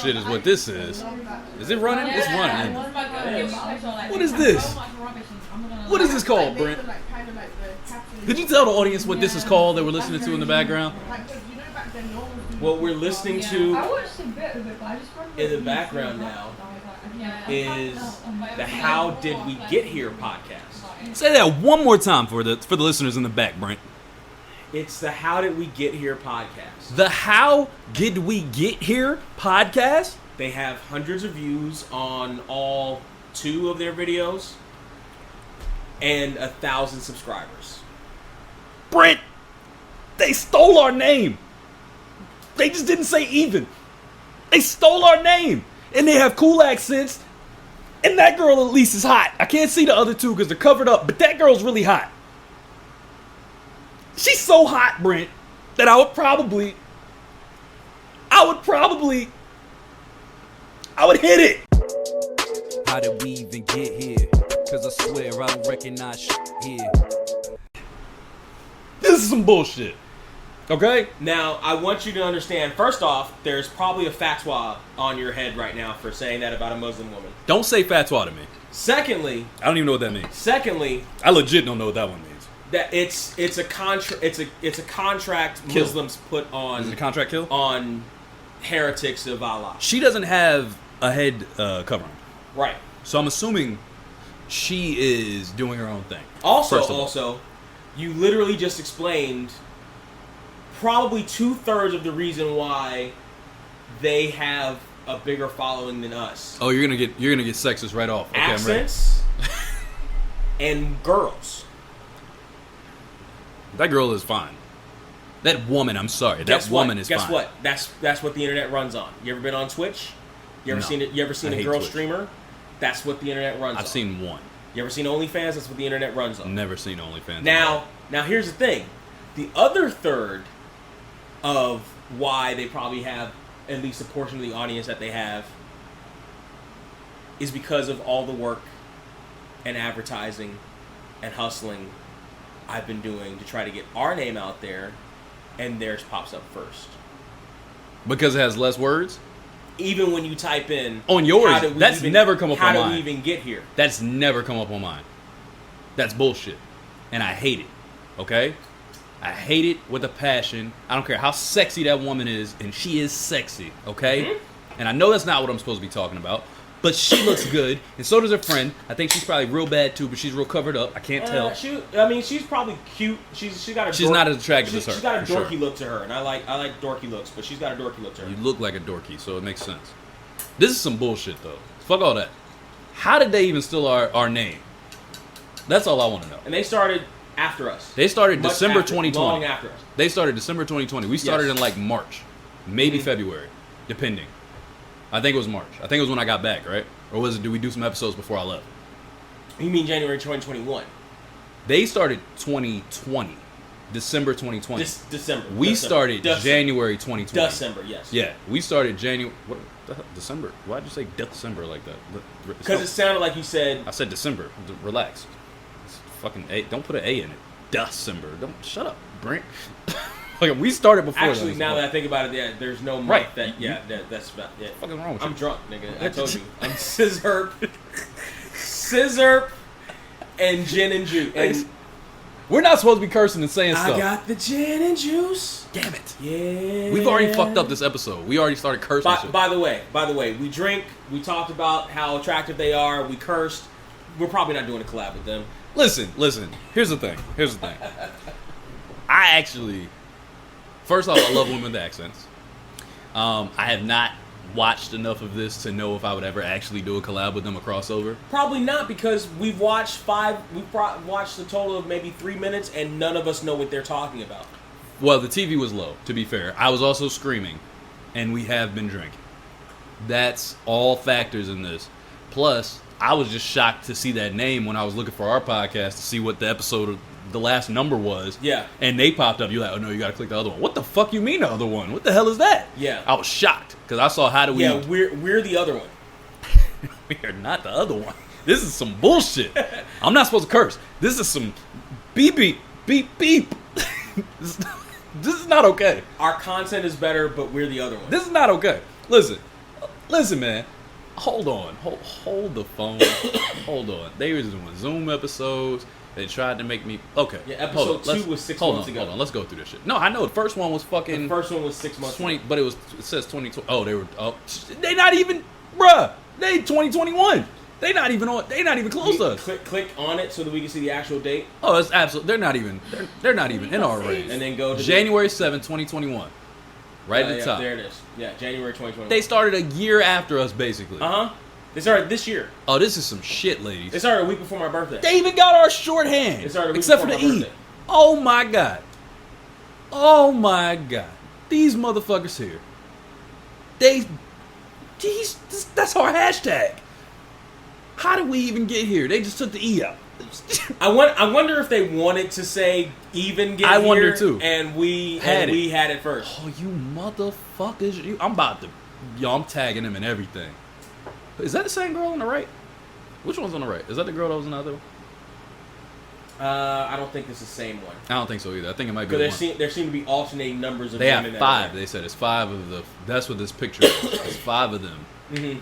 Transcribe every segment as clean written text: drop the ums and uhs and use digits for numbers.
bullshit is what this is. Is it running? It's running. What is this? What is this called, Brent? Could you tell the audience what this is called that we're listening to in the background? What we're listening to I watched a bit of it, but I just in the background now is the How Did We Get Here podcast. Say that one more time for the listeners in the back, Brent. It's the How Did We Get Here podcast. The How Did We Get Here podcast? They have hundreds of views on all 2 of their videos and 1,000 subscribers. Brent, they stole our name. They just didn't say even. They stole our name. And they have cool accents. And that girl at least is hot. I can't see the other 2 because they're covered up, but that girl's really hot. She's so hot, Brent, that I would hit it. How did we even get here? Cause I swear I don't recognize shit here. This is some bullshit. Okay? Now, I want you to understand, first off, there's probably a fatwa on your head right now for saying that about a Muslim woman. Don't say fatwa to me. Secondly, I don't even know what that means. I legit don't know what that one means. That it's a contract Kill. Muslims put on. Is it a contract kill? On heretics of Allah. She doesn't have a head covering. Right. So I'm assuming she is doing her own thing. Also, you literally just explained probably 2/3 of the reason why they have a bigger following than us. Oh, you're gonna get sexist right off. Okay, accents and girls. That girl is fine. That woman, I'm sorry. That woman is fine. Guess what? That's what the internet runs on. You ever been on Twitch? You ever seen it? You ever seen a girl streamer? That's what the internet runs on. I've seen one. You ever seen OnlyFans? That's what the internet runs on. Never seen OnlyFans. Now here's the thing. The other third of why they probably have at least a portion of the audience that they have is because of all the work and advertising and hustling I've been doing to try to get our name out there, and theirs pops up first. Because it has less words? Even when you type in on yours, that's never come up on mine. How did we even get here? That's never come up on mine. That's bullshit. And I hate it. Okay? I hate it with a passion. I don't care how sexy that woman is, and she is sexy, okay? Mm-hmm. And I know that's not what I'm supposed to be talking about, but she looks good, and so does her friend. I think she's probably real bad too, but she's real covered up. I can't tell. She's probably cute. She's not as attractive as her. She's got a dorky look to her, and I like dorky looks, but she's got a dorky look to her. You look like a dorky, so it makes sense. This is some bullshit though. Fuck all that. How did they even steal our name? That's all I want to know. And they started after us. They started December 2020. Long after us. They started December 2020. We started in like March, maybe February, depending. I think it was March. I think it was when I got back, right? Or was it, did we do some episodes before I left? You mean January 2021? They started 2020. December 2020. December. We started January 2020. December, yes. Yeah, we started January. What the hell? December? Why'd you say December like that? Because it sounded like you said. I said December. Relax. It's fucking A. Don't put an A in it. December. Don't shut up, Brent. Like, we started before. Actually, now that I think about it, yeah, there's no month right. That's about it. What's fucking wrong with you? I'm drunk, nigga. I told you. I'm scissor, and gin and juice. And we're not supposed to be cursing and saying stuff. I got the gin and juice. Damn it. Yeah. We've already fucked up this episode. We already started cursing. By the way, we drink. We talked about how attractive they are. We cursed. We're probably not doing a collab with them. Listen. Here's the thing. I actually, first off, I love women with accents. I have not watched enough of this to know if I would ever actually do a collab with them, a crossover. Probably not, because we've watched a total of maybe 3 minutes, and none of us know what they're talking about. Well, the TV was low, to be fair. I was also screaming, and we have been drinking. That's all factors in this. Plus, I was just shocked to see that name when I was looking for our podcast to see what the episode of the last number was. Yeah. And they popped up. You're like, oh no, you gotta click the other one. What the fuck you mean the other one? What the hell is that? Yeah. I was shocked because I saw how do we. Yeah, we're the other one. We are not the other one. This is some bullshit. I'm not supposed to curse. This is some beep beep beep beep. This is not okay. Our content is better, but we're the other one. This is not okay. Listen, Listen, man. Hold on. Hold the phone. Hold on. They was doing Zoom episodes. They tried to make me... Okay. Yeah, episode 2 was 6 months ago. Hold on. Let's go through this shit. No, I know. The first one was fucking... The first one was 6 months 20, ago. but it says 2020. Oh, they were... Oh, they not even... Bruh. They 2021. They not even close to us. Click on it so that we can see the actual date. Oh, it's absolutely... They're not even in our range. And then go to... January 7th, 2021. Right at the top. There it is. Yeah, January 2021. They started a year after us, basically. Uh-huh. They started this year. Oh, this is some shit, ladies. They started a week before my birthday. They even got our shorthand. They started a week except for the before my E. birthday. Oh my god. Oh my god. These motherfuckers here. That's our hashtag. How did we even get here? They just took the E out. I wonder if they wanted to say even get I here. wonder too. And we Had it first. Oh, you motherfuckers. I'm about to... Yo, I'm tagging them and everything. Is that the same girl on the right? Which one's on the right? Is that the girl that was in the other one? I don't think it's the same one. I don't think so either. I think it might be Because the one. there seem to be alternating numbers of They women. have 5. They said it's 5 of the... That's what this picture is. It's 5 of them. Mm-hmm.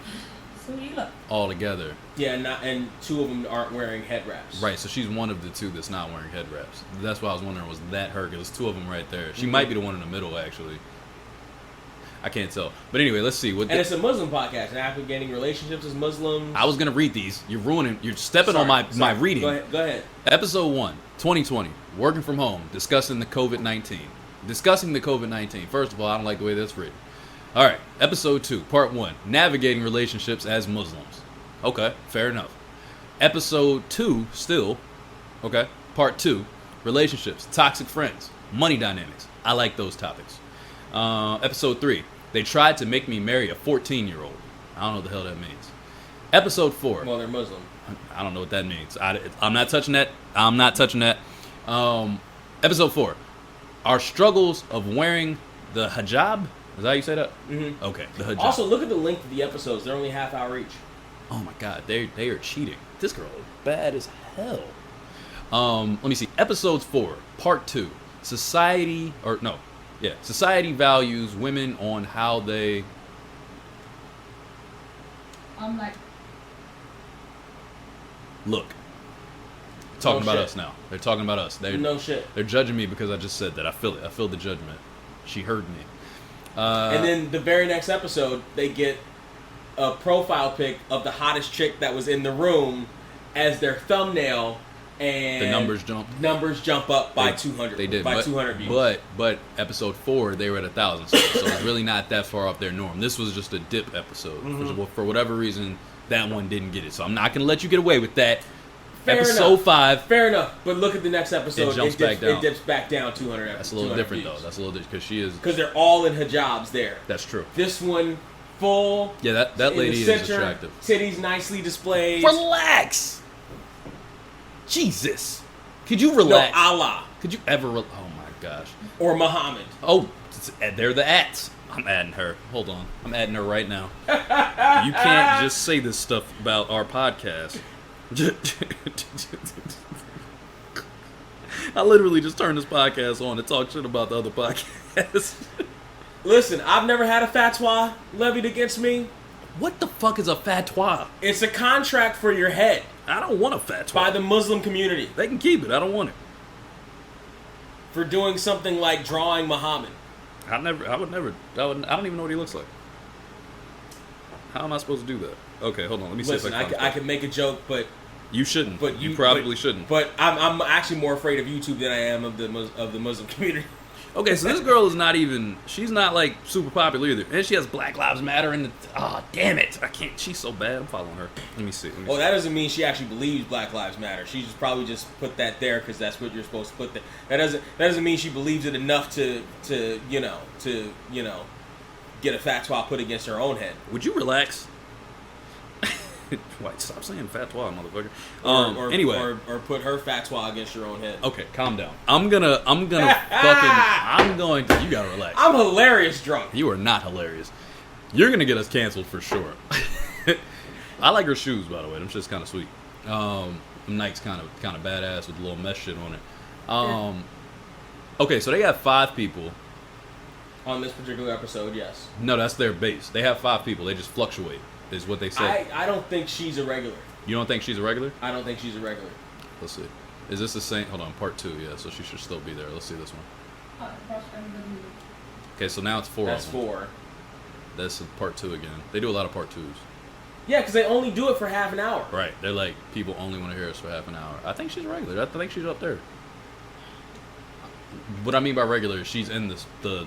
So you look. All together. Yeah, and 2 of them aren't wearing head wraps. Right, so she's one of the 2 that's not wearing head wraps. That's why I was wondering, was that her? Because there's 2 of them right there. She might be the one in the middle, actually. I can't tell. But anyway, let's see. And it's a Muslim podcast. And after getting relationships as Muslims. I was going to read these. You're stepping on my reading. Go ahead. Episode 1, 2020. Working from home. Discussing the COVID-19. Discussing the COVID-19. First of all, I don't like the way that's written. All right. Episode 2, part 1. Navigating relationships as Muslims. Okay, fair enough. Episode 2, still. Okay, part 2. Relationships. Toxic friends. Money dynamics. I like those topics. Episode 3. They tried to make me marry a 14-year-old. I don't know what the hell that means. Episode 4. Well, they're Muslim. I don't know what that means. I'm not touching that. I'm not touching that. Episode 4. Our struggles of wearing the hijab. Is that how you say that? Mm-hmm. Okay, the hijab. Also, look at the length of the episodes. They're only half hour each. Oh my god, they are cheating. This girl is bad as hell. Let me see. Episodes 4, part 2. Society values women on how they... I'm like, Look. Talking No about shit. us now. They're talking about us. No shit. They're judging me because I just said that. I feel it. I feel the judgment. She heard me. And then the very next episode, they get a profile pic of the hottest chick that was in the room as their thumbnail, and the numbers jump up by 200. They did by but, 200 views. But episode 4 they were at 1,000, so it's really not that far off their norm. This was just a dip episode. For whatever reason, that one didn't get it. So I'm not gonna let you get away with that. Fair episode enough. 5. Fair enough. But look at the next episode. It jumps back down. It dips back down 200. That's a little different though. That's a little different because she is. Because they're all in hijabs there. That's true. This one full. Yeah, that in lady the is center, attractive. Titties nicely displayed. Relax. Jesus. Could you relax? No, Allah Could you ever? Oh my gosh. or Muhammad. Oh, they're the ats. I'm adding her. Hold on. I'm adding her right now. You can't just say this stuff about our podcast. I literally just turned this podcast on to talk shit about the other podcasts. Listen, I've never had a fatwa levied against me. What the fuck is a fatwa? It's a contract for your head I don't want a fatwa. by the Muslim community They can keep it. I don't want it. for doing something like drawing Muhammad. I don't even know what he looks like. How am I supposed to do that? Okay, hold on. Let me see Listen, if I can. I could make a joke, but You shouldn't. but you probably shouldn't. But I'm actually more afraid of YouTube than I am of the Muslim community. Okay, so this girl is not even... She's not, like, super popular either. And she has Black Lives Matter in the... Oh, damn it. I can't... She's so bad. I'm following her. Let me see. Well, that doesn't mean she actually believes Black Lives Matter. She just probably just put that there because that's what you're supposed to put there. That doesn't mean she believes it enough to get a fatwa put against her own head. Would you relax? Wait, stop saying fatwa, motherfucker. Anyway. Or put her fatwa against your own head. Okay, calm down. I'm going to... You gotta relax. I'm hilarious drunk. You are not hilarious. You're gonna get us canceled for sure. I like her shoes, by the way. Them shit's kind of sweet. Nike's kind of badass with a little mesh shit on it. Okay, so they got 5 people On this particular episode, yes. No, that's their base. They have 5 people. They just fluctuate, is what they say. I don't think she's a regular. You don't think she's a regular? I don't think she's a regular. Let's see. Is this the same? Hold on, part 2. Yeah, so she should still be there. Let's see this one. Okay, so now it's 4 That's of them. 4. That's part 2 again. They do a lot of part 2s. Yeah, because they only do it for half an hour. Right. They're like, people only want to hear us for half an hour. I think she's regular. I think she's up there. What I mean by regular is she's in this the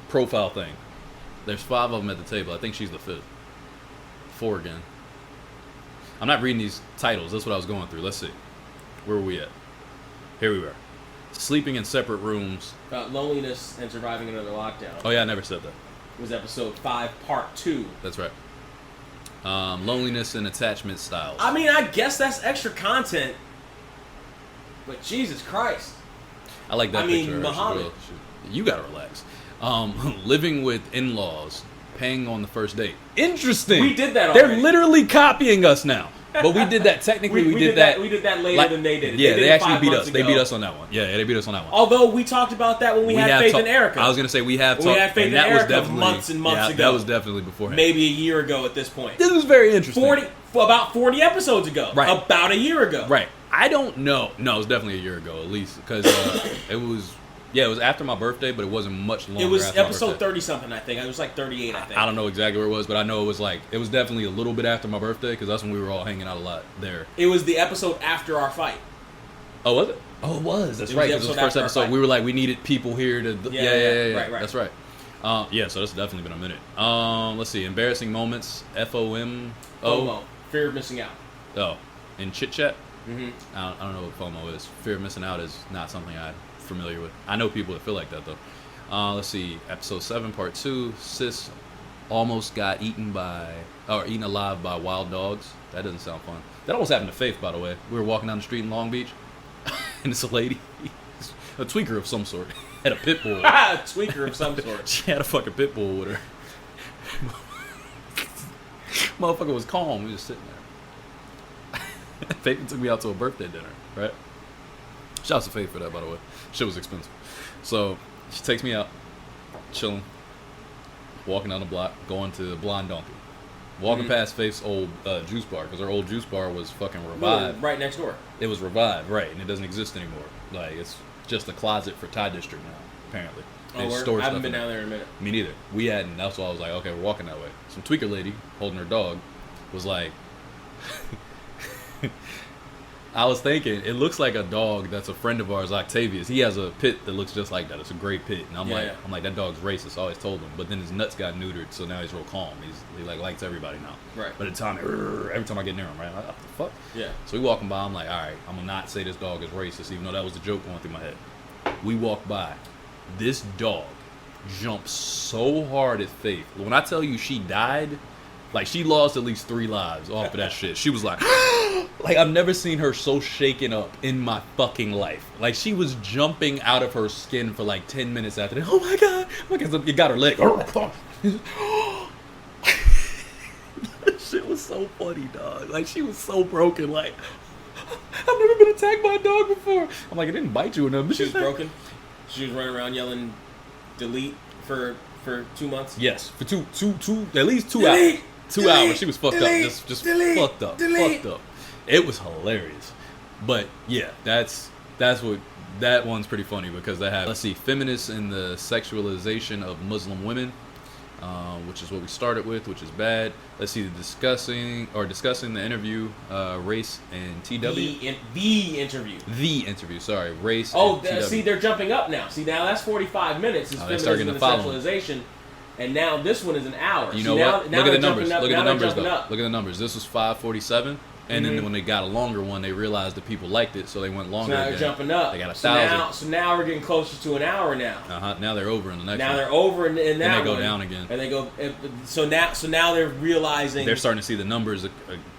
profile thing. There's 5 of them at the table. I think she's the 5th. 4 again. I'm not reading these titles. That's what I was going through. Let's see. Where were we at? Here we were. Sleeping in separate rooms. Loneliness and surviving another lockdown. Oh yeah, I never said that. Was episode 5, part 2. That's right. Loneliness and attachment styles. I mean, I guess that's extra content. But Jesus Christ. I like that I mean, picture. Muhammad. You gotta relax. Living with in-laws, paying on the first date. Interesting. We did that They're already. literally copying us now. But we did that. Technically, we did that. We did that later like, than they did. Yeah, did they it actually 5 beat months us. They ago. beat us on that one. Yeah, they beat us on that one. Although we talked about that when we had Faith in Erica. I was gonna say we have. We talked, had Faith and in that was Erica definitely months and months ago. That was definitely beforehand. Maybe a year ago at this point. This was very interesting. About 40 episodes ago. Right. About a year ago. Right. I don't know. No, it was definitely a year ago at least because it was. Yeah, it was after my birthday, but it wasn't much longer. It was after my episode birthday. 30 something, I think. It was like 38, I think. I don't know exactly where it was, but I know it was definitely a little bit after my birthday because that's when we were all hanging out a lot there. It was the episode after our fight. Oh, was it? Oh, it was. That's It was right. the It was the episode first after our episode. fight. We were like, we needed people here to. Yeah. Right. That's right. Yeah, so that's definitely been a minute. Let's see. Embarrassing moments. FOMO. FOMO. Fear of missing out. Oh, in chit chat. Mm-hmm. I don't know what FOMO is. Fear of missing out is not something I'm familiar with. I know people that feel like that though. Let's see. Episode 7, part 2. Sis almost got eaten alive by wild dogs. That doesn't sound fun. That almost happened to Faith, by the way. We were walking down the street in Long Beach, and this lady, a tweaker of some sort, had a pit bull. A tweaker of some sort. She had a fucking pit bull with her. Motherfucker was calm. We was just sitting there. Faith took me out to a birthday dinner, right? Shouts to Faith for that, by the way. Shit was expensive. So she takes me out, chilling, walking down the block, going to Blind Donkey. Walking past Faith's old juice bar, because her old juice bar was fucking revived. Right next door. It was revived, right, and it doesn't exist anymore. Like, it's just a closet for Thai District now, apparently. They store I haven't stuff been in down there. there in a minute. Me neither. We hadn't. That's why I was like, okay, we're walking that way. Some tweaker lady holding her dog was like, I was thinking, it looks like a dog that's a friend of ours, Octavius. He has a pit that looks just like that. It's a great pit. And I'm like, that dog's racist. I always told him. But then his nuts got neutered, so now he's real calm. He like likes everybody now. Right. But every time I get near him, right? I'm like, what the fuck? Yeah. So we walking by, I'm like, all right, I'm gonna not say this dog is racist, even though that was the joke going through my head. We walk by. This dog jumped so hard at Faith. When I tell you she died, like she lost at least 3 lives off of that shit. She was like, like I've never seen her so shaken up in my fucking life. Like she was jumping out of her skin for like 10 minutes after that. Oh my god! It got her leg. That shit was so funny, dog. Like she was so broken. Like I've never been attacked by a dog before. I'm like, it didn't bite you enough. She was broken. She was running around yelling delete for 2 months. Yes, for two at least 2 Delete! hours. 2 Delete! hours. She was fucked Delete! up. Just Delete! fucked up. Delete! Fucked up. It was hilarious. But yeah, that's what that one's pretty funny because that happened. Let's see, feminists and the sexualization of Muslim women, which is what we started with, which is bad. Let's see, discussing the interview, race and TW. The interview. The interview. Sorry, race. Oh, and TW. see, they're jumping up now. See, now that's 45 minutes. Is Oh, they start feminism getting and to follow 'em. sexualization, and now this one is an hour. You See, know now, what? Now Look at the they're numbers. jumping up. Look at Now the they're numbers, jumping though. up. Look at the numbers. This was 547, and Mhm. then when they got a longer one, they realized that people liked it, so they went So longer. now they're again. jumping up. They got 1,000. So 1,000. now we're getting closer to an hour now. Now they're over in the next Now one. they're over in that Then they go one, down again. and they go. So now they're realizing. They're starting to see the numbers.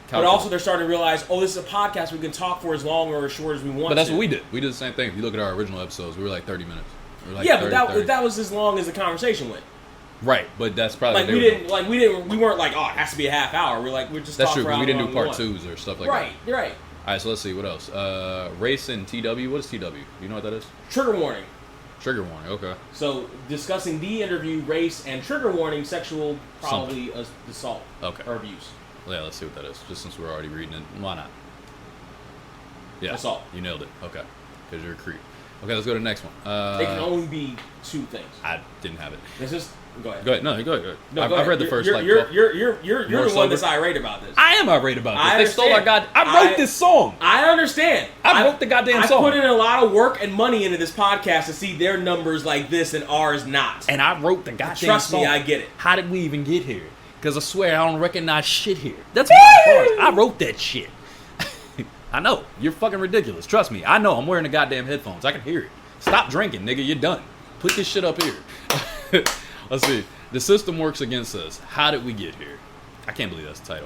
But also they're starting to realize, oh, this is a podcast. We can talk for as long or as short as we want. But that's to. what we did. We did the same thing. If you look at our original episodes, we were like 30 minutes. We were like Yeah, 30, but 30. that was as long as the conversation went. Right, but that's probably Like we weren't like, oh, it has to be a half hour. We're just That's talking true. for But we however didn't do long part want. twos or stuff like Right, that. you're right. All right, so let's see what else. Race and TW. What is TW? You know what that is? Trigger warning. Trigger warning. Okay. So discussing the interview, race, and trigger warning, sexual probably assault Okay. or abuse. Yeah, let's see what that is. Just since we're already reading it, why not? Yeah. Assault. You nailed it. Okay. Because you're a creep. Okay, let's go to the next one. It can only be two things. I didn't have it. It's just go ahead. Go ahead. No, go ahead. No, I've go ahead. read the first. You're More the one sober? that's irate about this. I am irate about this. I They stole our understand. I wrote this song. I understand. I wrote the goddamn song. I put in a lot of work and money into this podcast to see their numbers like this and ours not. And I wrote the goddamn Trust song. me, I get it. How did we even get here? Because I swear I don't recognize shit here. That's my part. I wrote that shit. I know. You're fucking ridiculous. Trust me. I know. I'm wearing the goddamn headphones. I can hear it. Stop drinking, nigga. You're done. Put this shit up here. Let's see. The system works against us. How did we get here? I can't believe that's the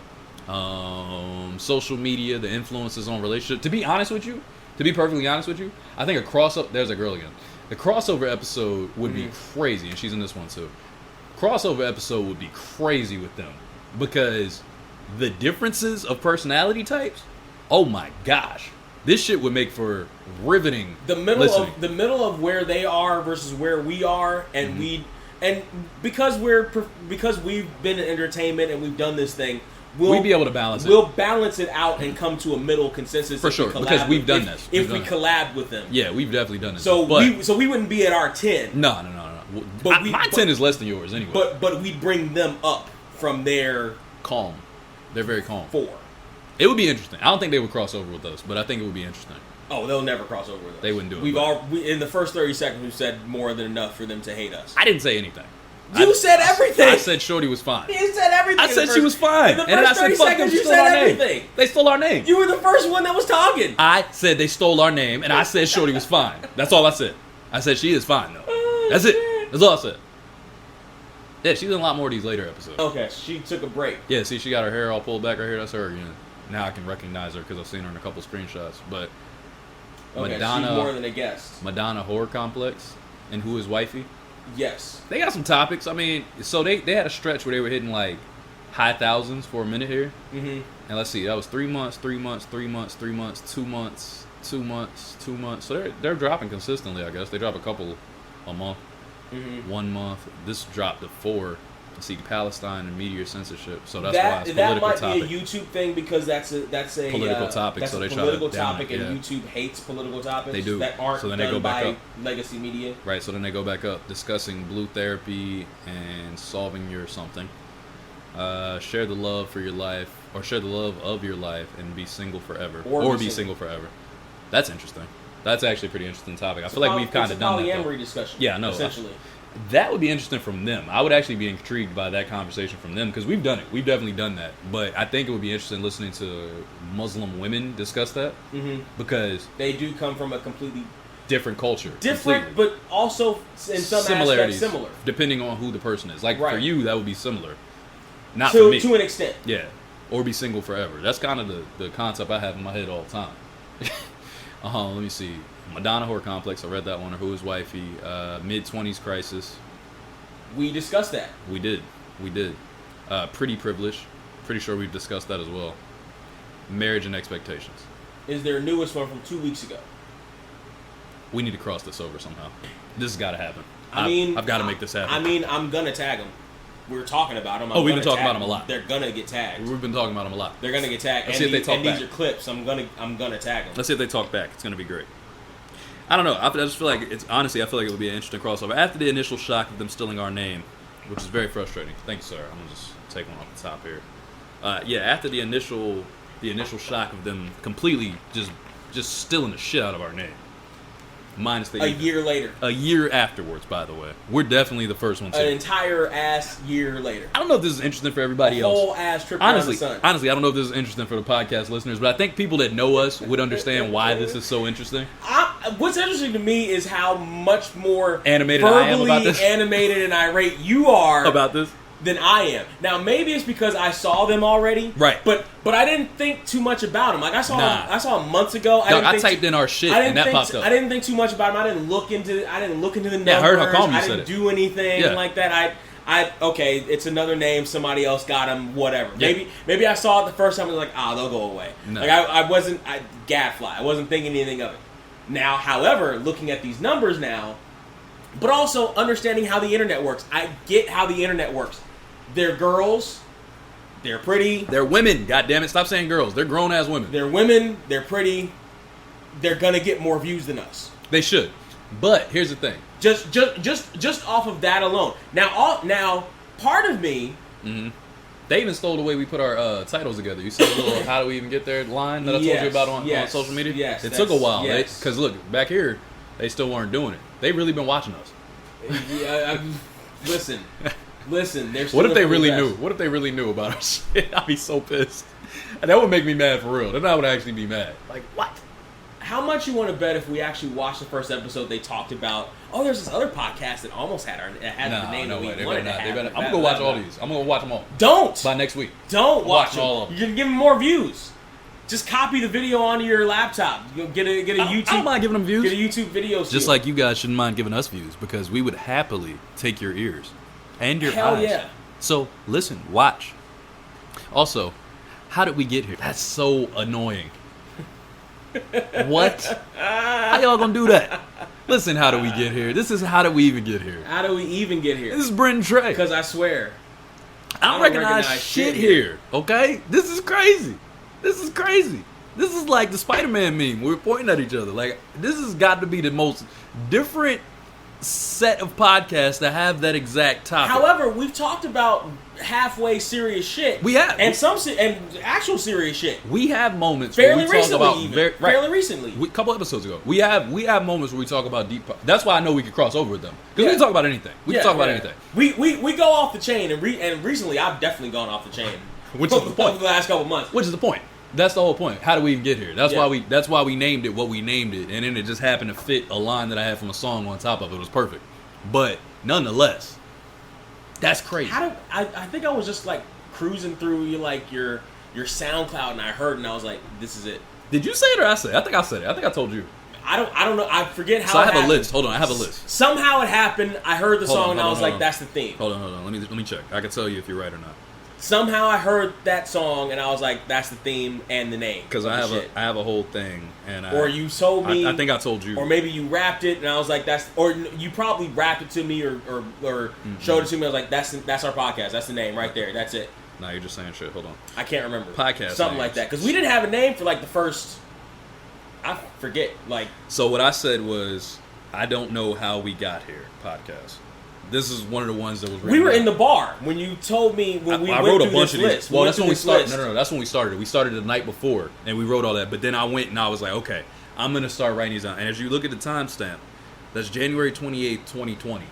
title. Social media, the influences on relationship. To be honest with you, to be perfectly honest with you, I think a crossover. There's a girl again. The crossover episode would be crazy, and she's in this one too. Crossover episode would be crazy with them because the differences of personality types. Oh my gosh, this shit would make for riveting. The middle listening. of where they are versus where we are, and because we've been in entertainment and we've done this thing, we'll be able to balance it. We'll balance it out and come to a middle consensus For sure, because we've done this. If we collab with them, Yeah, we've definitely done this. so but, we wouldn't be at our 10. No. But My 10 is less than yours anyway. But we bring them up from their calm. They're very calm. 4. It would be interesting. I don't think they would cross over with us, but I think it would be interesting. Oh, they'll never cross over with us. They wouldn't do it. In the first 30 seconds, we've said more than enough for them to hate us. I didn't say anything. You said everything. I said Shorty was fine. You said everything. I said she was fine. In the And then I first said, 30 fuck them, seconds, you stole said our name. everything. They stole our name. You were the first one that was talking. I said they stole our name, and I said Shorty was fine. That's all I said. I said she is fine, though. That's it. That's all I said. Yeah, she's in a lot more of these later episodes. Okay, she took a break. Yeah, see, she got her hair all pulled back right here. That's her again. Now I can recognize her because I've seen her in a couple screenshots. But Okay, Madonna, she's more than a guest. Madonna Horror Complex and Who Is Wifey? Yes. They got some topics. I mean, so they had a stretch where they were hitting like high thousands for a minute here. Mm-hmm. And let's see, that was 3 months, 3 months, 3 months, 3 months, 2 months, 2 months, 2 months. So they're dropping consistently, I guess. They drop a couple a month, 1 month. This dropped to 4. Let's see, Palestine and media censorship. So that's why it's that political might topic. be a YouTube thing because that's a Political topic, That's so a they try to political down topic, it, and yeah. YouTube hates political topics. They do. That aren't So then they done go back by up. legacy media. Right, so then they go back up discussing blue therapy and solving your something. Share the love for your life, or share the love of your life and be single forever. Or be single forever. That's interesting. That's actually a pretty interesting topic. I feel like we've kind of done that. It's a polyamory though. discussion. Yeah, no. Essentially. That would be interesting from them. I would actually be intrigued by that conversation from them because we've done it. We've definitely done that. But I think it would be interesting listening to Muslim women discuss that because They do come from a completely different culture. different, completely. but also in some Similarities, aspects similar. depending on who the person is. Like for Right. you, that would be similar. Not for me. To an extent. Yeah, or be single forever. That's kind of the concept I have in my head all the time. Let me see. Madonna Horror Complex. I read that one. Or Who Is Wifey? Mid-20s Crisis. We discussed that. We did. Pretty Privilege. Pretty sure we've discussed that as well. Marriage and Expectations. Is their newest one from 2 weeks ago. We need to cross this over somehow. This has got to happen. I've got to make this happen. I mean, I'm gonna tag them. We're talking about them. We've been talking about them a lot. They're gonna get tagged. We've been talking about them a lot. They're gonna get tagged. Let's see if they talk back. These are clips. I'm gonna tag them. Let's see if they talk back. It's going to be great. I don't know. I just feel like I feel like it would be an interesting crossover. After the initial shock of them stealing our name, which is very frustrating. Thanks, sir. I'm going to just take one off the top here. After the initial shock of them completely just stealing the shit out of our name. Minus the A year later. A year afterwards, by the way. We're definitely the first ones An here. entire ass year later. I don't know if this is interesting for everybody else. Whole ass trip around the sun. Honestly, I don't know if this is interesting for the podcast listeners, but I think people that know us would understand why this is so interesting. What's interesting to me is how much more Animated I am about this. animated and irate you are About this? than I am. Now maybe it's because I saw them already, Right. But I didn't think too much about them. Like I saw them months ago. I typed in our shit and that popped up. I didn't think too much about them. I didn't look into the numbers. Yeah, I heard how calm you I said didn't it. do anything Yeah. like that. Okay, it's another name. Somebody else got them. Whatever. Yeah. Maybe I saw it the first time. I was like, they'll go away. No. Like I wasn't gadfly. I wasn't thinking anything of it. Now, however, looking at these numbers now, but also understanding how the internet works. I get how the internet works. They're girls. They're pretty. They're women. God damn it! Stop saying girls. They're grown ass women. They're women. They're pretty. They're gonna get more views than us. They should. But here's the thing. Just off of that alone. Now, part of me. Mm-hmm. They even stole the way we put our titles together. You see the little "How do we even get there" line that I told you about on social media? Yes, it took a while. Yes. Because look, back here, they still weren't doing it. They really been watching us. Yeah, listen. They're What if they really knew? What if they really knew about our shit? I'd be so pissed. That would make me mad for real. Then I would actually be mad. Like, what? How much you want to bet if we actually watched the first episode, they talked about, oh, there's this other podcast that almost had the name that we wanted to have. I'm gonna go watch all these. I'm gonna watch them all. Don't by next week. Don't watch them. All of them. You're gonna give them more views. Just copy the video onto your laptop. You'll get a YouTube. I don't mind giving them views. Get a YouTube video. Just like you guys shouldn't mind giving us views, because we would happily take your ears and your Hell eyes. Yeah. So listen, watch. Also, how did we get here? That's so annoying. What? How y'all gonna do that? Listen, how do we get here? This is how did we even get here? How do we even get here? This is Brent and Trey. Because I swear, I don't recognize shit here. Okay? This is crazy. This is crazy. This is like the Spider-Man meme. We're pointing at each other. Like, this has got to be the most different set of podcasts that have that exact topic. However, we've talked about halfway serious shit. We have. And and actual serious shit. We have moments fairly where we recently, talk about even. Fairly recently. A couple episodes ago. We have moments where we talk about deep. That's why I know we can cross over with them, because we can talk about anything. We can talk about anything. We go off the chain, and recently I've definitely gone off the chain. Which is the point? Over the last couple months. Which is the point? That's the whole point. How do we even get here? That's why we named it what we named it, and then it just happened to fit a line that I had from a song on top of it. It was perfect. But nonetheless, that's crazy. I think I was just like cruising through your SoundCloud, and I heard, and I was like, this is it. Did you say it or I said it? I think I said it. I think I told you. I don't know. I forget how. So I have happened. a list. Hold on, I have a list. Somehow it happened. I heard the song, and I was like, that's the theme. Hold on. Let me check. I can tell you if you're right or not. Somehow I heard that song, and I was like, that's the theme and the name. Because I have a whole thing, and or you told me. I think I told you. Or maybe you rapped it, and I was like, or you probably rapped it to me, or showed it to me. I was like, that's our podcast. That's the name right there. That's it. No, you're just saying shit. Hold on. I can't remember. Podcast something names. like that, because we didn't have a name for like the first. I forget. Like, so what I said was, I don't know how we got here. Podcast. This is one of the ones that was. We were in the bar when you told me when we I went wrote through a bunch this of list. these. Well, that's when we started. List. No, that's when we started. We started the night before, and we wrote all that. But then I went and I was like, okay, I'm gonna start writing these down. And as you look at the timestamp, that's January 28th, 2020.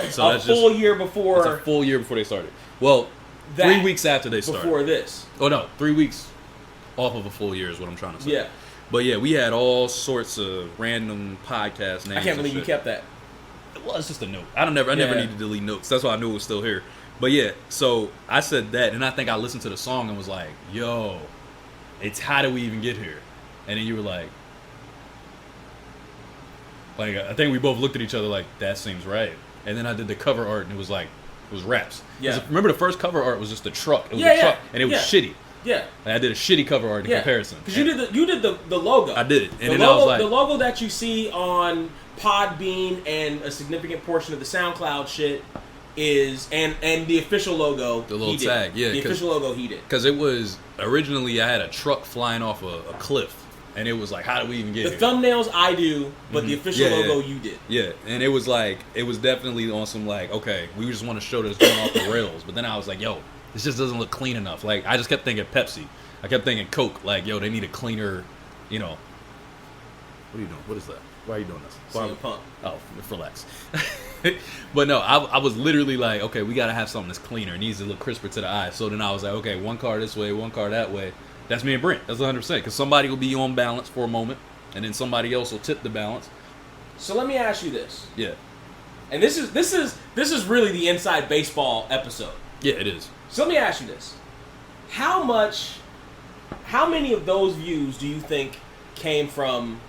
So that's a full year before. That's a full year before they started. Well, 3 weeks after they started. Before this. Oh no, 3 weeks off of a full year is what I'm trying to say. Yeah. But yeah, we had all sorts of random podcast names. I can't believe you kept that. Well, it's just a note. I never need to delete notes. That's why I knew it was still here. But yeah, so I said that, and I think I listened to the song and was like, yo, it's how do we even get here? And then you were like, I think we both looked at each other like, that seems right. And then I did the cover art, and it was raps. Yeah. Remember the first cover art was just a truck. It was a truck, and it was shitty. Yeah. I did a shitty cover art in comparison. Because you did the logo. I did it. And then I was like, the logo that you see on Podbean and a significant portion of the SoundCloud shit is and the official logo. The little tag, the official logo he did. Because it was originally I had a truck flying off a cliff, and it was like, how do we even get here? The thumbnails I do, but the official logo you did. Yeah, and it was definitely on some okay, we just want to show this going off the rails. But then I was like, yo, this just doesn't look clean enough. Like, I just kept thinking Pepsi. I kept thinking Coke. Like, yo, they need a cleaner, What are you doing? What is that? Why are you doing this? CM Punk. Oh, relax. But no, I was literally like, okay, we got to have something that's cleaner. It needs to look crisper to the eye. So then I was like, okay, one car this way, one car that way. That's me and Brent. That's 100%. Because somebody will be on balance for a moment, and then somebody else will tip the balance. So let me ask you this. Yeah. And this is really the inside baseball episode. Yeah, it is. So let me ask you this. How many of those views do you think came from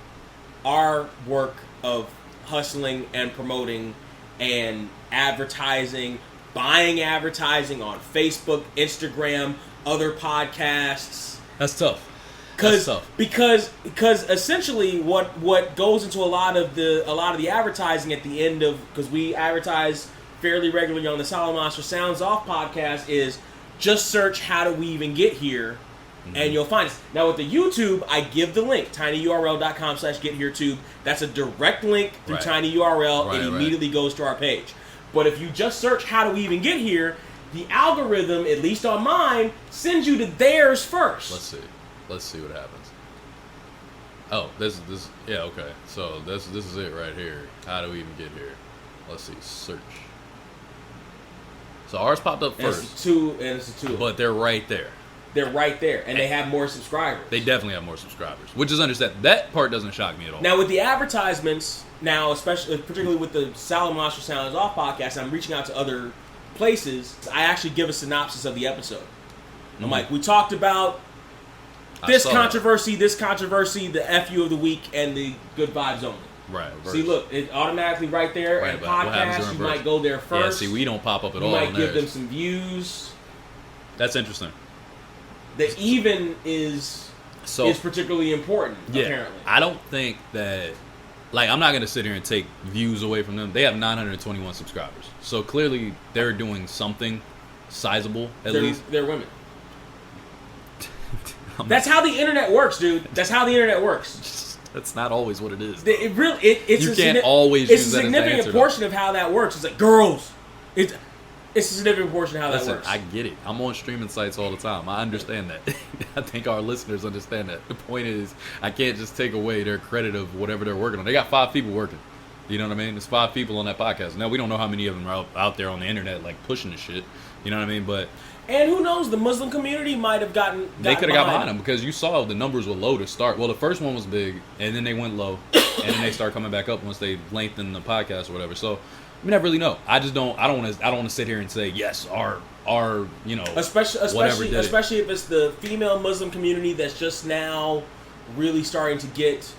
our work of hustling and promoting and advertising, buying advertising on Facebook, Instagram, other podcasts? That's tough. That's tough. Because essentially what goes into a lot of the advertising at the end of, because we advertise fairly regularly on the Solid Monster Sounds Off podcast, is just search how do we even get here, and you'll find us. Now with the YouTube, I give the link, tinyurl.com/getHereTube. That's a direct link through Right. tinyurl. Right, It right. immediately goes to our page. But if you just search how do we even get here, the algorithm, at least on mine, sends you to theirs first. Let's see what happens. Oh, this. Yeah, okay. So this is it right here. How do we even get here? Let's see. Search. So ours popped up And first, it's a two. but they're right there. They're right there, and they have more subscribers. They definitely have more subscribers, which is understandable. That part doesn't shock me at all. Now with the advertisements, particularly with the Solid Monster Sounds Off podcast, I'm reaching out to other places. I actually give a synopsis of the episode. I'm like, we talked about this controversy, the FU of the week, and the good vibes only. Right. See, look, it automatically right there. Right, and but what happens podcast, during you verse? might go there first. Yeah, see, we don't pop up at you all. might on give theirs. them some views. That's interesting. The even is particularly important, apparently. I don't think that, like, I'm not going to sit here and take views away from them. They have 921 subscribers. So clearly they're doing something sizable, at least. They're women. That's how the internet works, dude. That's how the internet works. That's not always what it is. It's You a can't always use It's a that as the significant answer, though. portion of how that works. It's like, girls. It's a significant portion of how Listen, that works. I get it. I'm on streaming sites all the time. I understand that. I think our listeners understand that. The point is, I can't just take away their credit of whatever they're working on. They got 5 people working. You know what I mean? There's 5 people on that podcast. Now, we don't know how many of them are out there on the internet, like, pushing the shit. You know what I mean? But and who knows? The Muslim community might have gotten they could have got behind them, because you saw the numbers were low to start. Well, the first one was big, and then they went low, and then they start coming back up once they lengthened the podcast or whatever. So, I mean, I really know. I just don't. I don't want to sit here and say yes. Our you know, especially if it's the female Muslim community that's just now really starting to get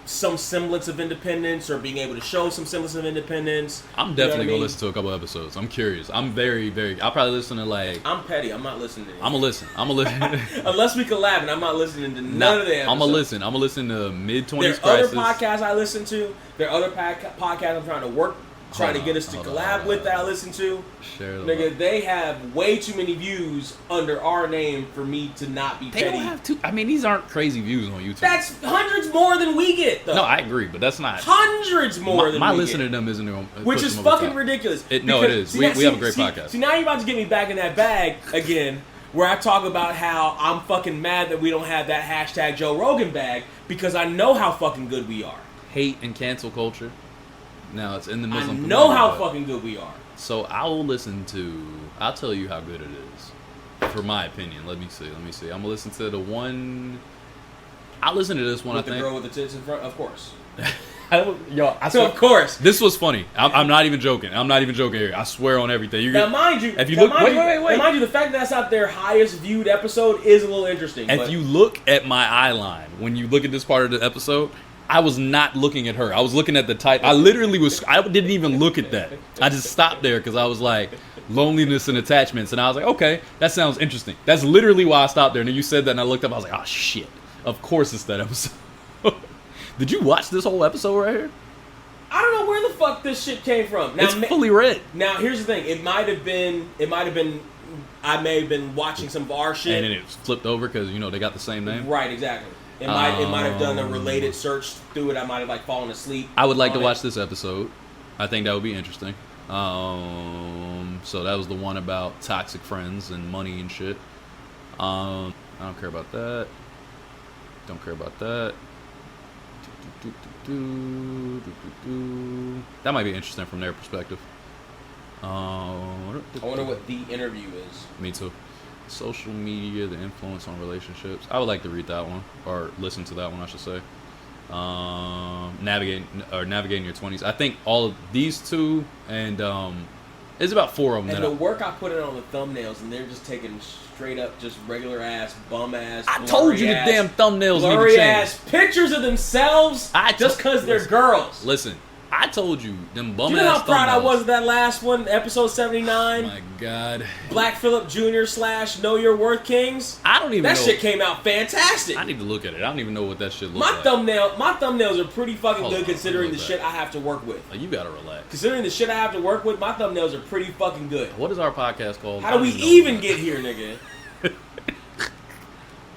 some semblance of independence, or being able to show some semblance of independence. I'm definitely gonna listen to a couple episodes. I'm curious. I'm very, very. I'll probably listen to like. I'm petty. I'm not listening to anything. I'm gonna listen. Unless we collab, and I'm not listening to none of them. I'm gonna listen. I'm gonna listen to Mid-20s There are Crisis. other podcasts I listen to. There are other podcasts I'm trying to get us to collab with that I listen to. Share them. Nigga, they have way too many views under our name for me to not be They petty. don't have to. I mean, these aren't crazy views on YouTube. That's hundreds more than we get, though. No, I agree, but that's not. Hundreds more than my we listening get. to them isn't on, Which is fucking ridiculous. No, it is. We have a great podcast. See, now you're about to get me back in that bag again, where I talk about how I'm fucking mad that we don't have that hashtag Joe Rogan bag, because I know how fucking good we are. Hate and cancel culture. Now it's in the Muslim community. I know how but- fucking good we are. So I'll tell you how good it is. For my opinion. Let me see. I'm gonna listen to the one. I'll listen to this one, With I the think. girl with the tits in front, of course. Of course. This was funny. I'm not even joking. I'm not even joking here. I swear on everything. Now, mind you, if you look, wait. Now, mind you, the fact that that's not their highest viewed episode is a little interesting. If you look at my eye line, when you look at this part of the episode, I was not looking at her. I was looking at the type. I didn't even look at that. I just stopped there because I was like, loneliness and attachments. And I was like, okay, that sounds interesting. That's literally why I stopped there. And then you said that and I looked up. I was like, oh, shit. Of course it's that episode. Did you watch this whole episode right here? I don't know where the fuck this shit came from. Now, It's fully red. Now, here's the thing. It might have been, I may have been watching some of our shit. And then it flipped over because, they got the same name. Right, exactly. It might have done a related search through it. I might have fallen asleep. I would like to watch this episode. I think that would be interesting. So that was the one about toxic friends and money and shit. I don't care about that. Don't care about that. That might be interesting from their perspective. I wonder what the interview is. Me too. Social media, the influence on relationships. I would like to read that one, or listen to that one, I should say. Navigating your 20s. I think all of these two, and it's about 4 of them. And the work I put in on the thumbnails, and they're just taking straight up, just regular ass, bum ass. I told you the damn thumbnails need to blurry change. ass pictures of themselves, just because they're girls. Listen, I told you, them bum Do you know ass how proud I thumbnails. was of that last one, episode 79? Oh my God. Black Phillip Jr. / Know Your Worth Kings. I don't even That know. shit came out fantastic. I need to look at it. I don't even know what that shit looks My like. thumbnails are pretty fucking Hold good on, considering the hold shit back. I have to work with. You gotta relax. Considering the shit I have to work with, my thumbnails are pretty fucking good. What is our podcast called? How do we even get here, nigga?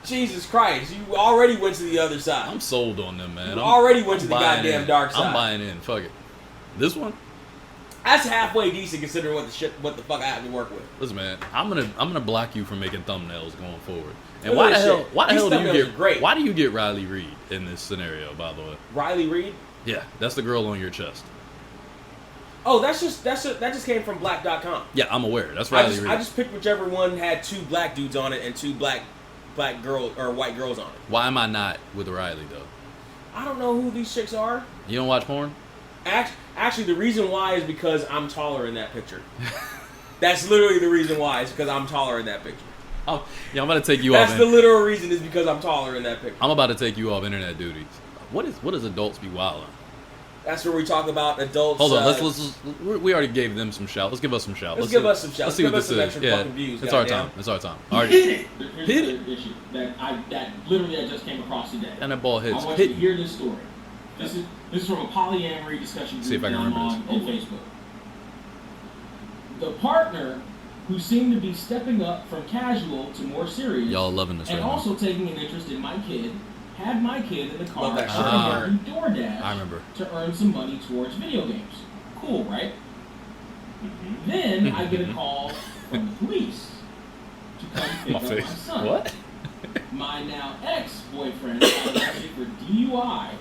Jesus Christ, you already went to the other side. I'm sold on them, man. You already went to the buying goddamn in. dark side. I'm buying in. Fuck it. This one? That's halfway decent considering what the fuck I have to work with. Listen, man. I'm gonna block you from making thumbnails going forward. And Look why at the this hell? shit. These do you thumbnails get? are great. Why do you get Riley Reid in this scenario? By the way. Riley Reid? Yeah, that's the girl on your chest. Oh, that just came from black.com. Yeah, I'm aware. That's I Riley Reid. just picked whichever one had 2 black dudes on it and 2 black girls or white girls on it. Why am I not with Riley though? I don't know who these chicks are. You don't watch porn? Actually, the reason why is because I'm taller in that picture. That's literally the reason why. Is because I'm taller in that picture. Oh, yeah, I'm about to take you That's off. the literal reason is because I'm taller in that picture. I'm about to take you off internet duties. What is adults be wilding? That's where we talk about adults. Hold on, let's we already gave them some shout. Let's give us some shout. Let's give us some shout. Let's see Give what us this some is. extra Yeah, fucking views, it's our goddamn. time. It's our time. He Alright. hit it. Here's Hit the issue that literally I just came across today. And that ball hits. I want Hit. you to hear this story. This is from a polyamory discussion See if group I can I'm remember on Facebook. The partner who seemed to be stepping up from casual to more serious, Y'all loving this and right now. also taking an interest in my kid, had my kid in the car Love that shit. working DoorDash I remember. to earn some money towards video games. Cool, right? Then I get a call from the police to come pick My up my face. son. What? My now ex-boyfriend got arrested for DUI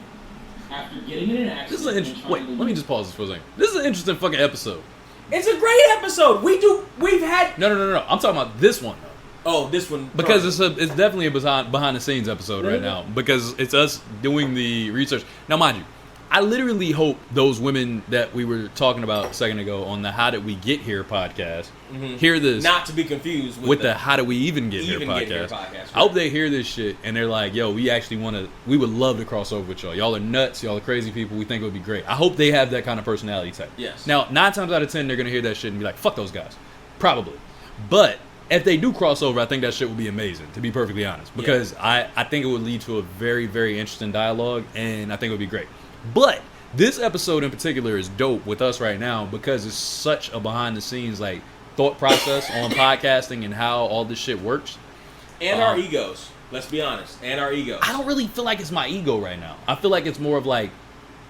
after getting in an accident. This is an and interesting. trying Wait, to let me leave. just pause this for a second. This is an interesting fucking episode. It's a great episode. We've had. No. I'm talking about this one though. Oh, this one Because it's definitely a behind the scenes episode right Mhm. now because it's us doing the research. Now, mind you, I literally hope those women that we were talking about a second ago on the How Did We Get Here podcast hear this not to be confused with the How Did We Even Get Here podcast. I hope they hear this shit and they're like, yo, we would love to cross over with y'all. Y'all are nuts. Y'all are crazy people. We think it would be great. I hope they have that kind of personality type. Yes. Now, 9 times out of 10, they're going to hear that shit and be like, fuck those guys. Probably. But if they do cross over, I think that shit would be amazing, to be perfectly honest. Because I think it would lead to a very, very interesting dialogue, and I think it would be great. But this episode in particular is dope with us right now because it's such a behind-the-scenes like thought process on podcasting and how all this shit works. And our egos. Let's be honest. And our egos. I don't really feel like it's my ego right now. I feel like it's more of like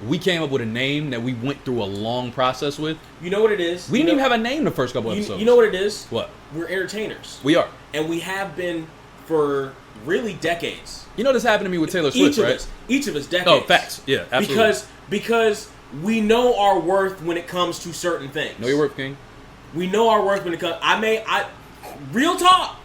we came up with a name that we went through a long process with. You know what it is? We didn't even have a name the first couple episodes. You know what it is? What? We're entertainers. We are. And we have been for really decades. You know this happened to me with Taylor Swift, right? Each of us decades. Oh, facts. Yeah, absolutely. Because we know our worth when it comes to certain things. Know your worth, King? We know our worth when it comes. Real talk.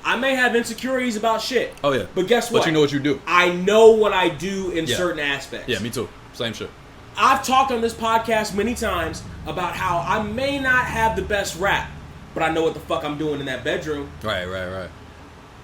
I may have insecurities about shit. Oh, yeah. But guess what? But you know what you do. I know what I do in Yeah. certain aspects. Yeah, me too. Same shit. I've talked on this podcast many times about how I may not have the best rap, but I know what the fuck I'm doing in that bedroom. Right.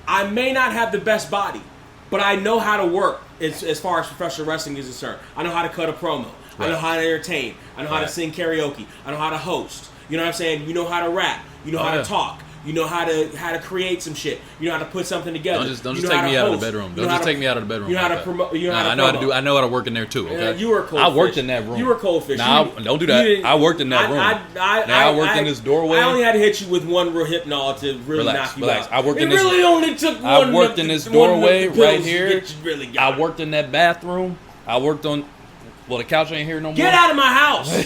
I may not have the best body, but I know how to work as far as professional wrestling is concerned. I know how to cut a promo. I know Right. how to entertain. I know how to Right. sing karaoke. I know how to host. You know what I'm saying? You know how to rap. You know Oh, how yeah. to talk. You know how to create some shit. You know how to put something together. Don't You just know take how me to out of the host. bedroom. You Don't know how just to- take me out of the bedroom. You know how to like that. promote. You know how Nah, to I know how to promote. do. I know how to work in there too. Okay. You were a cold I worked fish. in that room. You were a cold fish. Nah, You- don't do you that. didn't- I worked in that room. I worked in this doorway. I only had to hit you with one real hypnol to really Relax, knock you relax. out. I worked it in this- really only took I one. worked in this one of the doorway pills right to here. get you really got I it. worked in that bathroom. I worked on. Well, the couch ain't here no more. Get out of my house.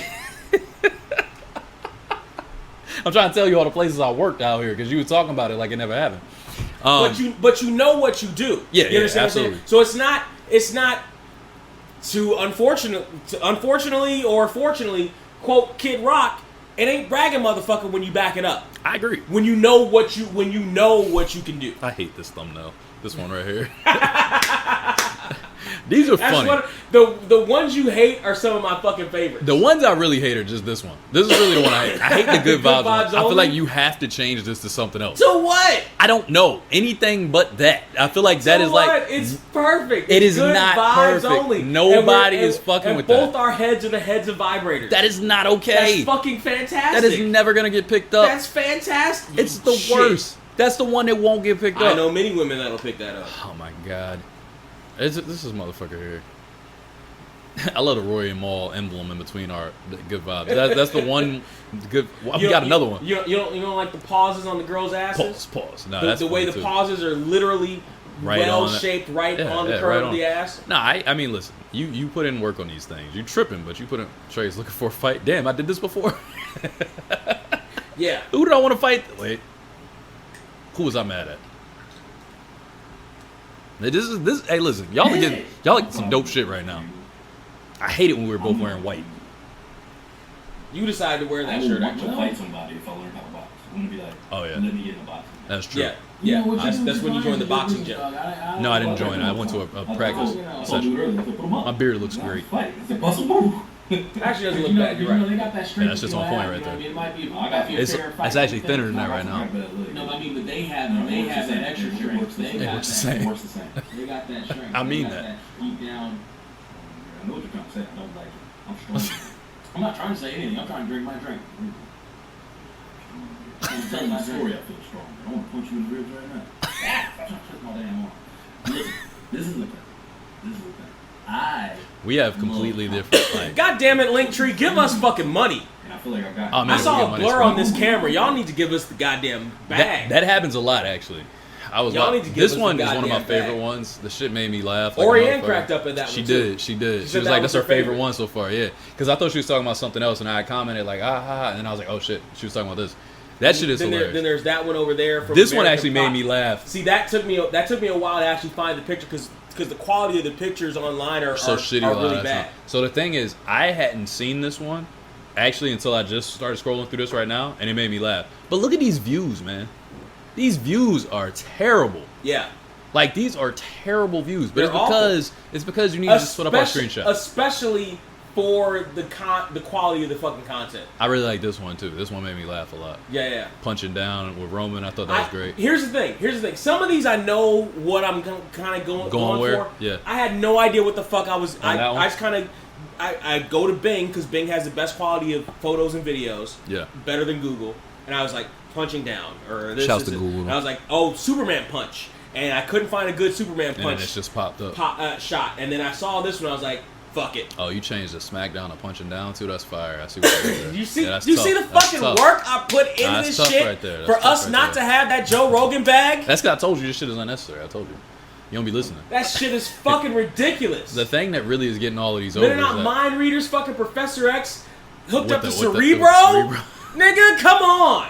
I'm trying to tell you all the places I worked out here because you were talking about it like it never happened. But you know what you do. Yeah, you understand absolutely. What I'm saying? So it's not to unfortunately or fortunately quote Kid Rock. It ain't bragging, motherfucker, when you back it up. I agree. When you know what you can do. I hate this thumbnail. This one right here. These are That's funny. what the ones you hate are some of my fucking favorites. The ones I really hate are just this one. This is really the one I hate. I hate the good vibes one. I feel only? like you have to change this to something else. So what? I don't know anything but that. I feel like that So is what? like It's perfect. It It's is good not vibes perfect. Only. Nobody And is fucking and with both that. our heads are the heads of vibrators. that is not okay. That's fucking fantastic. That is never gonna get picked up. That's fantastic. It's the Shit. worst. That's the one that won't get picked up. I know many women that'll pick that up. Oh my god. This is motherfucker here. I love the Roy and Maul emblem in between our good vibes. That's the one good. Well, we got another one. You don't like the pauses on the girls' asses? Pause. No, The, that's the way the funny, too. pauses are literally Right well on it. shaped, right Yeah, on the yeah, curve right of on. the ass. No, I mean, listen. You put in work on these things. You tripping, but you put in. Trey's looking for a fight. Damn, I did this before. Yeah. Who did I want to fight? Wait. Who was I mad at? This. Hey, listen, y'all are getting some dope shit right now. I hate it when we were both wearing white. You decided to wear I that would shirt, want to actually. fight somebody if I learned how to box. I'm gonna be like, Oh, yeah. let me get in the box. That's true. Yeah. You Yeah. know what That's, do that's when you is join the fine, boxing just gym. No, I didn't join. I went to a practice session. My beard looks great. Actually doesn't look bad, you're right. They got that Yeah, that's just on point right there. It might be, I got It's actually thinner than that right now. No, I mean, but they have that extra strength. They It got works the that. same. Works the same. They got that strength. I mean They got that. Deep down. I know what you're trying to say. I don't like it. I'm strong. I'm not trying to say anything. I'm trying to drink my drink. I'm telling my story. I feel strong. I want to punch you in the ribs right now. I'm trying to twist my damn arm. Listen, this is the thing. This is the thing. We have completely different. Like, God damn it, Linktree, give us fucking money. And I feel like I got. Oh, man, I saw we a get money blur as on well. this camera. Y'all need to give us the goddamn bag. that happens a lot, actually. Y'all need to give This us one the is one of my goddamn favorite bag. ones. The shit made me laugh. Like a Orianne motherfucker. cracked up at that She one, too. did. She did. She said was that like, was "That's her her favorite favorite. one so far." Yeah, because I thought she was talking about something else, and I commented like, "Ah ha," and then I was like, "Oh shit," she was talking about this. That shit is then hilarious. then there's that one over there. From This one American actually made Pop. me laugh. See, that took me a while to actually find the picture because the quality of the pictures online are So shitty are a lot really of bad. time. So the thing is, I hadn't seen this one actually until I just started scrolling through this right now, and it made me laugh. But look at these views, man. These views are terrible. Yeah. Like these are terrible views, but They're it's because you need to just put up our screenshot. Especially for the quality of the fucking content. I really like this one too. This one made me laugh a lot. Yeah. Punching down with Roman, I thought that was great. Here's the thing. Some of these I know what I'm kind of going where? for. Yeah. I had no idea what the fuck I was. On that one? I just kind of. I go to Bing because Bing has the best quality of photos and videos. Yeah. Better than Google. And I was like punching down or this. Shouts this, to this. Google. And I was like, oh, Superman punch, and I couldn't find a good Superman And then punch it's just popped up. shot. And then I saw this one. I was like, fuck it. Oh, you changed the SmackDown to punching down too. That's fire. I see what you did there. You see, Yeah, that's you tough. see the That's fucking tough. work I put into Nah, that's this tough shit right there. That's for tough us right not there. to have that Joe Rogan bag. That's because I told you this shit is unnecessary. I told you. You don't be listening. That shit is fucking ridiculous. The thing that really is getting all of these over They're is not that mind readers. Fucking Professor X hooked With up to the- with the Cerebro. Cerebro. Nigga, come on.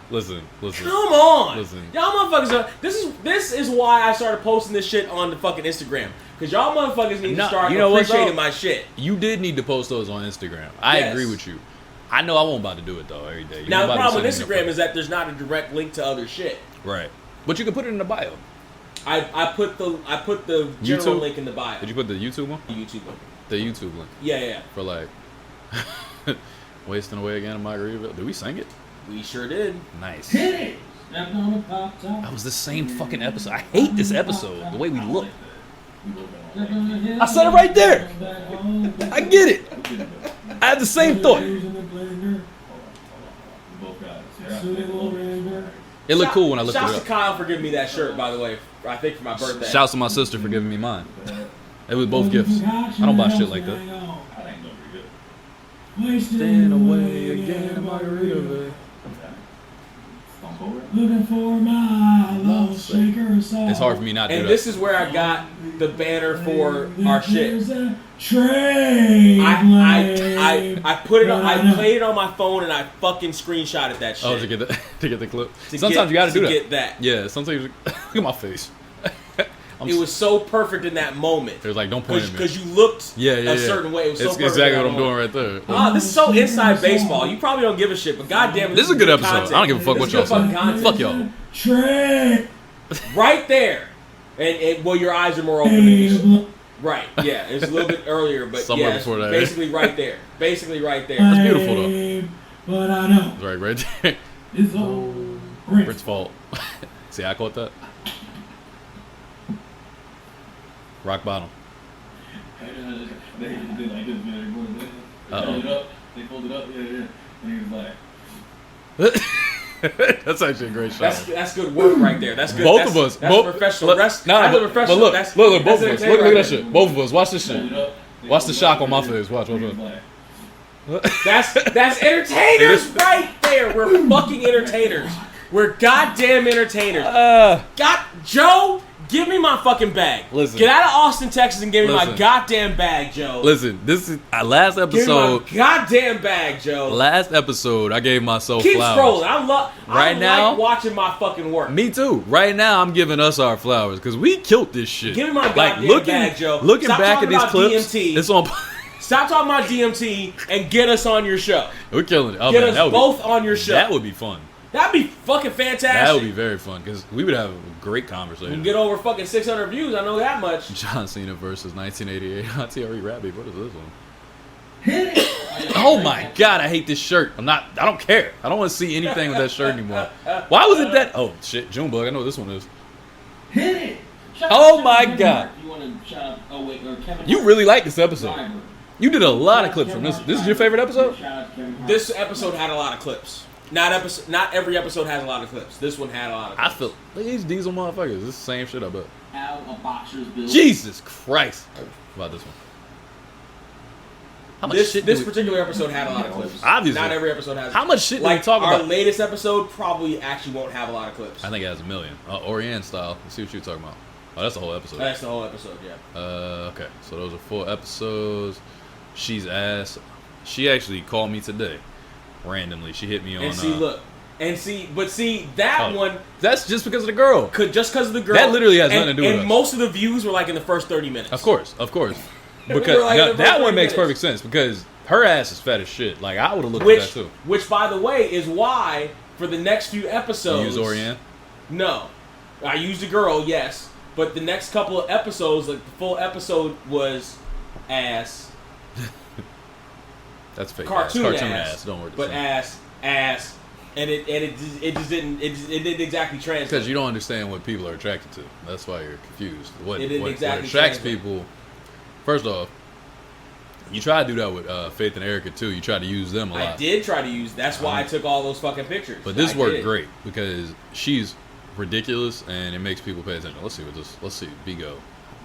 Listen. Come on. Listen. Y'all motherfuckers are, this is why I started posting this shit on the fucking Instagram. Because y'all motherfuckers need to start you know what, appreciating though? my shit. You did need to post those on Instagram. I Yes. agree with you. I know I won't about to do it though every day. You Now ain't the about to problem with send me Instagram no is that there's not a direct link to other shit. right, but you can put it in the bio. I put the general YouTube? link in the bio. Did you put the YouTube one? The YouTube link. The YouTube link Yeah. for like wasting away again in Margaritaville. Did we sing it? We sure did. Nice. Hey, stepped on the pop top. That was the same fucking episode. I hate this episode. The way we look. I I said it right there. I get it. I had the same thought. It looked cool when I looked Shouts it to up. Kyle for giving me that shirt, by the way. I think for my birthday. Shouts to my sister for giving me mine. It was both gifts. I don't buy shit like that. Staying away again in Margaritaville. Looking for my love shaker song. It's hard for me not to do And that. this is where I got the banner for our shit. Trey. I put it on. I played it on my phone and I fucking screenshotted that shit. Oh, to get the to get the clip. To Sometimes get- you got to do to that. get that. Yeah. Sometimes look at my face. It was so perfect in that moment. It was like, don't point at me. Because you looked Yeah. a certain way. It was so It's perfect exactly in what that I'm doing moment. right there. Ah, this is so inside baseball. You probably don't give a shit, but goddamn it, This is a good episode. content. I don't give a fuck This what is y'all good fucking say. content. Fuck y'all. Trey. Right there. And well, your eyes are more open than you. Right. Yeah, it's a little bit earlier, but Somewhere yeah, before it's that. basically right there. Basically right there. That's beautiful, though. But I know Right there. it's all Brent's Brent's fault. See, I caught that. Rock bottom. They like this, man. They Uh-oh. fold it up. They fold it up. Yeah. And he was like, That's actually a great shot. That's good work right there. That's good. Both that's, of us. That's professional. That's Nah, a but professional. look, that's, look, both of that's us. Look entertaining at that right shit. Both of us. Watch this fold shit. it up. They Watch the fold it shock up, on my and face. Watch. he was like, That's entertainers right there. We're fucking entertainers. We're goddamn entertainers. Joe, give me my fucking bag. Listen. Get out of Austin, Texas, and give me my Listen. goddamn bag, Joe. Listen, this is last Give me episode. my goddamn bag, Joe. Last episode, I gave myself Keep flowers. scrolling. I Right now- like watching my fucking work. Me too. Right now, I'm giving us our flowers because we killed this shit. Give me my like goddamn bag, Joe. Looking Stop back at talking these about clips, DMT. it's on. Stop talking about DMT and get us on your show. We're killing it. Oh, Get man, us that would both on your show. That would be fun. That'd be fucking fantastic. That would be very fun because we would have a great We conversation. can get over fucking 600 views. I know that much. John Cena versus 1988 TRE Rabbit. What is this one? hit it. Oh my god, I hate this shirt. I don't care. I don't want to see anything with that shirt anymore. Why was it that? Oh shit, Junebug. I know what this one is. Hit it. Shout Oh out my Kevin God. Hart. You want to shout out? Oh wait, or Kevin. You Hart. really like this episode. Driver. You did a lot of clips from this. This is your favorite episode? Shout out to Kevin Hart. This episode had a lot of clips. Not every episode has a lot of clips. This one had a lot of I clips. feel look at these diesel motherfuckers. This is the same shit I bet. Have a boxer's bill. Jesus Christ. How about this one? How much shit This do we, particular episode had a lot of clips. Obviously. Not every episode has. How much shit do we like talk our about? latest episode probably actually won't have a lot of clips. I think it has a million. Orient style. Let's see what you're talking about. Oh, that's the whole episode. That's the whole episode, yeah. Okay. So those are 4 episodes. She's ass. She actually called me today. Randomly. She hit me on And see, look. But that oh, one that's just because of the girl. could just because of the girl. That literally has nothing to do with And us. most of the views were like in the first 30 minutes. Of course. Because We're like that the first one 30 makes minutes. perfect sense because her ass is fat as shit. Like I would have looked at that too. Which, by the way, is why for the next few episodes. You use Orient? No, I used a girl, yes, but the next couple of episodes, like the full episode, was ass, That's fake. cartoon ass. Don't worry. but ass, and it just didn't exactly translate. Because you don't understand what people are attracted to. That's why you're confused. What It didn't exactly attracts translate. people? First off, you try to do that with Faith and Erica too. You try to use them a lot. I did try to use. That's why I took all those fucking pictures. But this I worked did. great because she's ridiculous and it makes people pay attention. Let's see. Bigo.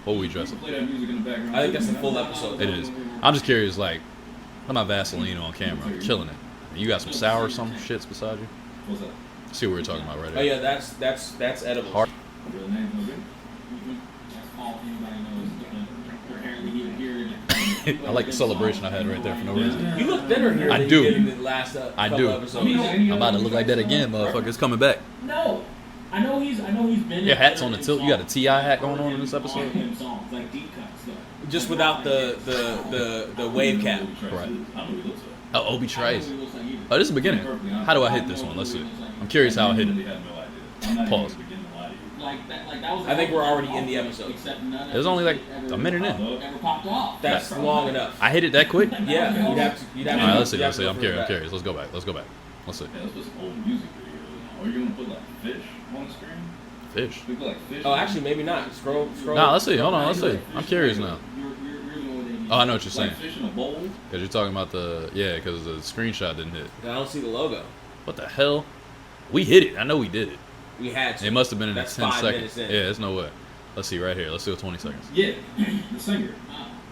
What we dressing? Play that music in the background. I think that's the full episode. It is. I'm just curious. Like, I'm not Vaseline on camera. I'm killing it. You got some sour some shits beside you? What's that? See what we're talking about right Oh here. yeah, that's edible. Heart. Real name was it? That's all anybody knows. Apparently here. I like the celebration I had right there for no reason. You look thinner here I than do. you did in the last I couple do. episodes. I'm about to look like that again, motherfucker. It's coming back. No. I know he's been. Your hat's on the tilt. You got a T.I. hat going on in this episode? Songs, like deep cuts, though. Just without the wave cap. Right. I know what he looks like. Oh, Obi Trice. I know what he looks like either. Oh, this is the beginning. How do I hit this one? Let's see. I'm curious how I hit really it. had no idea. I'm not Pause. even beginning to lie to you. Like that was. I think we're already in the episode. Except none of It was only like it a minute in. ever popped off. That's long enough. I hit it that quick? Yeah, you'd have to. All right, let's see. you'd have to go I'm further curious. back. Let's go back. Let's see. Yeah, let's put some old music videos. Or you gonna put like fish on the screen? Fish. We put like fish. Oh, actually, maybe not. Scroll. Nah, let's see. Hold on. Let's see. I'm curious now. Oh, I know what you're saying. Like fish in a bowl. Because you're talking about because the screenshot didn't hit. I don't see the logo. What the hell? We hit it. I know we did it. We had to. It must have been in That's 10 5 seconds. minutes in. Yeah, there's no way. Let's see right here. Let's do 20 seconds. Yeah, the singer.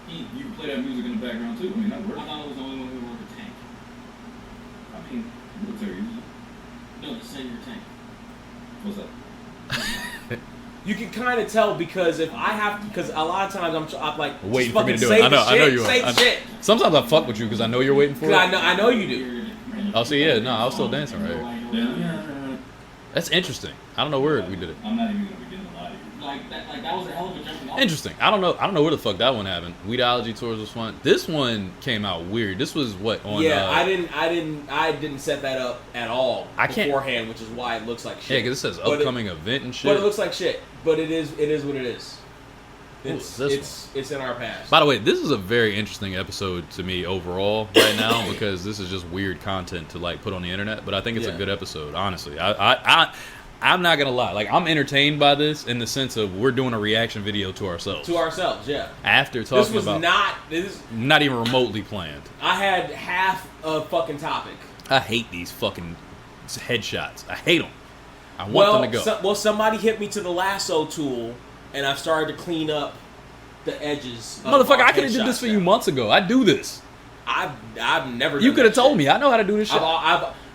You can play that music in the background too. I mean, that works. I thought it was the only one who wrote the tank. I mean, military music. No, the singer tank. What's that? You can kind of tell because if I have, because a lot of times I'm like Waiting just for me to fucking do it. say I know the you shit, are. say the shit. Sometimes I fuck with you because I know you're waiting for 'Cause it. I know you do. Oh, see, yeah, no, I was still dancing right here. Yeah. That's interesting. I don't know where we did it. I'm not even gonna begin to lie to you. Like that was a hell of a jumping off. Interesting. I don't know where the fuck that one happened. Weedology tours was fun. This one came out weird. This was what on Yeah, I didn't set that up at all I can't- beforehand, which is why it looks like Yeah, shit. because it says But upcoming event and But shit. it looks like shit. But it is what it is. It's this it's in our past. By the way, this is a very interesting episode to me overall right now because this is just weird content to like put on the internet. But I think it's a good episode, honestly. I'm not gonna lie. Like I'm entertained by this in the sense of we're doing a reaction video to ourselves. To ourselves, yeah. After talking This was about not even remotely planned. I had half a fucking topic. I hate these fucking headshots. I hate them. I want them to go. Somebody hit me to the lasso tool, and I've started to clean up the edges. Motherfucker, I could have did this for you months ago. I do this. I've never. You could have told me. I know how to do this shit.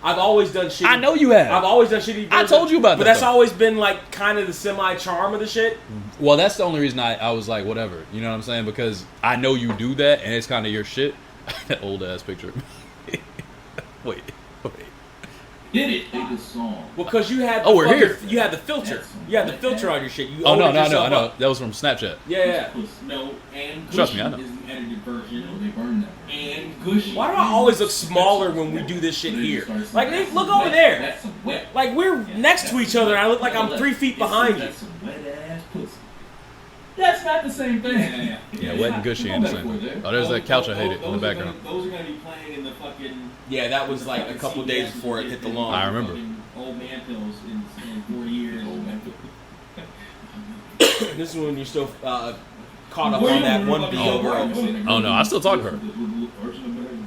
I've always done shit. I know you have. I've always done shitty. I told you about that. But that's always been like kind of the semi-charm of the shit. Well, that's the only reason I was like, whatever. You know what I'm saying? Because I know you do that, and it's kind of your shit. That old ass picture. Wait. Did it? Take this song. Well, because you had. We're here. You had the filter. You had the filter on your shit. You I know. up. That was from Snapchat. Yeah. No, and Gushy Trust me, I know. is the edited version. No, they burned that. And Gushy. Why do I always look smaller when we do this shit here? Like, look over there. That's some wet. Like we're next to each other, and I look like I'm 3 feet behind you. That's some wet ass pussy. That's not the same thing. Yeah, wet and gushy ain't the same. Oh, there's that couch I hated in the background. Those are gonna be playing in the fucking. Yeah, that was like a couple days before it hit the lawn. I remember. Old man pills in 4 years. Old man This is when you're still caught up on that one video girl. Oh no, I still talk to her.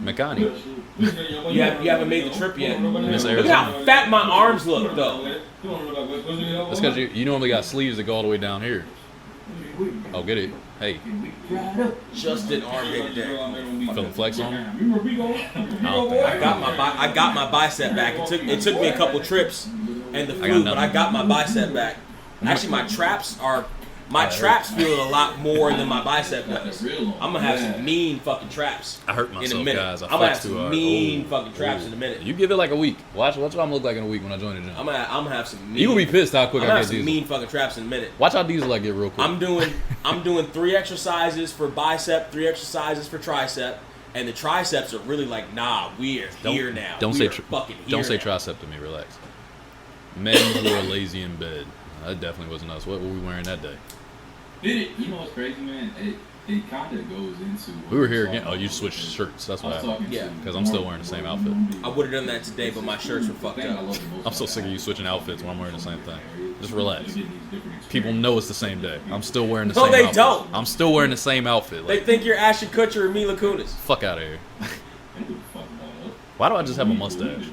Makani. You haven't made the trip yet. Miss Look at Arizona. how fat my arms look, though. That's because you normally got sleeves that go all the way down here. Oh, get it. Hey. Just did arm day today. Feeling flex on? I got my bicep back. It took me a couple trips and the flu, but I got my bicep back. Actually, my traps feel a lot more than my bicep does. I'm gonna have some mean fucking traps. I hurt in a myself, minute. guys. I'm gonna have some mean fucking traps in a minute. You give it like a week. Watch what I'm look like in a week when I join the gym. I'm gonna have some. You gonna be pissed how quick I I'm gonna get have some these. mean fucking traps in a minute. Watch how these like get real quick. I'm doing 3 exercises for bicep, 3 exercises for tricep, and the triceps are really like, nah, we're here now. Don't we say are fucking here don't say now. tricep to me. Relax. Men who are lazy in bed. That definitely wasn't us. What were we wearing that day? Did it? You know what's crazy, man? It kind of goes into. We were here again. Oh, you switched shirts. That's what happened. Yeah. Because I'm still wearing the same outfit. I would have done that today, but my shirts were fucked up. I'm so sick of you switching outfits when I'm wearing the same thing. Just relax. People know it's the same day. I'm still wearing the No, same they outfit. don't. I'm still wearing the same outfit. They Like, think you're Ashton Kutcher or Mila Kunis. fuck out of here. Why do I just have a mustache?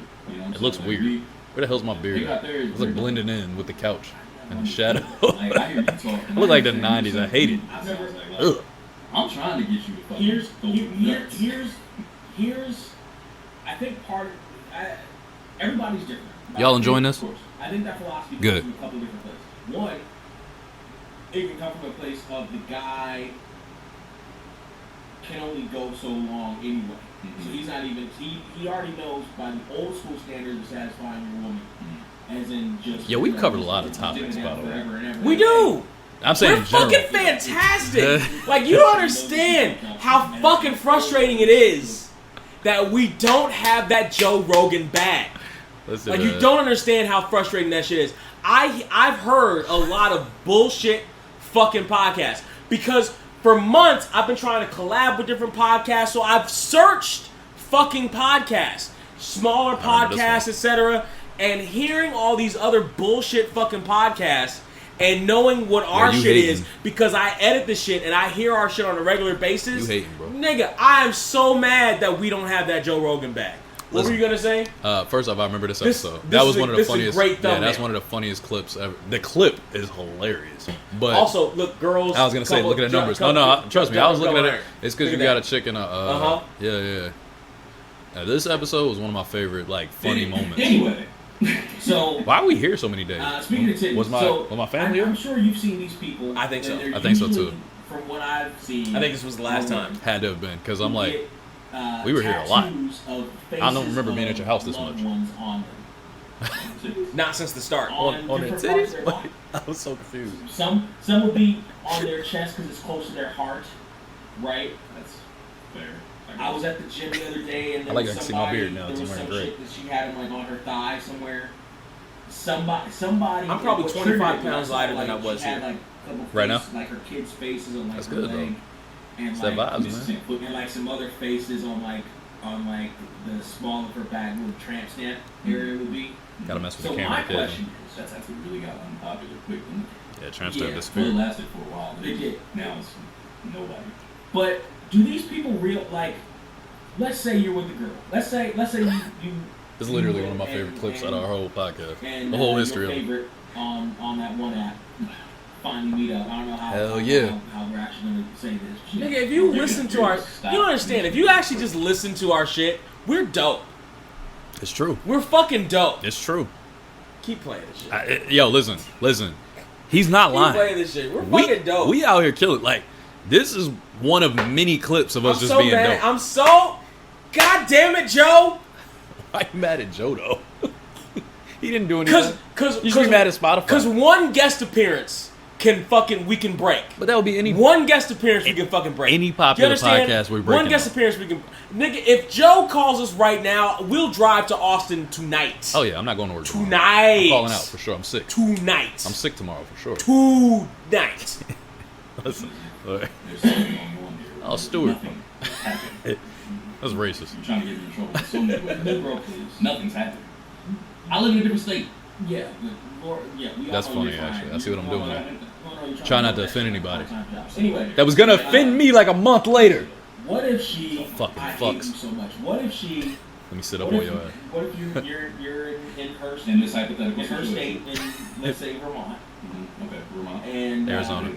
It looks weird. Where the hell's my beard at? It's like blending in with the couch and the shadow. I look like the 90s. I hate it. Ugh. I'm trying to get you to fucking Here's, I think everybody's different. Y'all enjoying this? I think that philosophy Good. comes from a couple different places. One, it can come from a place of the guy can only go so long anyway. Mm-hmm. So he's not even, he already knows by the old school standards of satisfying your woman. As in just. Yeah, we've covered a lot of topics, by the way. We do. I'm saying We're in general. fucking fantastic. Like, you don't understand how fucking frustrating it is that we don't have that Joe Rogan bag. Listen, Like, you don't understand how frustrating that shit is. I've heard a lot of bullshit fucking podcasts because for months I've been trying to collab with different podcasts, so I've searched fucking podcasts, smaller podcasts, etc., and hearing all these other bullshit fucking podcasts and knowing what our you shit hating. is because I edit the shit and I hear our shit on a regular basis. You hating, bro. Nigga, I am so mad that we don't have that Joe Rogan bag. What were you gonna say? First off, I remember this This- episode. this That is was a- one of this the is a funniest. great Yeah, that's thumbnail. one of the funniest clips ever. The clip is hilarious. But Also, look, girls. I was gonna say, couple- look at the numbers. couple- No, trust me. I was looking at couple it. there. It's because Look you at got a that. chick in a. Uh-huh. Yeah. This episode was one of my favorite, like, funny moments. Anyway, so. Why are we here so many days? Speaking of titties, was my family I'm here? sure you've seen these people. I think so. and they're I think so, usually, too. From what I've seen, I think this was the last time. Had to have been because I'm like, get, we were here a lot. tattoos of I don't remember faces being at your house this of loved much. ones on them. Not since the start. on their different parts of titties. their body. I was so confused. Some will be on their chest because it's close to their heart, right? That's fair. I was at the gym the other day and there I like was to see my somebody, beard now, there it's was wearing some gray. shit that she had him like on her thigh somewhere. somebody. I'm probably what 25 triggered it pounds lighter than I was she had, here. like, a couple Right faces, now? like her kids' faces on like That's her good, leg, and It's like that vibes, man. and like some other faces on like the small of her back where the tramp stamp area would be. Gotta mess with So the my camera, kid. question is, That's actually really got unpopular quick. Yeah, tramp stamp Yeah, It disappeared. lasted for a while. But It did. Now it's nobody. but do these people like? Let's say you're with the girl. Let's say you. This is literally you one of my and- favorite clips out of our whole podcast. And The whole your history of it. favorite on that one app. Finally meet up. I don't know how. Hell yeah. How we're actually gonna say this. Nigga, if you listen to our, you don't understand. If you actually just listen to our shit, we're dope. It's true. We're fucking dope. It's true. Keep playing this shit. Yo, listen. He's not Keep lying. playing this shit. We're fucking dope. We out here killing. Like, this is one of many clips of us I'm just so being mad. dope. I'm so. God damn it, Joe. Why you mad at Joe though? He didn't do anything. Cause You should be mad at Spotify. Because one guest appearance we can break. But that would be any One guest appearance we can fucking break. any Do you popular understand? podcast we're One breaking. guest appearance we can. Nigga, if Joe calls us right now, we'll drive to Austin tonight. Oh yeah, I'm not going to work tomorrow. Tonight. I'm calling out for sure. I'm sick. Tonight. I'm sick tomorrow for sure. Tonight. Listen, all right. There's something going on here. Oh, Stuart. Nothing happened. That's racist. You're trying to get me in trouble in so many ways. No, bro, please. Nothing's happened. I live in a different state. Yeah, Lord, yeah. We That's all know funny, you're fine. actually. I see what I'm doing there. You're Try not to do offend that anybody. part-time jobs. Anyway, That was gonna offend me like a month later. what if she? Fucking I hate fucks. you so much. What if she? Let me sit up What on if, your ass. what if you're in her In this hypothetical in her state situation. in let's say Vermont Okay, Vermont. and Arizona.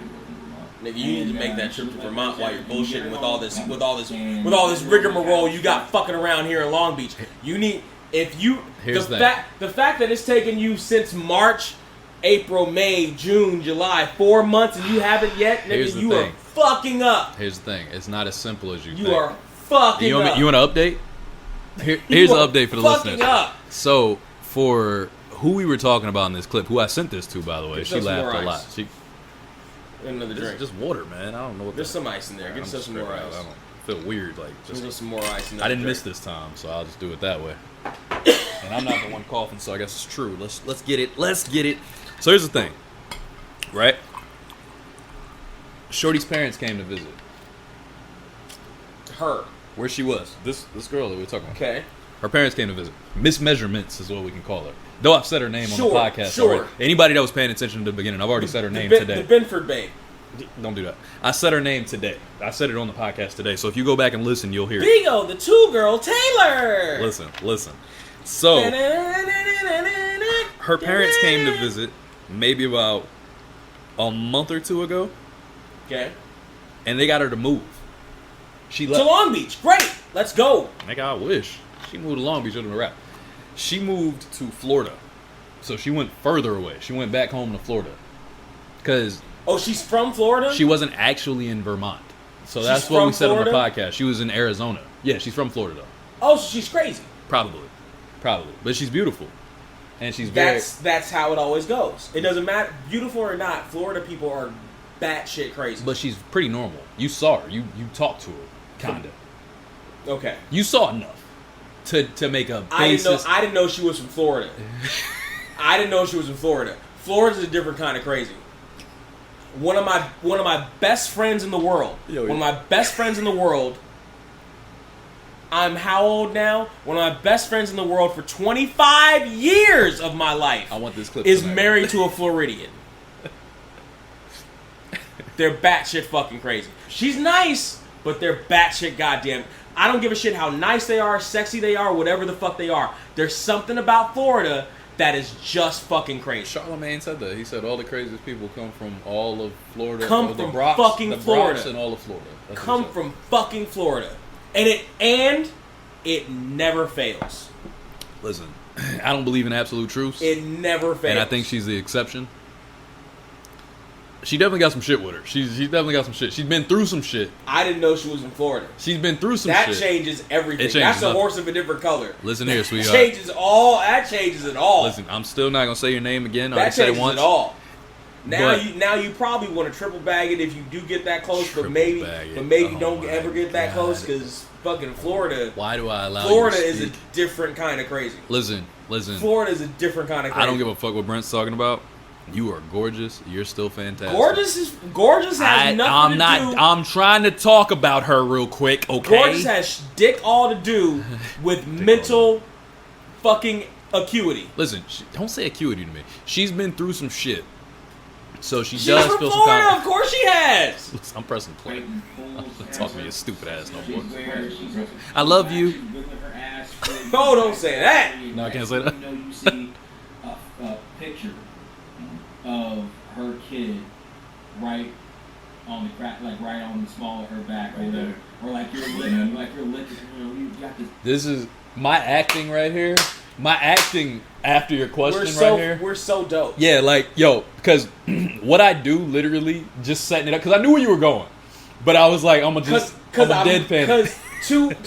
Nigga, you need to make that trip to Vermont while you're bullshitting with all this rigmarole you got fucking around here in Long Beach. You need Here's the that. fact that it's taken you since March, April, May, June, July, 4 months and you haven't yet, nigga, Here's the you are thing. fucking up. Here's the thing. It's not as simple as you You think. are fucking You want up. me, you want an update? Here's You an are update for the fucking listeners. up. So, for who we were talking about in this clip, who I sent this to, by the way, Get she yourself some laughed more a lot. ice. She, Another this drink. is just water, man. I don't know what There's the- some ice in there. I'm Get yourself some straight more out. ice. I don't feel weird. Like, There's just, some more ice in I that didn't miss drink. this time, so I'll just do it that way. And I'm not the one coughing, so I guess it's true. Let's get it. Let's get it. So here's the thing, right? Shorty's parents came to visit. Her. Where she was. This girl that we were talking about. Okay. Her parents came to visit. Mismeasurements is what we can call her. Though I've said her name Sure, on the podcast sure. already. Anybody that was paying attention to the beginning, I've already said her name The today. Benford babe. Don't do that. I said her name today. I said it on the podcast today. So if you go back and listen, you'll hear it. Bigo, the 2-girl Taylor. Listen. So her parents came to visit maybe about a month or two ago, Okay. and they got her to move. She To left. Long Beach. Great. Let's go. Nigga, I wish. She moved to Long Beach under the wrap. She moved to Florida. So she went further away. She went back home to Florida. Because Oh, she's from Florida? she wasn't actually in Vermont. So She's that's what we from said on the Florida? podcast. She was in Arizona. Yeah, she's from Florida, though. Oh, so she's crazy. Probably. But she's beautiful. And she's very... That's how it always goes. It doesn't matter, beautiful or not, Florida people are batshit crazy. But she's pretty normal. You saw her. You talked to her. Kinda. Okay. You saw enough to make a basis. I didn't know she was from Florida. I didn't know she was from Florida. Florida's a different kind of crazy. One of my best friends in the world. Yo, one of my best friends in the world. I'm how old now? One of my best friends in the world for 25 years of my life. I want this clip is tonight. married to a Floridian. They're batshit fucking crazy. She's nice, but they're batshit goddamn. I don't give a shit how nice they are, sexy they are, whatever the fuck they are. There's something about Florida that is just fucking crazy. Charlemagne said that. He said all the craziest people come from all of Florida. Come all the from Bronx, fucking the Bronx Florida. and all of Florida. That's what Come he said. from fucking Florida. And it never fails. Listen, I don't believe in absolute truths. It never fails. And I think she's the exception. She definitely got some shit with her. She's definitely got some shit. She's been through some shit. I didn't know she was in Florida. She's been through some That shit. changes everything. It changes That's a nothing. horse of a different color. Listen here, sweetheart. That changes it all. Listen, I'm still not gonna say your name again. I That already said it changes once. it all. Now you probably want to triple bag it if you do get that close, but maybe don't ever get that close because fucking Florida. Why do I allow Florida you to is a speak? different kind of crazy. Listen. Florida is a different kind of crazy. I don't give a fuck what Brent's talking about. You are gorgeous. You're still fantastic. Gorgeous has nothing to do. I'm trying to talk about her real quick, okay? Gorgeous has dick all to do with mental fucking acuity. Listen, don't say acuity to me. She's been through some shit. So she She's does from feel Florida, some of course she has. Listen, I'm pressing play. Clayton Don't Poole's talk to me, answer. you stupid ass no She's more. where she's I love you. actually wiggling her ass really Oh, don't say that. No, I can't say that. You know, you see a picture of her kid right on the crack, like right on the small of her back, Right there. or like you're licking, you know, you got this. This is my acting right here. My acting after your question Right here. We're so dope. Yeah, like, yo, because what I do literally just setting it up, because I knew where you were going. But I was like, I'm going to just, I'm a deadpan. Because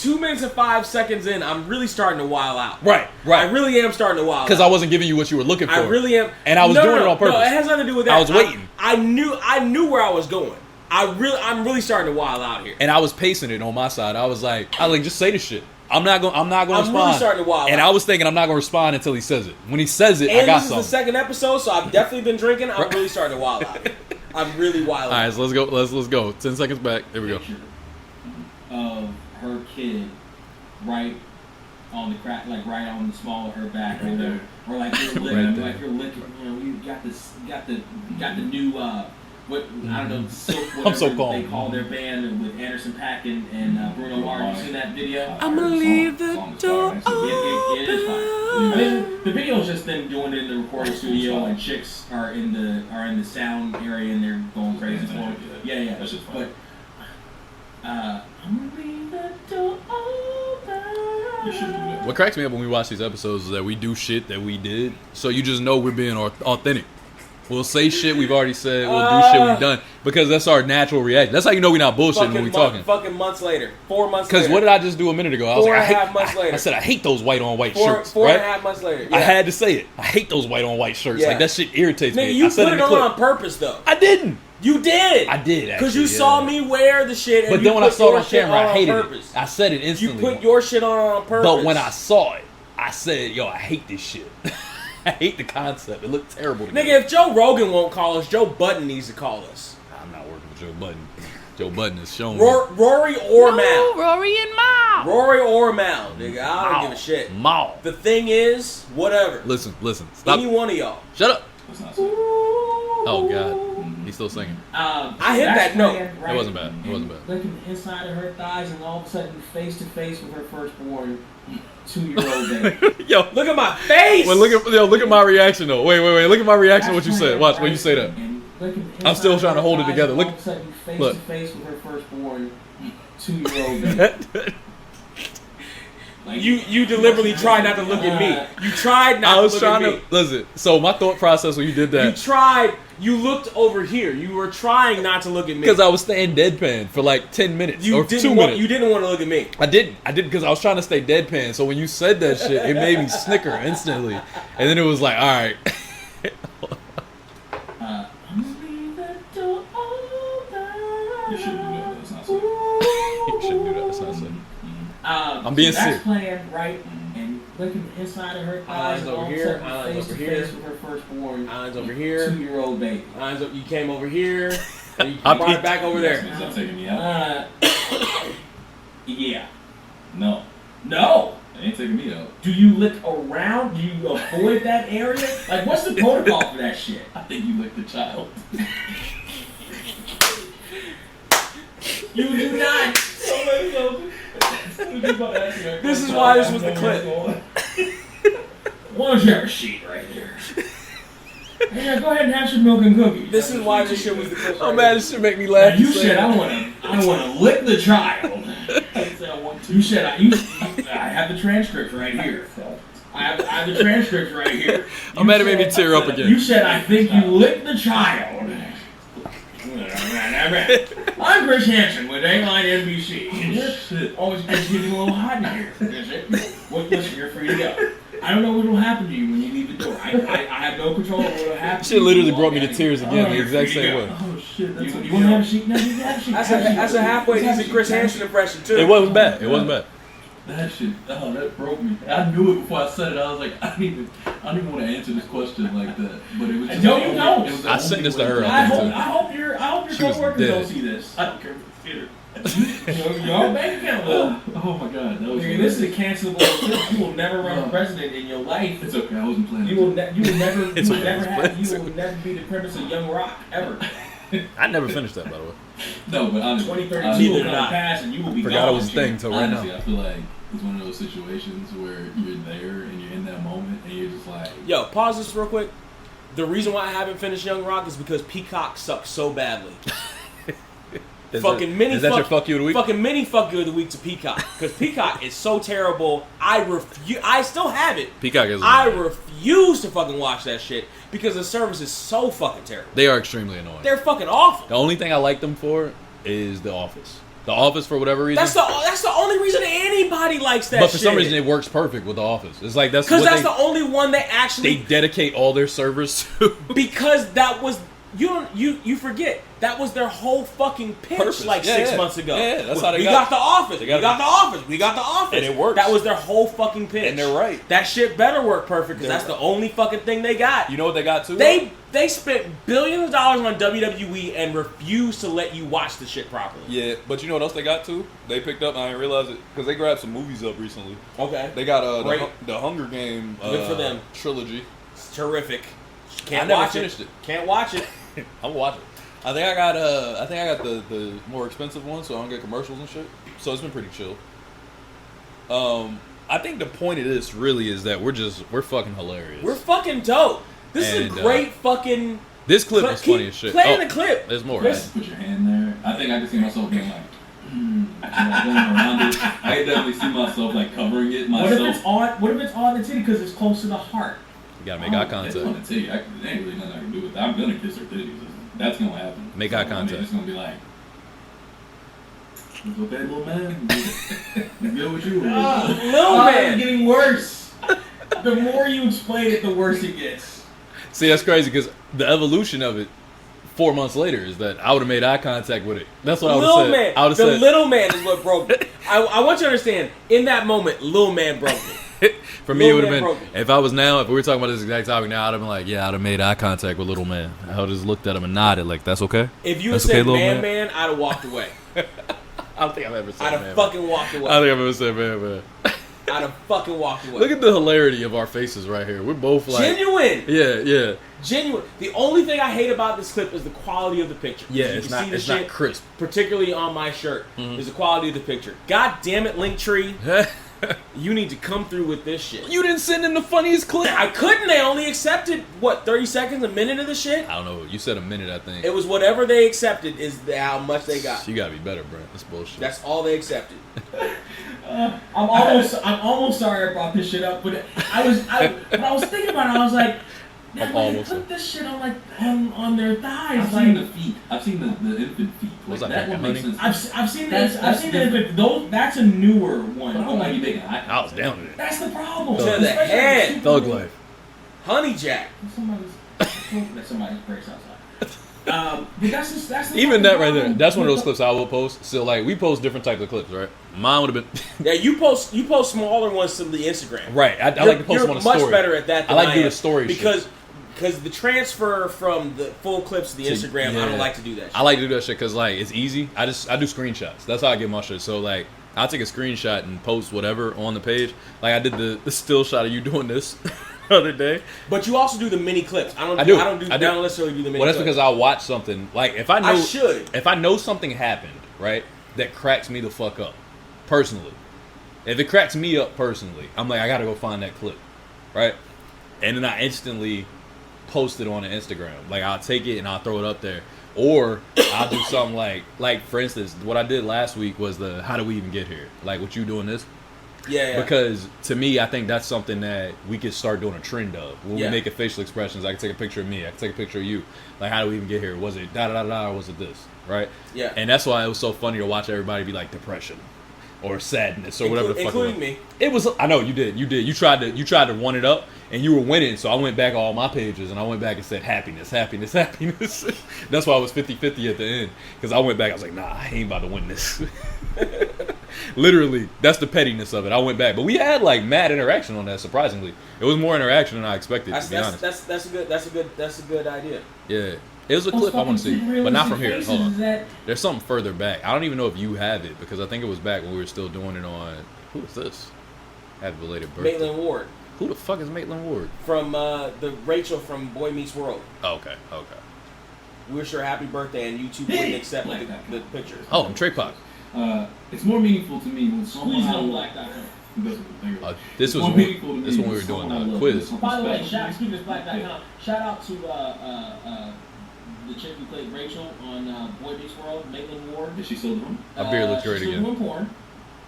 2 minutes and 5 seconds in, I'm really starting to wild out. Right. I really am starting to wild out. Because I wasn't giving you what you were looking for. I really am. And I was doing it on purpose. No, it has nothing to do with that. I was waiting. I knew where I was going. I'm really starting to wild out here. And I was pacing it on my side. I was like, just say the shit. I'm not going to respond. really starting to wild and out. I was thinking I'm not going to respond until he says it. When he says it, And I got this is something. the second episode, so I've definitely been drinking. I'm really starting to wild out. I'm really wild All out. right, so let's go. Let's go. 10 seconds back. There we go. Picture of her kid right on the crack, like right on the small of her back, Right there. or like you're licking, you know, you got the new what I don't know, silk, I'm so whatever calm. they call their band with Anderson .Paak and Bruno Mars. You seen that video? I'ma leave the door It is fine. I mean, the video is just them doing it in the recording studio, and chicks are in the sound area and they're going crazy for it. Yeah. That's just fun. But I'm gonna leave the door open. You shouldn't do that. What cracks me up when we watch these episodes is that we do shit that we did, so you just know we're being authentic. We'll say shit we've already said. We'll do shit we've done because that's our natural reaction. That's how you know we're not bullshitting when we talking. Fucking months later. 4 months later. Because what did I just do a minute ago? I was Four like, and a half months later. I said I hate those white on white Four shirts. and right? a half months later. I Yeah. had to say it. I hate those white on white shirts. Yeah. Like that shit irritates Nigga, me. you I said put in it the clip. on purpose though. I didn't. You did. I did actually. Because you saw me wear the shit. And But you then when I put saw it your on shit camera, I hated purpose. it. I said it You instantly. put your shit on purpose. But when I saw it, I said, "Yo, I hate this shit. I hate the concept. It looked terrible to me." Nigga, if Joe Rogan won't call us, Joe Budden needs to call us. I'm not working with Joe Budden. Joe Budden has shown Rory or Mal. Rory and Mal. Rory or Mal, nigga. I don't give a shit. Mal. The thing is, whatever. Listen. Stop. Any one of y'all. Shut up. That's not so. Oh God, he's still singing. I hit that note. It wasn't bad. It wasn't bad. Looking inside of her thighs, and all of a sudden, face to face with her firstborn 2-year-old baby. Yo, Look at my face. well, look at my reaction though. Wait. Look at my reaction. To what you said. Watch when you say that. I'm still trying to hold it together. Look. All of a sudden, face Look. to face with her firstborn 2-year-old baby. Like, You deliberately tried not to look at me. You tried not I was to trying look at to listen. So my thought process when you did me. You that, tried. You looked over here. You were trying not to look at me. because I was staying deadpan for like 10 minutes or 2 minutes. You didn't want to look at me. I didn't because I was trying to stay deadpan. So when you said that shit, it made me snicker instantly, and then it was like, all right. I'm gonna leave the door open. You shouldn't do that. That's not so. You shouldn't do that. That's not safe. I'm being so that's sick. playing right and looking inside of her thighs, Eyes and over all of a here, sudden eyes face over to here. face with her firstborn Eyes over here. 2-year-old baby. Eyes up. You came over here. And you I brought it peeked. back over Is there. that taking me out? Yeah. No. No. It ain't taking me out. Do you lick around? Do you avoid that area? Like, what's the protocol for that shit? I think you licked the child. You do not. This is why this was the clip. Why don't you have a sheet right there? Yeah, go ahead and have some milk and cookies. This is why this shit was the clip. Oh right man, here. this should make me Now, laugh. you to say said that. I want to lick the child. You said I have the transcripts right here. I have the transcripts right here. I'm mad it made me tear up again. You said I think you licked the child. I'm Chris Hansen with Dateline NBC. Always getting a little hot in here. Is it? Well, listen, you're free to go. I don't know what will happen to you when you leave the door. I have no control over what happens. Shit literally brought me to tears again, the exact same way. Oh shit! You You want want to have a sheet? No, you have a sheet. That's a halfway decent Chris Hansen impression too. It wasn't bad. It wasn't bad. That shit, that broke me. I knew it before I said it. I was like, I don't even want to answer this question like that. But it was just No, you don't. it was the I sent only this to way her. I think, hope too. your She was coworkers dead. don't see this. I don't care about the theater. Your bank account will. Oh my god, that was. Nigga, this is a cancelable offense. You will never run for president in your life. It's okay. I wasn't planning. You will never It's okay, you will never be the premise of Young Rock ever. I never finished that, by the way. No, but honestly, 2032 will Neither come did I. past and you will be Forgot gone. it was a thing till right honestly, now. I feel like it's one of those situations where you're there and you're in that moment and you're just like, Yo, pause this real quick. The reason why I haven't finished Young Rock is because Peacock sucks so badly. Is Fucking that, mini is that fuck, your fuck you of the week? Fucking mini fuck you of the week to Peacock because Peacock is so terrible. I still have it. Peacock is. I annoying. refuse to fucking watch that shit because the service is so fucking terrible. They are extremely annoying. They're fucking awful. The only thing I like them for is The Office. The Office, for whatever reason. That's the only reason anybody likes that. But for shit. some reason, it works perfect with The Office. It's like that's because what that's they, the only one they actually they dedicate all their servers to. because that was you forget that was their whole fucking pitch Purpose. like Yeah, 6 yeah. months ago. Yeah, that's how they we got- got the office. they We got got it. the office. We got the office. And it works. That was their whole fucking pitch. And they're right. That shit better work perfect because They're that's the only fucking thing they got. You know what they got too? They spent billions of dollars on WWE and refused to let you watch the shit properly. Yeah, but you know what else they got too? They picked up. I didn't realize it because they grabbed some movies up recently. Okay. They got Great. the Hunger Game Good for them. trilogy. It's terrific. Can't I never watch finished it. Can't watch it. I'm watching. I think I got the more expensive one, so I don't get commercials and shit. So it's been pretty chill. I think the point of this really is that we're fucking hilarious. We're fucking dope. This is And, a great fucking. This clip is keep funny as shit. playing the clip. There's more. Chris, Right? put your hand there. I think I can see myself being like, going around it. I can definitely see myself like covering it What if myself. it's on? What if it's on the titty because it's close to the heart? You gotta make eye It's on contact. the titty. There ain't really nothing I can do with that. I'm gonna kiss her titties. That's gonna happen. Make eye I mean, contact. it's gonna be like, it's okay, little man. I'm good with you. Little It's man, getting worse. the more you explain it, the worse it gets. See, that's crazy because the evolution of it 4 months later is that I would have made eye contact with it. That's what I would have Little said. man, I would have the said, little man is what broke me. I want you to understand. In that moment, little man broke me. for me, it Little would have man been, broke me. if I was now, if we were talking about this exact topic now, I'd have been like, yeah, I'd have made eye contact with little man. I would have just looked at him and nodded like, that's okay? If you had That's okay, said little man, I'd have walked away. I don't think I've ever said I'd man. have fucking walked away. I don't think I've ever said man. I'd have fucking walked away. Look at the hilarity of our faces right here. We're both like, Genuine. yeah. Genuine. The only thing I hate about this clip is the quality of the picture. Yeah, You it's can not- see the it's not shit, crisp. particularly on my shirt. Is the quality of the picture. God damn it, Linktree. You need to come through with this shit. You didn't send in the funniest clip. I couldn't. They only accepted, 30 seconds, a minute of the shit? I don't know. You said a minute, I think. It was whatever they accepted is how much they got. You gotta be better, Brent. That's bullshit. That's all they accepted. I'm almost sorry I brought this shit up, but when I was thinking about it, I was like, man, when they almost put this shit on their thighs, I've like seen the feet. I've seen the infant feet. Was Like, that that one honey? makes sense. I've seen That's- this. I've that's seen different. it, but that's a newer one. But I don't like you making eye I was down with it. That's the problem. Thug. To the head. Thug life. Honey Jack. Somebody's breaks outside. But that's the Even fucking that right there. problem. That's one of those clips I will post. So like we post different types of clips, right? Mine would have been Yeah, you post smaller ones to the Instagram. right. I like to post them on a story. You're much better at that than I like to do am, the story because the transfer from the full clips to the Instagram, I yeah. don't like to do that shit. I like to do that shit because like it's easy. I do screenshots. That's how I get my shit. So like I'll take a screenshot and post whatever on the page. Like I did the still shot of you doing this the other day. But you also do the mini clips. I don't necessarily do the mini Well, that's clips. because I'll watch something. Like if I know I should. if I know something happened, right, that cracks me the fuck up, personally. If it cracks me up personally, I'm like, I gotta go find that clip, right? And then I instantly post it on the Instagram. Like I'll take it and I'll throw it up there, or I'll do something like for instance, what I did last week was the how do we even get here? Like with you doing this. Yeah. Because to me, I think that's something that we could start doing a trend of. When we make facial expressions, I can take a picture of me, I can take a picture of you. Like, how do we even get here? Was it da da da da, or was it this? Right? Yeah. And that's why it was so funny to watch everybody be like depression, or sadness or whatever the fuck. Including me. It was. I know you did. You did. You tried to one it up, and you were winning. So I went back all my pages, and I went back and said happiness, happiness, happiness. That's why I was 50-50 at the end, because I went back. I was like, nah, I ain't about to win this. Literally, that's the pettiness of it. I went back, but we had like mad interaction on that. Surprisingly, it was more interaction than I expected. To be honest, that's a good idea. Yeah. It was a clip I want to see, but not from here. Hold on. That There's something further back. I don't even know if you have it, because I think it was back when we were still doing it on... Who is this? Happy belated birthday. Maitland Ward. Who the fuck is Maitland Ward? From the Rachel from Boy Meets World. Oh, okay. We wish her a happy birthday, and YouTube wouldn't accept the picture. Oh, I'm Trey Pac. It's more meaningful to me when someone please I don't love. black.com. This was More meaningful to me when we when were doing someone I a love quiz. does something By the way, special. speaking of black.com, shout out to the chick who played Rachel on Boy Meets World, Maitland Ward. Is she still doing? Her beard looks great she's again. still doing porn,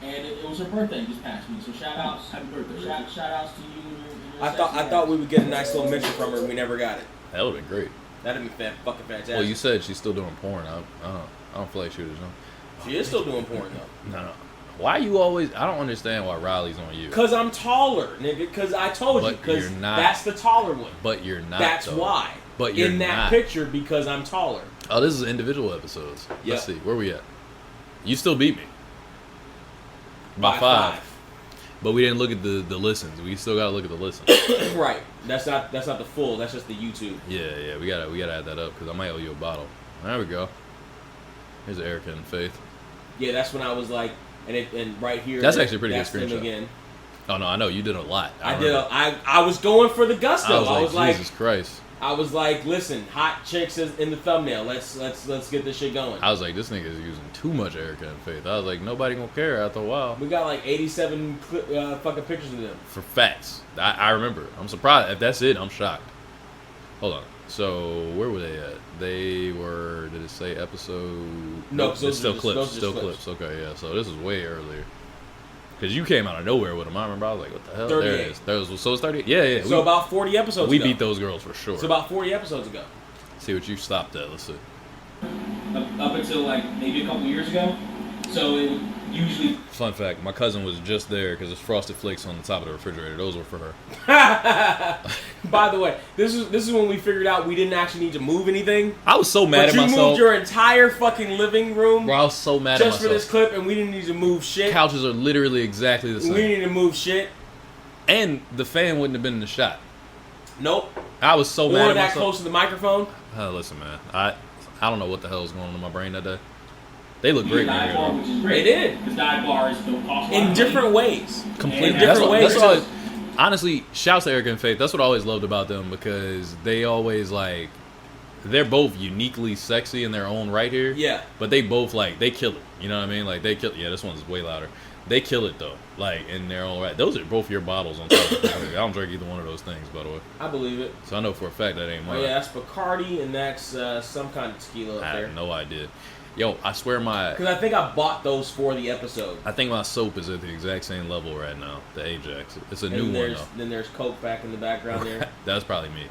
and it was her birthday this past week. So shout outs, Happy birthday, shout outs to you and your I thought we would get a nice little mention from her, and we never got it. That would have been great. That'd be fucking fantastic. Well, you said she's still doing porn. I don't feel like she was doing. She is still doing porn though. No. Why you always... I don't understand why Riley's on you. Cause I'm taller, nigga. Because I told you. But Because you're not. that's the taller one. But you're not, That's though. why. But you're in that not. picture, because I'm taller. Oh, this is individual episodes. Yep. Let's see. Where we at? You still beat me. By 5. But we didn't look at the listens. We still gotta look at the listens. Right. That's not the full. That's just the YouTube. Yeah. We gotta add that up, because I might owe you a bottle. There we go. Here's Erica and Faith. Yeah, that's when I was like, and right here. That's actually a pretty good that's them screenshot. Again. Oh no, I know you did a lot. I was going for the gusto. I was like, Jesus Christ. I was like, listen, hot chicks is in the thumbnail. Let's get this shit going. I was like, this nigga is using too much Erica and Faith. I was like, nobody gonna care after a while. We got like 87 fucking pictures of them. For facts. I remember. I'm surprised. If that's it, I'm shocked. Hold on. So where were they at? They were. Did it say episode? No, Nope, it's still clips. Still clips. Okay, yeah. So this is way earlier. Because you came out of nowhere with them. I remember. I was like, what the hell? 38. There it is. So it's 30. Yeah. So about 40 episodes we ago. beat those girls for sure. It's about 40 episodes ago. See what you stopped at. Let's see. up until like maybe a couple years ago. So it would usually. Fun fact: my cousin was just there because there's Frosted Flakes on the top of the refrigerator. Those were for her. By the way, this is when we figured out we didn't actually need to move anything. I was so mad But at you myself. moved your entire fucking living room Bro, I was so mad at just myself. for this clip, and we didn't need to move shit. Couches are literally exactly the We same. didn't need to move shit. And the fan wouldn't have been in the shot. Nope. I was so Or mad at that myself. close to the microphone. Listen, man. I don't know what the hell was going on in my brain that day. They look great in dive here, bar, though. which is great. They did. Because dive bars don't cost a lot In of different money. ways. Completely. In different ways. That's what honestly, shouts to Erica and Faith. That's what I always loved about them, because they always like, they're both uniquely sexy in their own right here. Yeah. But they both like, they kill it. You know what I mean? Like they kill. Yeah, this one's way louder. They kill it though. Like in their own right. Those are both your bottles on top of the I don't drink either one of those things, by the way. I believe it. So I know for a fact that ain't mine. Oh yeah, that's Bacardi, and that's some kind of tequila up I there. have no idea. Yo, I swear Because I think I bought those for the episode. I think my soap is at the exact same level right now. The Ajax. It's a And new one there's, though. Then there's Coke back in the background there. That's probably me.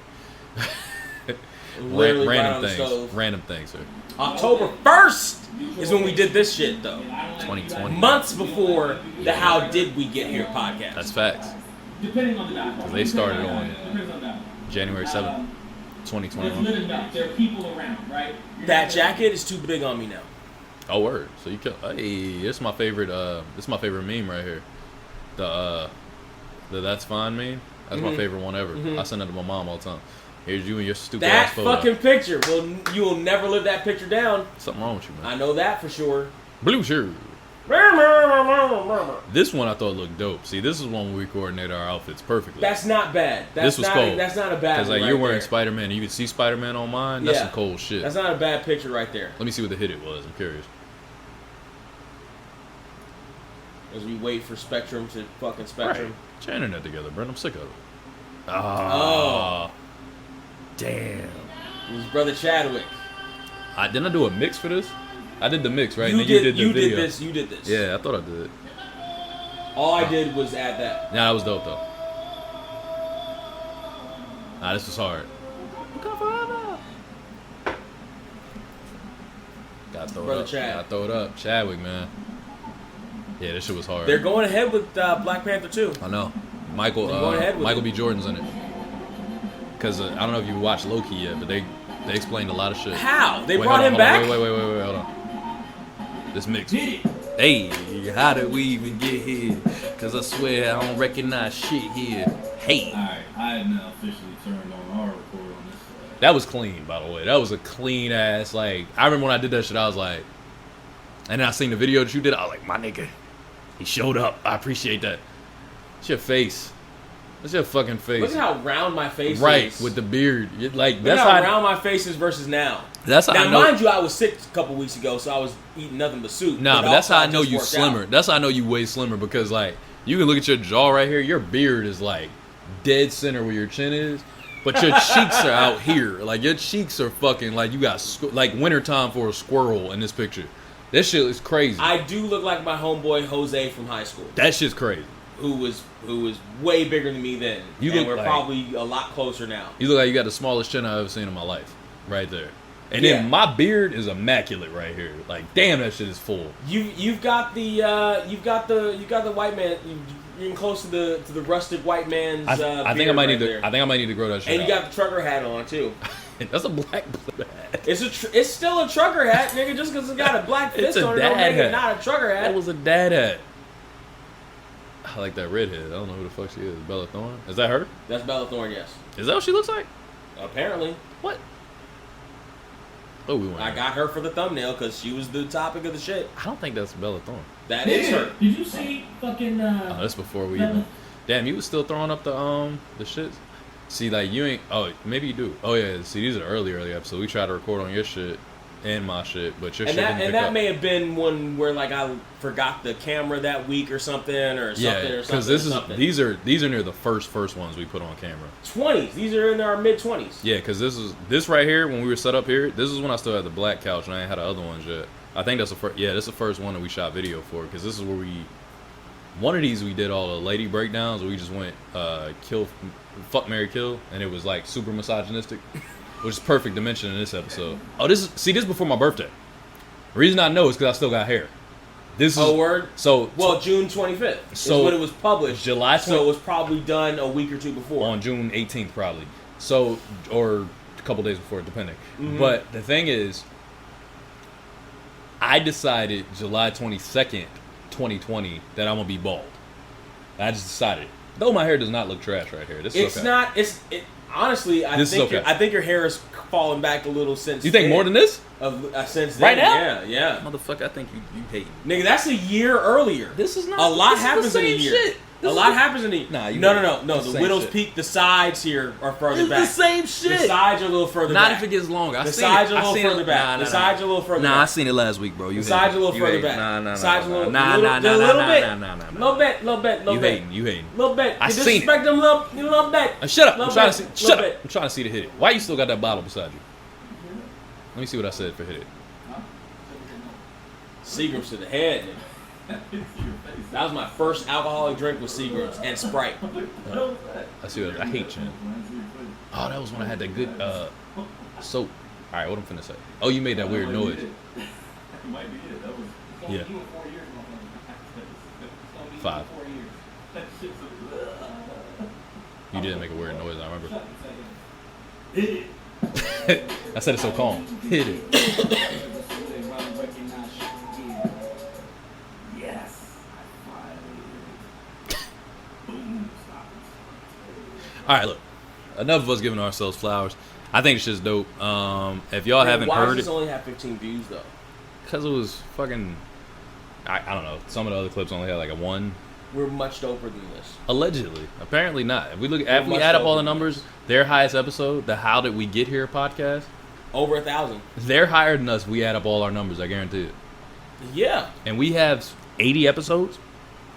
Literally right on Random the things. stove. Random things, sir. October 1st is when we did this shit, though. 2020. Months before the How Did We Get Here podcast. That's facts. Depending on the dive bar. They started on Depends on that. January 7th, Let's 2021. live it up. There are people around, right? That jacket is too big on me now. Oh word. So you kill. Hey, this is my favorite. This is my favorite meme right here. The that's fine meme. That's my favorite one ever. I send it to my mom all the time. Here's you and your stupid That ass photo. fucking picture. Well, you will never live that picture down. Something wrong with you, man. I know that for sure. Blue shirt. This one I thought looked dope. See, this is one where we coordinate our outfits perfectly. That's not bad. That's This was not, cold. That's not a bad Because one like right you're wearing there. Spider-Man and you can see Spider-Man on mine. That's Yeah. some cold shit. That's not a bad picture right there. Let me see what the hit it was. I'm curious. As we wait for Spectrum to fucking Spectrum. Right. Get your internet together, Brent. I'm sick of it. Oh. Damn. It was Brother Chadwick. Didn't I do a mix for this? I did the mix, right? You And then did, the you video. did this. You did this. Yeah, I thought I did. All I did was add that. Nah, that was dope though. Nah, this was hard. Gotta throw Brother it up. Chad. Gotta throw it up. Chadwick, man. Yeah, this shit was hard. They're going ahead with Black Panther 2. I know. Michael They're going ahead with Michael it. B. Jordan's in it. Because I don't know if you watched Loki yet, but they explained a lot of shit. How? They Wait, brought hold him on, back? Wait, hold on. This mix. Did it. Hey, how did we even get here? Because I swear I don't recognize shit here. Hey. Alright, I have now officially turned on our record on this side. That was clean, by the way. That was a clean ass, like, I remember when I did that shit, I was like, and then I seen the video that you did, I was like, my nigga, he showed up. I appreciate that. It's your face. It's your fucking face. Look at how round my face Right, is. with the beard. Like, Look that's how how round my face is versus now. That's how Now, I know. mind you, I was sick a couple weeks ago, so I was eating nothing but soup. Nah, but that's also how I know just you worked slimmer. out. That's how I know you way slimmer because, like, you can look at your jaw right here. Your beard is, like, dead center where your chin is. But your cheeks are out here. Like, your cheeks are fucking, like, you got, like, wintertime for a squirrel in this picture. This shit is crazy. I do look like my homeboy Jose from high school, That shit's crazy. who was way bigger than me then. You and look we're like- probably a lot closer now. You look like you got the smallest chin I've ever seen in my life. Right there. And Yeah. then my beard is immaculate right here. Like, damn, that shit is full. You've got the white man. You're getting close to the rustic white man's. I think I beard might right need to. there. I think I might need to grow that shit And you out. got the trucker hat on too. That's a black hat. It's still a trucker hat, nigga. Just because it's got a black It's fist a on it, don't dad make it hat. not a trucker hat. That was a dad hat. I like that redhead. I don't know who the fuck she is. Bella Thorne? Is that her? That's Bella Thorne, yes. Is that what she looks like? Apparently, What? Oh, we went. I got her for the thumbnail because she was the topic of the shit. I don't think that's Bella Thorne. That is her. Did you see fucking Oh, that's before we even. Damn, you was still throwing up the shits. See, like you ain't. Oh, maybe you do. Oh yeah. See, these are early episodes. We tried to record on your shit and my shit, but your And shit that didn't pick and that up. may have been one where like I forgot the camera that week or something or something Yeah, or because something. these are near the first ones we put on camera. 20s. These are in our mid 20s. Yeah, because this right here when we were set up here. This is when I still had the black couch and I ain't had the other ones yet. I think that's the first. Yeah, that's the first one that we shot video for because this is where we. One of these we did all the lady breakdowns. Where we just went fuck, marry, kill, and it was like super misogynistic, which is perfect to mention in this episode. Oh, this is before my birthday. The reason I know is because I still got hair. This is word. so Well, June 25th So, is when it was published. July So it was probably done a week or two before. on June 18th probably. So or a couple days before, depending. Mhm. But the thing is, I decided July 22nd, 2020, that I'm gonna be bald. I just decided. Though my hair does not look trash right here. This is It's okay. not. Honestly, I This is think okay. I think your hair has fallen back a little since. You think then. more than this? Since then? Right now? Yeah, yeah. Motherfucker, I think you hate me. Nigga, that's a year earlier. This is not. A lot this is the happens in a same year. shit. A This lot is- happens in a year. Nah, you no. right. The It's the same widow's shit. peak. The sides here are further It's back. the same shit. The sides are a little further Not back. if it gets longer. The sides are a little further back. The sides are a little further Nah, I back. seen it last week, bro. You The sides are a little further back. Nah. Sides a little, Nah, little, nah, just a nah, little nah, bit. nah, nah, nah. Little bit. You hating. You hating. Little bit. I You seen disrespect them little bit. Shut up. Little I'm trying to bit. see. Shut Little up. I'm trying to see the hit it. Why you still got that bottle beside you? Let me see what I said for hit it. Seagram's to the head. Nigga. That was my first alcoholic drink with Seagram's and Sprite. I see what I hate Chin. Oh, that was when I had that good soap. All right, what I'm finna say? Oh, you made that weird noise. Might be it. That was. Yeah. 5. You did make a weird noise. I remember. I said it so calm. Hit it. All right, look. Enough of us giving ourselves flowers. I think it's just dope. If y'all haven't Why heard does it, this only have 15 views though? because it was fucking. I don't know. Some of the other clips only had like a 1. We're much doper than this. Allegedly, apparently not. If we add up all the numbers, their highest episode, the "How Did We Get Here" podcast, Over 1,000. they're higher than us. We add up all our numbers. I guarantee it. Yeah. And we have 80 episodes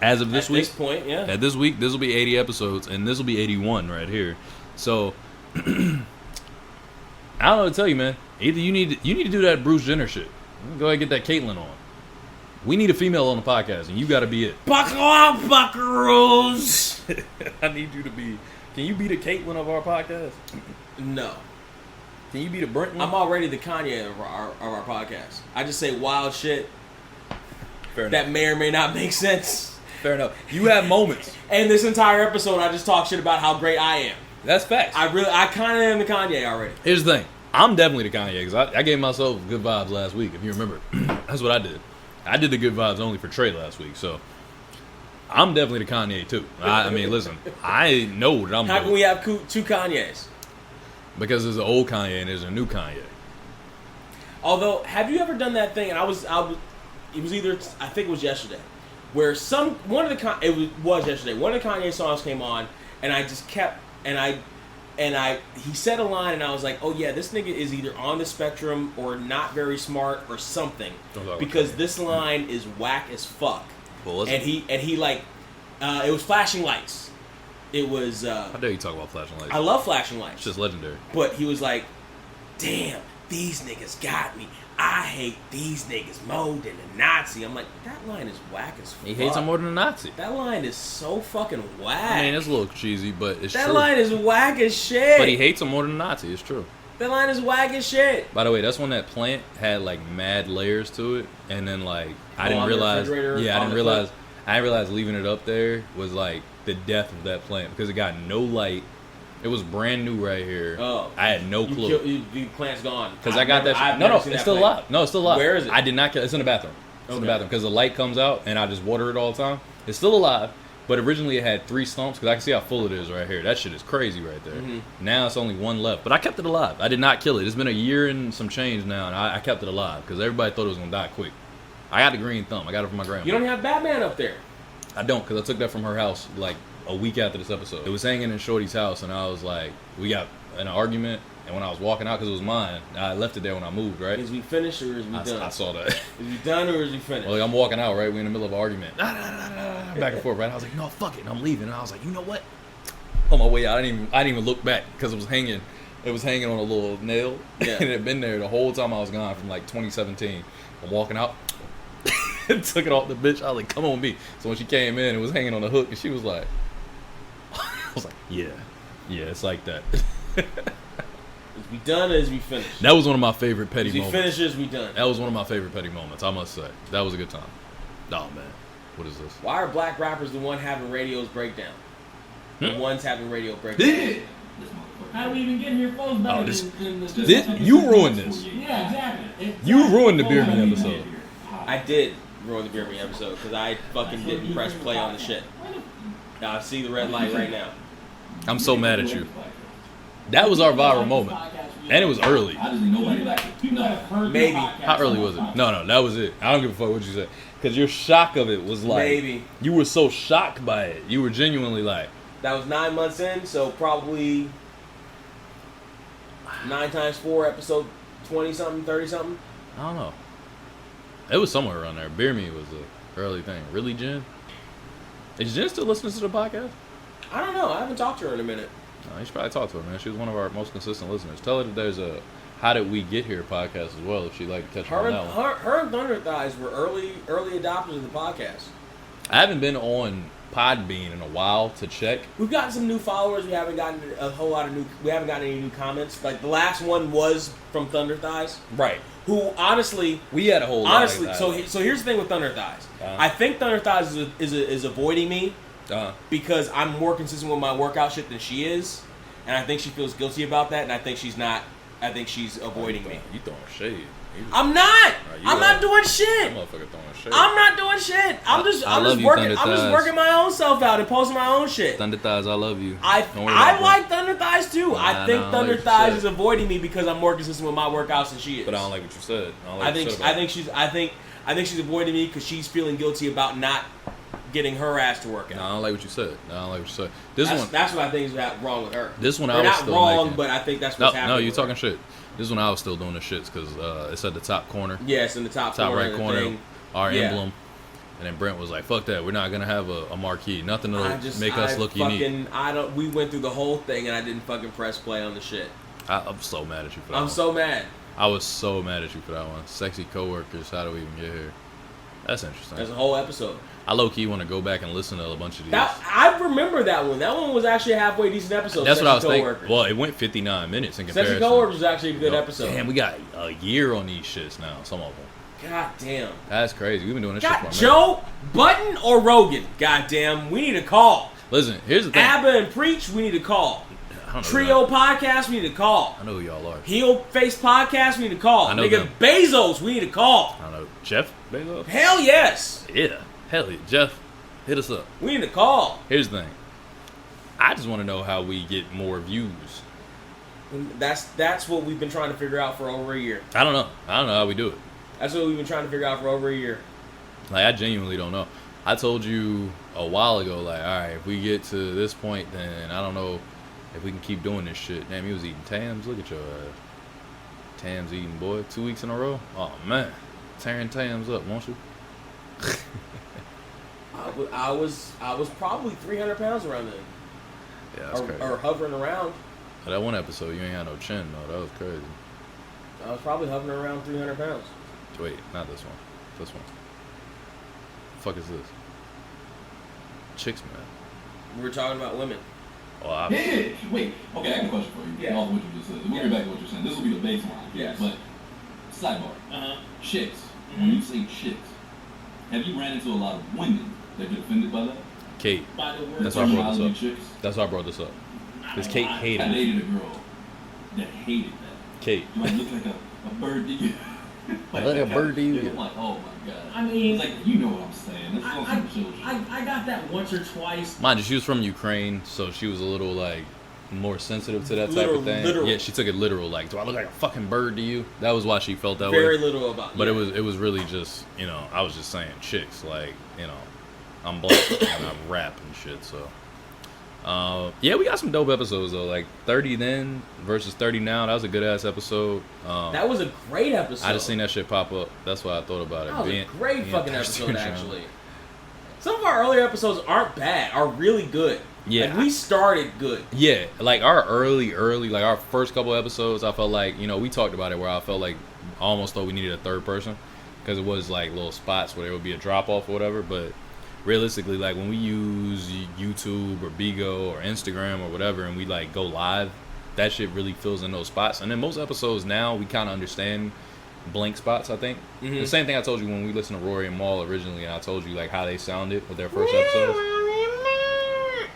as of this At week. this point, yeah. At this week, this will be 80 episodes, and this will be 81 right here. So I don't know what to tell you, man. Either you need to do that Bruce Jenner shit. Go ahead and get that Caitlyn on. We need a female on the podcast, and you got to be it. Buckle up, buckaroos! I need you to be. Can you be the Caitlyn of our podcast? No. Can you be the Brent one? I'm already the Kanye of our podcast. I just say wild shit. enough. that may or may not make sense. Fair enough. You have moments. And this entire episode, I just talk shit about how great I am. That's facts. I kind of am the Kanye already. Here's the thing. I'm definitely the Kanye because I gave myself good vibes last week, if you remember. That's what I did. I did the good vibes only for Trey last week, so I'm definitely the Kanye too. I mean, listen, I know that I'm. How can we have two Kanyes? Because there's an old Kanye and there's a new Kanye. Although, have you ever done that thing? And it was either, I think it was yesterday, where it was yesterday. One of the Kanye songs came on, and I just kept, he said a line, and I was like, oh yeah, this nigga is either on the spectrum or not very smart or something, because this line is whack as fuck. What was and it? he it was Flashing Lights. It was. How dare you talk about flashing lights? I love Flashing Lights. It's just legendary. But he was like, damn, these niggas got me. I hate these niggas more than a Nazi. I'm like, that line is whack as fuck. He hates him more than a Nazi. That line is so fucking whack. I mean, it's a little cheesy, but it's true. That line is whack as shit. But he hates him more than a Nazi. It's true. That line is whack as shit. By the way, that's when that plant had like mad layers to it, and then like I didn't realize. Yeah, I didn't realize. I didn't realize leaving it up there was like the death of that plant because it got no light. It was brand new right here. Oh, I had no clue. The plant's gone. Because I got that shit. No, it's still alive. No, it's still alive. Where is it? I did not kill it. It's in the bathroom. It's in the bathroom because the light comes out and I just water it all the time. It's still alive, but originally it had 3 stumps because I can see how full it is right here. That shit is crazy right there. Mm-hmm. Now it's only 1 left, but I kept it alive. I did not kill it. It's been a year and some change now, and I kept it alive because everybody thought it was going to die quick. I got the green thumb. I got it from my grandma. You don't have Batman up there. I don't, because I took that from her house like a week after this episode. It was hanging in Shorty's house, and I was like, we got in an argument, and when I was walking out, because it was mine, I left it there when I moved, right? Is we finished or is we done? I saw that. Is we done or is we finished? Well, like, I'm walking out, right? We're in the middle of an argument. Back and forth, right? I was like, no, fuck it, and I'm leaving. And I was like, you know what? On my way out, I didn't even look back, because it was hanging on a little nail, yeah. And it had been there the whole time I was gone from like 2017. I'm walking out. Took it off the bitch. I was like, come on, me. So when she came in, it was hanging on the hook, and she was like, I was like, yeah, it's like that. Is we done or is we finished? That was one of my favorite petty moments. Is we finished or is we done? That was one of my favorite petty moments, I must say. That was a good time. Oh, man. What is this? Why are black rappers the one having radios break down? The ones having radio breakdown. How do we even get here, folks? You ruined this. Yeah, exactly. You ruined the Beer Me episode. I did ruin the Beer Me episode because I fucking didn't press play on the shit. Now I see the red light right now. I'm so mad at you. That was our viral moment. And it was early. Maybe. How early was it? No, that was it. I don't give a fuck what you said. Because your shock of it was like... Maybe. You were so shocked by it. You were genuinely like... That was 9 months in, so probably 9 times 4, episode 20-something, 30-something. I don't know. It was somewhere around there. Beer Me was the early thing. Really, Jen? Is Jen still listening to the podcast? I don't know. I haven't talked to her in a minute. You should probably talk to her, man. She was one of our most consistent listeners. Tell her that there's a How Did We Get Here podcast as well, if she'd like to catch her on that one. Her and Thunder Thighs were early adopters of the podcast. I haven't been on Podbean in a while to check. We've gotten some new followers. We haven't gotten a whole lot of we haven't gotten any new comments. Like the last one was from Thunder Thighs. Right. Who honestly, we had a whole lot honestly. of that. So here's the thing with Thunder Thighs. I think Thunder Thighs is avoiding me because I'm more consistent with my workout shit than she is, and I think she feels guilty about that, and I think she's not. I think she's avoiding me. You throwing shade? I'm not. I'm not doing shit. That motherfucker throwing shade. I'm not doing shit. I'm just working my own self out and posting my own shit. Thunder Thighs, I love you. I like Thunder Thighs too. I think Thunder Thighs is avoiding me because I'm more consistent with my workouts than she is. But I don't like what you said. I think she's avoiding me because she's feeling guilty about not getting her ass to work out. No, I don't like what you said. That's what I think is wrong with her. This one I was not still wrong, making. But I think that's what's happening. No, you're talking shit. This one I was still doing the shits because it's at the top corner. Yeah, it's in the top right corner. Our emblem. And then Brent was like, "Fuck that! We're not gonna have a marquee. Nothing to make us look unique." We went through the whole thing, and I didn't fucking press play on the shit. I'm so mad at you for that. I'm so mad. I was so mad at you for that one. Sexy coworkers. How do we even get here? That's interesting. There's a whole episode. I low-key want to go back and listen to a bunch of these. I remember that one. That one was actually a halfway decent episode. That's what I was thinking. Well, it went 59 minutes in comparison. Sexy Coworkers was actually a good episode. Damn, we got a year on these shits now, some of them. God damn. That's crazy. We've been doing this shit for a minute. Joe Button or Rogan? God damn. We need a call. Listen, here's the thing. Abba and Preach, we need a call. I don't know Trio Podcast, we need a call. I know who y'all are. Heel Face Podcast, we need a call. I know Nigga, them. Bezos, we need a call. I don't know. Jeff Bezos? Hell yes. Yeah. Hell yeah. Jeff, hit us up. We need a call. Here's the thing. I just want to know how we get more views. And that's what we've been trying to figure out for over a year. I don't know how we do it. That's what we've been trying to figure out for over a year. Like, I genuinely don't know. I told you a while ago, like, all right, if we get to this point, then I don't know if we can keep doing this shit. Damn, he was eating Tams. Look at your Tams eating, boy. 2 weeks in a row. Oh, man. Tearing Tams up, won't you? I was probably 300 pounds around then. Yeah, that's crazy. Or hovering around. That one episode, you ain't had no chin, though. That was crazy. I was probably hovering around 300 pounds. Wait, not this one. This one. The fuck is this? Chicks, man. We were talking about women. Oh, Yeah. Wait. Okay, I have a question for you. Yeah. Off of what you just said. We'll get back to what you're saying. This will be the baseline. Yes. But sidebar. Chicks. Mm-hmm. When you say chicks, have you ran into a lot of women that get offended by that? Kate. By the word That's why I brought this up. Chicks? That's why I brought this up. Because Kate hated I it. dated a girl that hated that. Kate. Do I look like a bird to you? I look like a bird to you. I'm like, oh my god. I mean, it's like, you know what I'm saying. This is on some chill shit. I got that once or twice. Mind you, she was from Ukraine, so she was a little, like, more sensitive to that type of thing. Literal. Yeah, she took it literal. Like, do I look like a fucking bird to you? That was why she felt that Very way. little about But yeah. it was really just, you know, I was just saying chicks. Like, you know, I'm black and I rap and shit, so. Yeah, we got some dope episodes, though. Like, 30 then versus 30 now. That was a good-ass episode. That was a great episode. I just seen that shit pop up. That's why I thought about it. That was a great fucking episode, Patreon. actually. Some of our earlier episodes aren't bad, are really good. Yeah. Like, we started good. Yeah, like our early, like our first couple episodes, I felt like, you know, we talked about it where I felt like I almost thought we needed a third person because it was like little spots where there would be a drop off or whatever. But realistically, like when we use YouTube or Bigo or Instagram or whatever and we like go live, that shit really fills in those spots. And then most episodes now we kind of understand blank spots, I think. Mm-hmm. The same thing I told you when we listened to Rory and Maul originally, and I told you like how they sounded with their first episodes.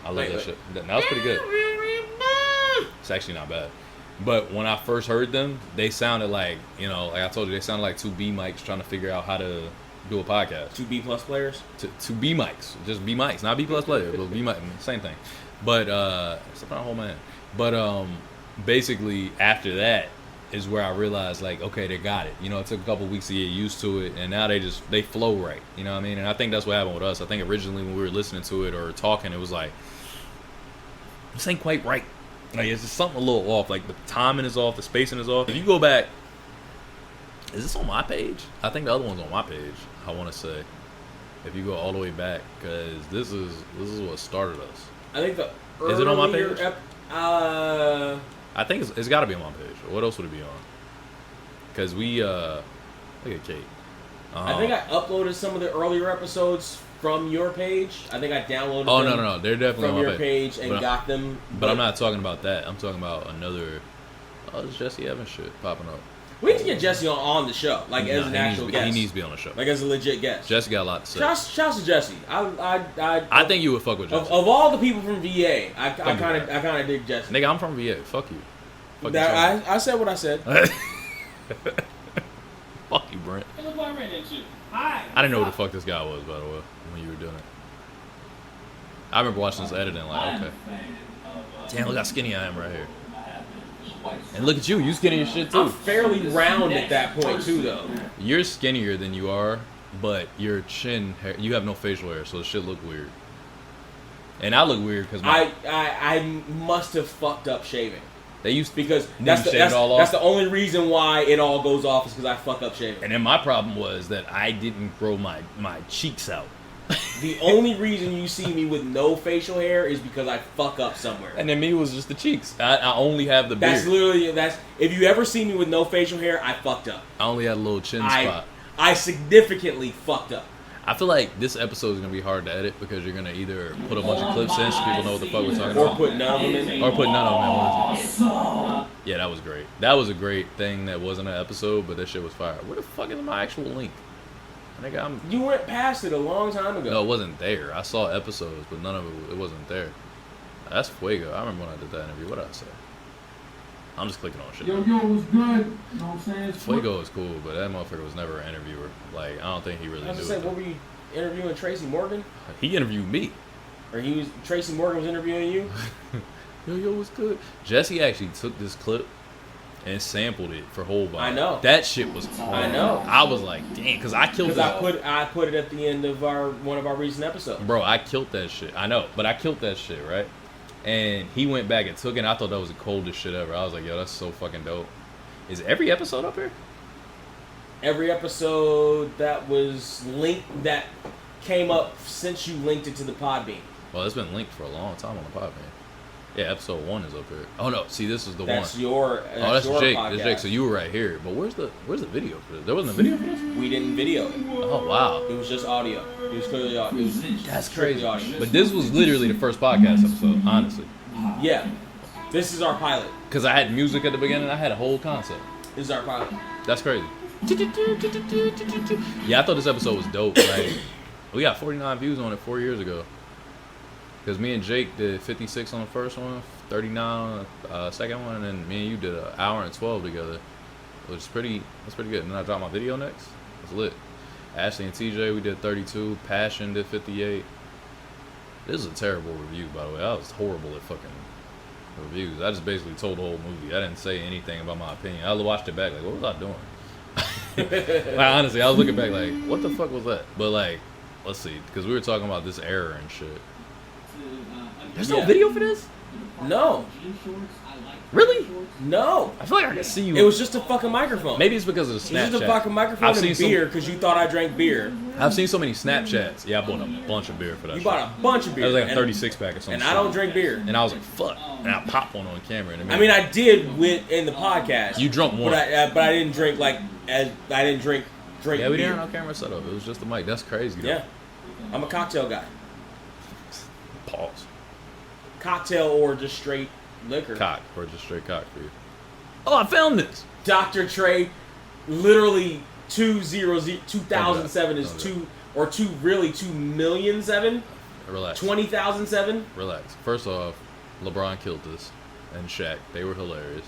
I love that shit. That was pretty good. It's actually not bad. But when I first heard them, they sounded like, you know, like I told you, they sounded like two B mics trying to figure out how to do a podcast. 2 B+ players? Two B mics. Just B mics. Not B+ players, but B mics. Same thing. But, it's a whole man. But, basically, after that is where I realized, like, okay, they got it. You know, it took a couple weeks to get used to it, and now they flow right. You know what I mean? And I think that's what happened with us. I think originally when we were listening to it or talking, it was like, this ain't quite right. Like, it's just something a little off. Like, the timing is off, the spacing is off. If you go back, is this on my page? I think the other one's on my page, I want to say. If you go all the way back, because this is what started us. I think the Is it on my earlier page? I think it's got to be on my page. What else would it be on? Because we, look at Kate. I think I uploaded some of the earlier episodes from your page. I think I downloaded Oh, them no. They're definitely from on my your page and But got them. But I'm not talking about that. I'm talking about another. Oh, it's Jesse Evans shit popping up. We need to get Jesse on the show, like as Nah, an he actual needs, guest. He needs to be on the show. Like as a legit guest. Jesse got a lot to say. Shouts to Jesse. I think you would fuck with Jesse. Of all the people from VA, I Fuck kind you. of dig Jesse. Nigga, I'm from VA. Fuck you. Fuck I said what I said. Fuck you, Brent. Hey, look what I ran into. Hi. I didn't know who the fuck this guy was, by the way, when you were doing it. I remember watching this editing, like, okay. Damn, look how skinny I am right here. And look at you, you skinny as shit, I'm too. fairly round at that point too, though. You're skinnier than you are, but your chin, hair, you have no facial hair, so the shit look weird. And I look weird because I must have fucked up shaving. they used to, Because you that's shaved it all off? the only reason why it all goes off is because I fuck up shaving. And then my problem was that I didn't grow my cheeks out. The only reason you see me with no facial hair is because I fuck up somewhere. And then me was just the cheeks. I only have the beard. If you ever see me with no facial hair, I fucked up. I only had a little chin spot. I significantly fucked up. I feel like this episode is gonna be hard to edit because you're gonna either put a bunch of clips in so people know what the fuck we're talking Or about, put none of them in. or put none of them in. One. Yeah, that was great. That was a great thing that wasn't an episode, but that shit was fire. Where the fuck is my actual link? You went past it a long time ago. No, it wasn't there. I saw episodes, but none of it wasn't there. That's Fuego. I remember when I did that interview. What did I say? I'm just clicking on shit. Yo, was good. You know what I'm saying? Fuego is cool, but that motherfucker was never an interviewer. Like, I don't think he really I was knew just it. saying, what were you interviewing Tracy Morgan? He interviewed me. Or Tracy Morgan was interviewing you? Yo, was good. Jesse actually took this clip and sampled it for whole vibe. I know. That shit was hard. I know. I was like, damn, because I killed that. I put it at the end of one of our recent episodes. Bro, I killed that shit. I know, but I killed that shit, right? And he went back and took it, and I thought that was the coldest shit ever. I was like, yo, that's so fucking dope. Is every episode up here? Every episode that was linked, that came up since you linked it to the Podbean. Well, it's been linked for a long time on the Podbean. Yeah, episode 1 is up here. Oh no, see, this is the That's one. That's That's Jake. podcast. That's Jake. So you were right here. But where's the video for this? There wasn't a video for this? We didn't video it. Oh wow. It was just audio. It was clearly audio. That's strictly crazy. audio. But this was literally the first podcast episode, honestly. Yeah. This is our pilot. Because I had music at the beginning. I had a whole concept. This is our pilot. That's crazy. Yeah, I thought this episode was dope. Like, we got 49 views on it 4 years ago. Because me and Jake did 56 on the first one, 39 on the second one, and then me and you did an hour and 12 together. Which is that's pretty good. And then I dropped my video next. It's lit. Ashley and TJ, we did 32. Passion did 58. This is a terrible review, by the way. I was horrible at fucking reviews. I just basically told the whole movie. I didn't say anything about my opinion. I watched it back like, what was I doing? Like, honestly, I was looking back like, what the fuck was that? But like, let's see, because we were talking about this error and shit. There's no video for this? No. Really? No. I feel like I can see you. It was just a fucking microphone. Maybe it's because of the It was Snapchat. just a fucking microphone I've and seen beer because you thought I drank beer. I've seen so many Snapchats. Yeah, I bought a bunch of beer for that You shit. bought a bunch of beer. That was like a and- 36 pack or something. And I don't drink beer. And I was like, fuck. And I popped one on camera. And I mean, I did in the podcast. You drunk one. But I didn't drink I didn't drink yeah, we beer. didn't have no camera set up. It was just the mic. That's crazy, though. Yeah. I'm a cocktail guy. Pause. Cocktail or just straight liquor. Cock. Or just straight cock for you. Oh, I found this. Dr. Trey, literally 2007 is Okay. 2 or 2,000,007? Relax. 20,007? Relax. First off, LeBron killed this. And Shaq. They were hilarious.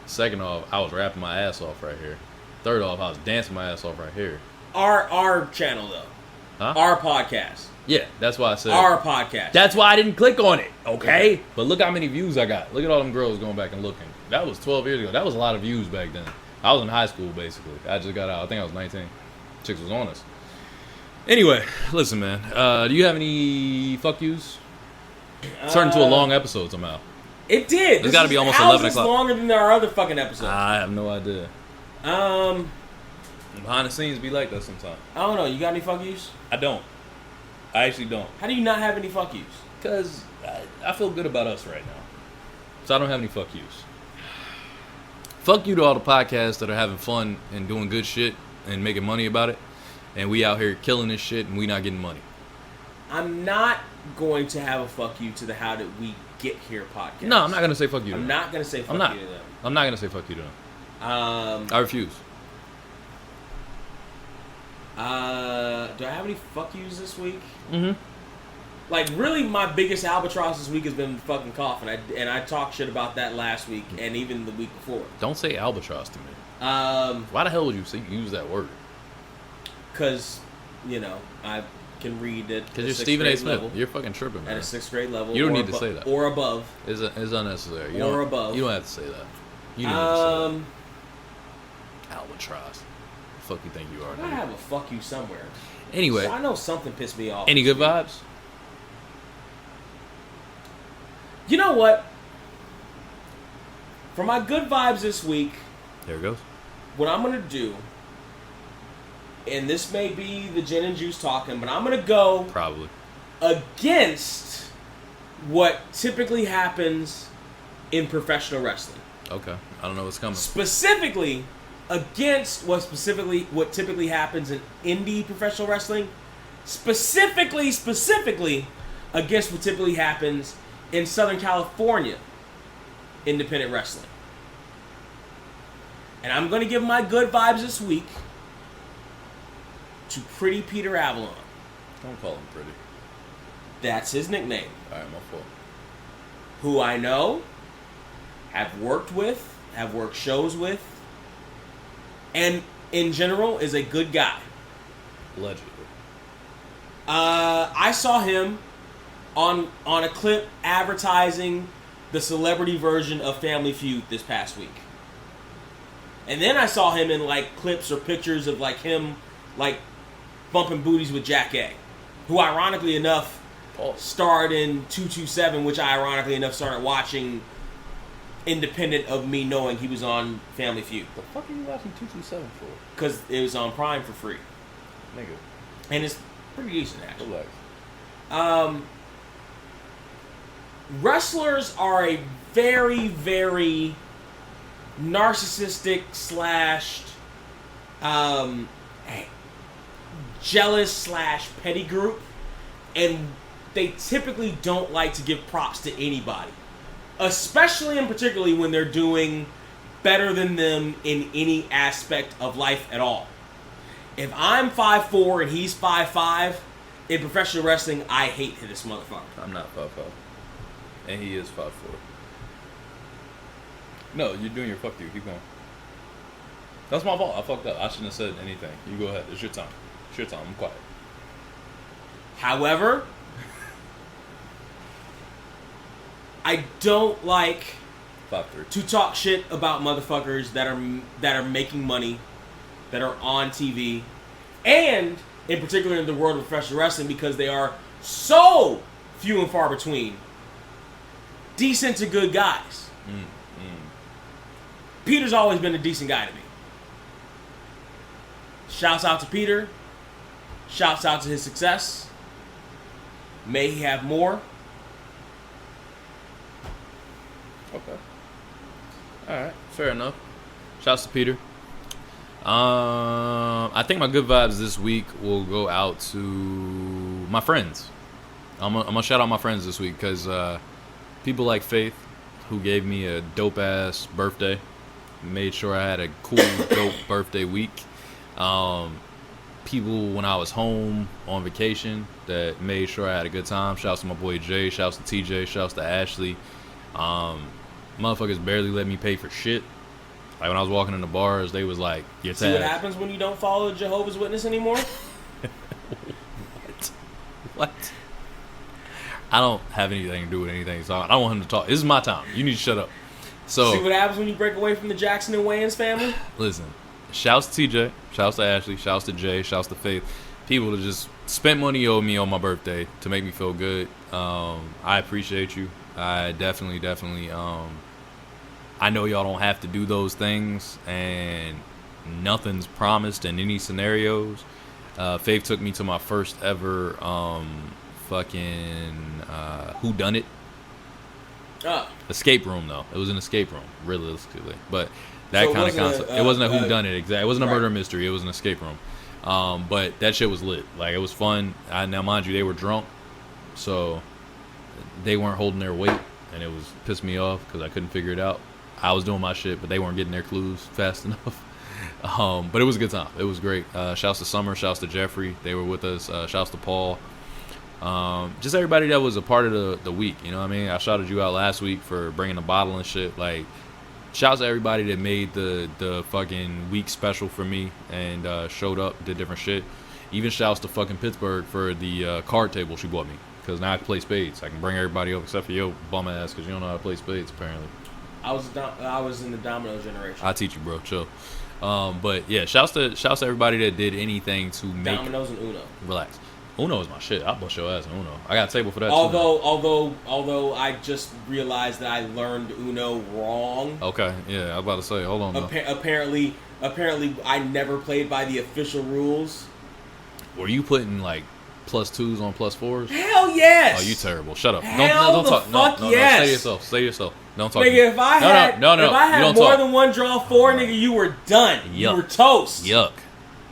Second off, I was rapping my ass off right here. Third off, I was dancing my ass off right here. Our channel though. Huh? Our podcast. Yeah, that's why I said. Our podcast. That's why I didn't click on it, okay? But look how many views I got. Look at all them girls going back and looking. That was 12 years ago. That was a lot of views back then. I was in high school, basically. I just got out. I think I was 19. Chicks was on us. Anyway, listen, man. Do you have any fuck yous? It turned into a long episode somehow. It did. It's gotta be almost how 11 is this o'clock. longer than our other fucking episode. I have no idea. Behind the scenes be like that sometimes. I don't know. You got any fuck yous? I don't. I actually don't. How do you not have any fuck yous? Because I feel good about us right now. So I don't have any fuck yous. Fuck you to all the podcasts that are having fun and doing good shit and making money about it. And we out here killing this shit and we not getting money. I'm not going to have a fuck you to the How Did We Get Here podcast. No, I'm not going to say fuck you to I'm them. not going to say fuck I'm not. you to them. I'm not going to say fuck you to them. I refuse. Do I have any fuck yous this week? Mm-hmm. Like, really, my biggest albatross this week has been fucking coughing. I talked shit about that last week and even the week before. Don't say albatross to me. Why the hell would you use that word? Because, I can read at Because a you're 6th Stephen A. grade Smith. level. You're fucking tripping, man. At a 6th grade level. You don't or need to say that. Or above. It's unnecessary. Or above. You don't have to say that. You don't need to say that. Albatross. The fuck you think you are, I dude? have a fuck you somewhere. Anyway. So I know something pissed me off. Any good vibes? You know what? For my good vibes this week, There it goes. what I'm going to do, and this may be the gin and juice talking, but I'm going to go Probably. against what typically happens in professional wrestling. Okay. I don't know what's coming. Specifically against what typically happens in indie professional wrestling Specifically against what typically happens in Southern California independent wrestling. And I'm going to give my good vibes this week to Pretty Peter Avalon. Don't call him pretty. That's his nickname. All right, my fault. Who I know, have worked with, have worked shows with, and in general is a good guy. Allegedly. I saw him on a clip advertising the celebrity version of Family Feud this past week. And then I saw him in like clips or pictures of like him like bumping booties with Jack A, who ironically enough starred in 227, which I ironically enough started watching independent of me knowing he was on Family Feud. The fuck are you watching 227 for? Because it was on Prime for free. Nigga. And it's pretty decent, actually. Relax. Wrestlers are a very, very narcissistic / jealous / petty group, and they typically don't like to give props to anybody, especially and particularly when they're doing better than them in any aspect of life at all. If I'm 5'4" and he's 5'5", in professional wrestling, I hate this motherfucker. I'm not 5'5". And he is 5'4". No, you're doing your fuck you. Keep going. That's my fault. I fucked up. I shouldn't have said anything. You go ahead. It's your time. It's your time. I'm quiet. However, I don't like 5'3". to talk shit about motherfuckers that are making money, that are on TV, and in particular in the world of professional wrestling, because they are so few and far between. Decent to good guys. Peter's always been a decent guy to me. Shouts out to Peter. Shouts out to his success. May he have more. Okay. Alright, fair enough. Shouts to Peter. I think my good vibes this week will go out to my friends. I'm gonna shout out my friends this week because people like Faith, who gave me a dope ass birthday, made sure I had a cool dope birthday week. People when I was home on vacation that made sure I had a good time. Shouts to my boy Jay. Shouts to TJ. Shouts to Ashley. Motherfuckers barely let me pay for shit. Like when I was walking in the bars, they was like, "Your See what happens when you don't follow Jehovah's Witness anymore?" What? I don't have anything to do with anything, so I don't want him to talk. This is my time. You need to shut up. So see what happens when you break away from the Jackson and Wayans family? Listen, shouts to TJ, shouts to Ashley, shouts to Jay, shouts to Faith. People that just spent money on me on my birthday to make me feel good. I appreciate you. I definitely. I know y'all don't have to do those things, and nothing's promised in any scenarios. Faith took me to my first ever whodunit. Escape room, though. It was an escape room, realistically. But that kind of concept. It wasn't a whodunit, exactly. It wasn't a murder mystery. It was an escape room. But that shit was lit. Like, it was fun. Now, mind you, they were drunk, so they weren't holding their weight, and it was pissed me off because I couldn't figure it out. I was doing my shit, but they weren't getting their clues fast enough. But it was a good time. It was great. Shouts to Summer. Shouts to Jeffrey. They were with us. Shouts to Paul. Just everybody that was a part of the week. You know what I mean? I shouted you out last week for bringing a bottle and shit. Like, shouts to everybody that made the fucking week special for me and showed up, did different shit. Even shouts to fucking Pittsburgh for the card table she bought me. Because now I can play spades. I can bring everybody over except for your bum ass because you don't know how to play spades, apparently. I was in the domino generation. I'll teach you, bro. Chill. But yeah, shouts to everybody that did anything to make Dominoes and Uno. Relax. Uno is my shit. I'll bust your ass in Uno. I got a table for that Although I just realized that I learned Uno wrong. Okay, yeah, I was about to say, hold on. Apparently I never played by the official rules. Were you putting like +2s on +4s? Hell yes. Oh, you terrible. Shut up. Hell don't talk. Fuck No, yes. Say yourself. Don't talk. Nigga, if I had more than one draw 4, nigga, you were done. Yuck. You were toast. Yuck.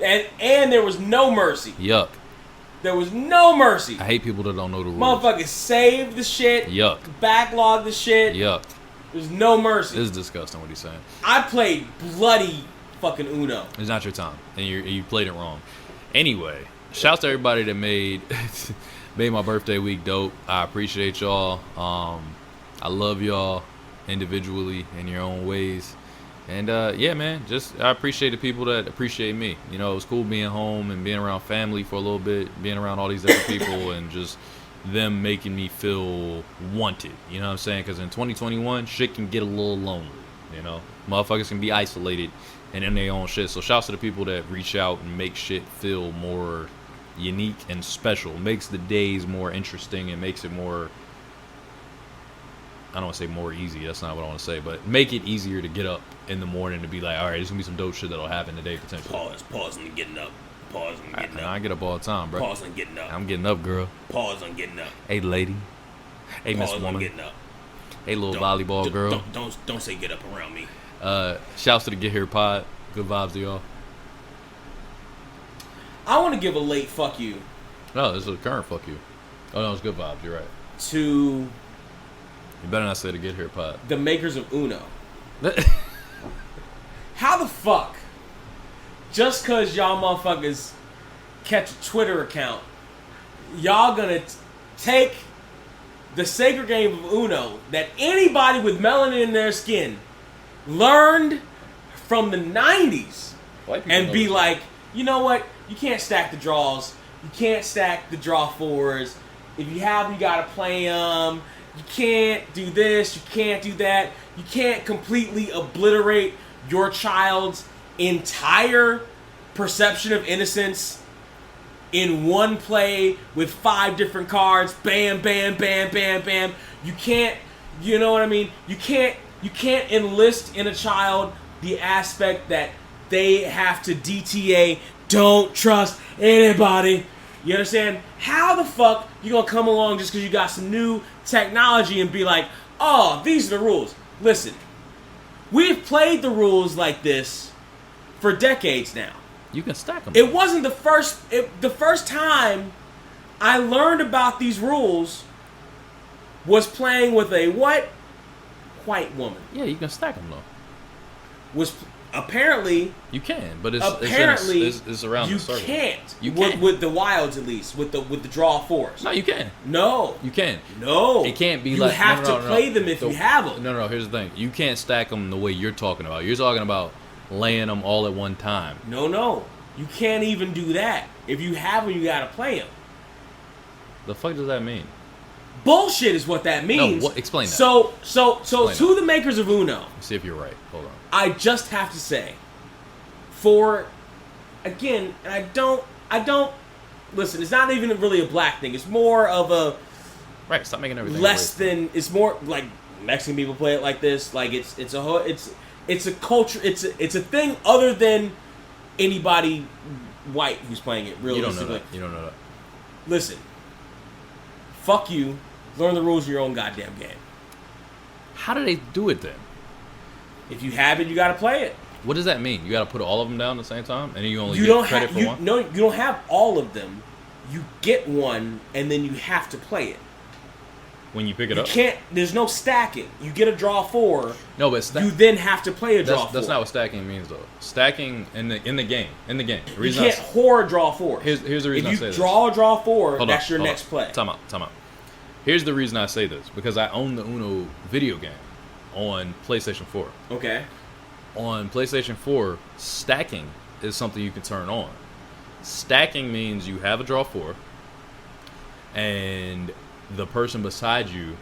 And there was no mercy. Yuck. There was no mercy. I hate people that don't know the rules. Motherfuckers saved the shit. Yuck. Backlogged the shit. Yuck. There's no mercy. This is disgusting what he's saying. I played bloody fucking Uno. It's not your time, and you played it wrong. Anyway, shouts to everybody that made my birthday week dope. I appreciate y'all. I love y'all individually in your own ways. And yeah, man, just I appreciate the people that appreciate me. You know, it was cool being home and being around family for a little bit, being around all these different people, and just them making me feel wanted. You know what I'm saying? Because in 2021, shit can get a little lonely. You know, motherfuckers can be isolated and in their own shit. So shouts to the people that reach out and make shit feel more unique and special. Makes the days more interesting and makes it more, I don't want to say more easy. That's not what I want to say. But make it easier to get up in the morning to be like, all right, there's going to be some dope shit that'll happen today potentially. Pause on getting up. Pause on getting up. I get up all the time, bro. Pause on getting up. I'm getting up, girl. Pause on getting up. Hey, lady. Hey, Miss Pause on Woman. getting up. Hey, little volleyball girl. Don't say get up around me. Shouts to the Get Here Pod. Good vibes to y'all. I want to give a late fuck you No, this is a current fuck you. Oh, no, it's good vibes. You're right. to You better not say the Get Here Pod. the makers of Uno. How the fuck, just because y'all motherfuckers catch a Twitter account, y'all gonna take the sacred game of Uno that anybody with melanin in their skin learned from the 90s and be like, you know what? You can't stack the draws. You can't stack the draw fours. If you have them, you gotta play them. You can't do this. You can't do that. You can't completely obliterate your child's entire perception of innocence in one play with 5 different cards. Bam, bam, bam, bam, bam. You can't, you know what I mean? You can't enlist in a child the aspect that they have to DTA, don't trust anybody. You understand? How the fuck you gonna come along just because you got some new technology and be like, oh, these are the rules? Listen, we've played the rules like this for decades now. You can stack them. It wasn't the first time I learned about these rules was playing with a what? White woman. Yeah, you can stack them, though. Was apparently You can, but it's around you the circle. can't. You can't. With the wilds at least, with the draw fours. No, you can. No. You can. No. It can't be you like... You have no, to play them if you have them. No, here's the thing. You can't stack them the way you're talking about. You're talking about laying them all at one time. No. You can't even do that. If you have them, you gotta play them. The fuck does that mean? Bullshit is what that means. No, explain that. So Explain to that. the makers of Uno, Let's see if you're right. Hold on. I just have to say, for, again, and I don't, listen, it's not even really a black thing. It's more of a Right, stop making everything less racist. than, it's more like Mexican people play it like this. Like it's a culture, it's a thing other than anybody white who's playing it, You don't know realistically. that. You don't know that. Listen, fuck you, learn the rules of your own goddamn game. How do they do it then? If you have it, you gotta play it. What does that mean? You got to put all of them down at the same time, and then you only You get don't credit have for one? No, you don't have all of them. You get one, and then you have to play it. When you pick it You up? can't. There's no stacking. You get a draw 4. No, but You then have to play a draw 4. that's not what stacking means, though. Stacking in the game. The You reason can't hoard draw 4. Here's the reason I If say you this. draw a draw 4, Hold that's on, your hold next on. play. Time out. Here's the reason I say this. Because I own the Uno video game on PlayStation 4. Okay. On PlayStation 4, stacking is something you can turn on. Stacking means you have a draw 4, and the person beside you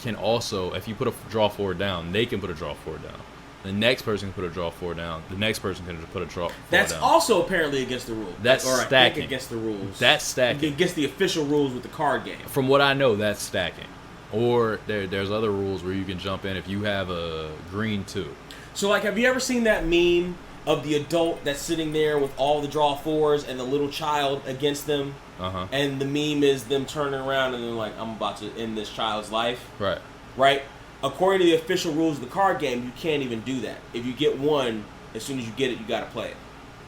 can also, if you put a draw 4 down, they can put a draw 4 down. The next person can put a draw 4 down. The next person can just put a draw 4 That's down. also apparently against the rules. That's or stacking. I think against the rules. That's stacking. Against the official rules with the card game. From what I know, that's stacking. Or there's other rules where you can jump in if you have a green 2. So, like, have you ever seen that meme of the adult that's sitting there with all the draw 4s and the little child against them? Uh-huh. And the meme is them turning around and they're like, I'm about to end this child's life. Right. Right? According to the official rules of the card game, you can't even do that. If you get one, as soon as you get it, you got to play it.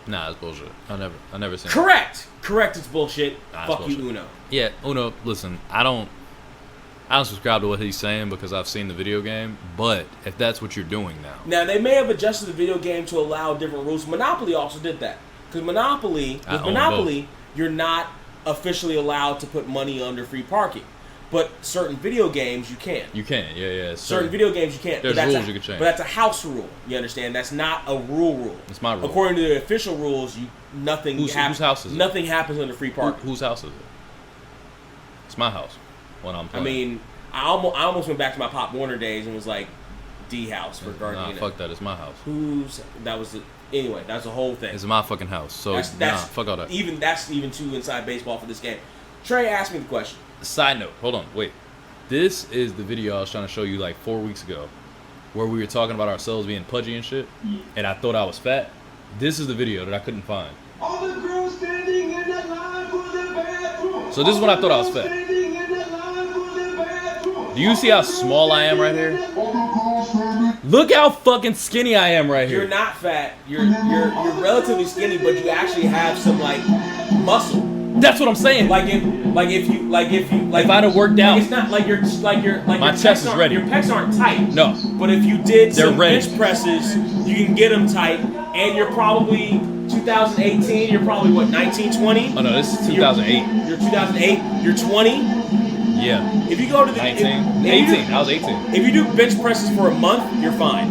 Nah, it's bullshit. I never seen it. Correct. It's bullshit. Nah, it's Fuck you, bullshit. Uno. Yeah, Uno, listen, I don't subscribe to what he's saying because I've seen the video game, but if that's what you're doing now. Now, they may have adjusted the video game to allow different rules. Monopoly also did that. Because Monopoly, you're not officially allowed to put money under free parking. But certain video games, you can. You can, yeah. Certain video games, you can't. There's rules you can change. But that's a house rule. You understand? That's not a rule. It's my rule. According to the official rules, Whose house is it? Nothing happens under free parking. Whose house is it? It's my house when I'm playing. I mean, I almost went back to my Pop Warner days and was like, D house regarding. Nah, fuck that. It's my house. Anyway, that's the whole thing. It's my fucking house. So fuck all that. That's even too inside baseball for this game. Trey asked me the question. Side note, hold on, wait. This is the video I was trying to show you like 4 weeks ago, where we were talking about ourselves being pudgy and shit, and I thought I was fat. This is the video that I couldn't find. All the girls standing in the line for the bathroom. So this is when I thought I was fat. Do you see how small I am right here? Look how fucking skinny I am right here. You're not fat. You're relatively skinny, but you actually have some like muscle. That's what I'm saying. If I'd have worked out, it's not like my chest is ready. Your pecs aren't tight. No. But if you did They're some ready. bench presses, you can get them tight. And you're probably 2018. You're probably what 19, 20. Oh no, this is 2008. You're 2008. You're 20. Yeah. If you go to the 19, 18. I was 18. If you do bench presses for a month, you're fine.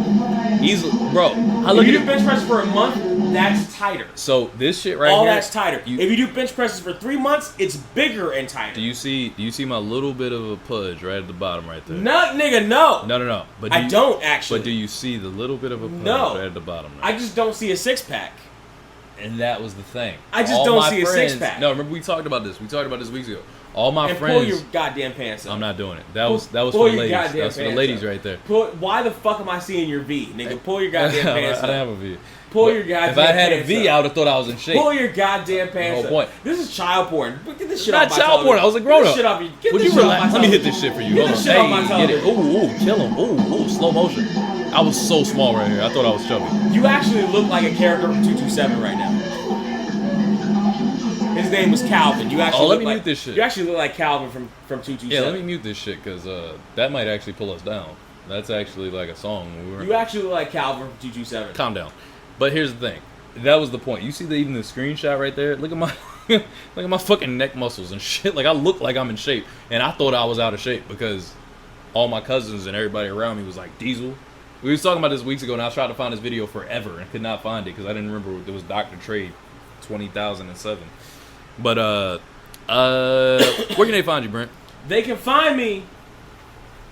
Easily, bro. If you do bench presses for a month, that's tighter. So this shit right All here. that's tighter. If you do bench presses for 3 months, it's bigger and tighter. Do you see my little bit of a pudge right at the bottom right there? No, nigga, no. No. But I don't actually. But do you see the little bit of a pudge right at the bottom? Right? I just don't see a six pack. And that was the thing. I just All don't my see a friends, six pack. No, remember we talked about this. We talked about this weeks ago. All my and friends. pull your goddamn pants up. I'm not doing it. That was pull for the your ladies. goddamn That's for the pants ladies up. right there. Why the fuck am I seeing your V, nigga? Pull your goddamn pants up. I don't have a V. Pull But your goddamn If I had a pants V, up. I would have thought I was in shape. Pull your goddamn pants The whole up. point. This is child porn. Get this shit Not off my child porn. I was a Get grown this up. shit off. Get Would this you shit off my relax? Let me hit television. this shit for you. Get Hold this on. shit off my Hey, get it. television. Ooh, kill him. Ooh, slow motion. I was so small right here. I thought I was chubby. You actually look like a character from 227 right now. His name was Calvin. You actually let look me like, mute this shit. You actually look like Calvin from 227. Yeah, let me mute this shit because that might actually pull us down. That's actually like a song. You actually look like Calvin from 227. Calm down. But here's the thing. That was the point. You see even the screenshot right there? Look at my look at my fucking neck muscles and shit. Like I look like I'm in shape. And I thought I was out of shape because all my cousins and everybody around me was like, Diesel. We was talking about this weeks ago and I tried to find this video forever and could not find it because I didn't remember it was Dr. Trey 20,007. But where can they find you, Brent? They can find me.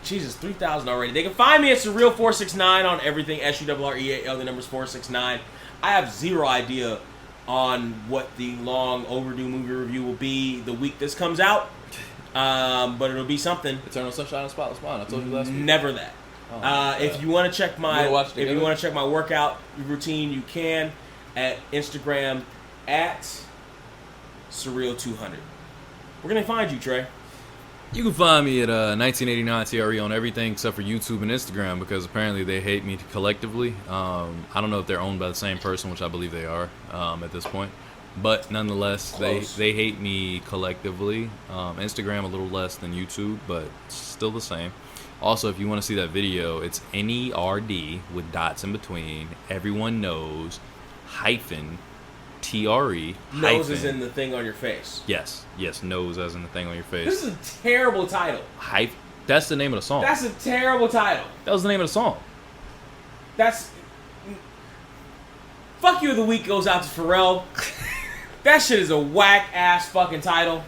Jesus, 3,000 already. They can find me at Surreal469 on everything. SURREAL, the numbers 469. I have zero idea on what the long overdue movie review will be the week this comes out. But it'll be something. Eternal Sunshine of Spotless Mind. I told you last week. Never that. If you want to check my workout routine, you can at Instagram at Surreal200. Where can they find you, Trey? You can find me at 1989 TRE on everything except for YouTube and Instagram because apparently they hate me collectively. I don't know if they're owned by the same person, which I believe they are at this point. But nonetheless, they hate me collectively. Instagram a little less than YouTube, but still the same. Also, if you want to see that video, it's NERD with dots in between. Everyone knows hyphen TRE. Nose is in the thing on your face. Yes, nose as in the thing on your face. This is a terrible title. That's the name of the song. That's a terrible title. That was the name of the song. Fuck You of the Week goes out to Pharrell. That shit is a whack ass fucking title.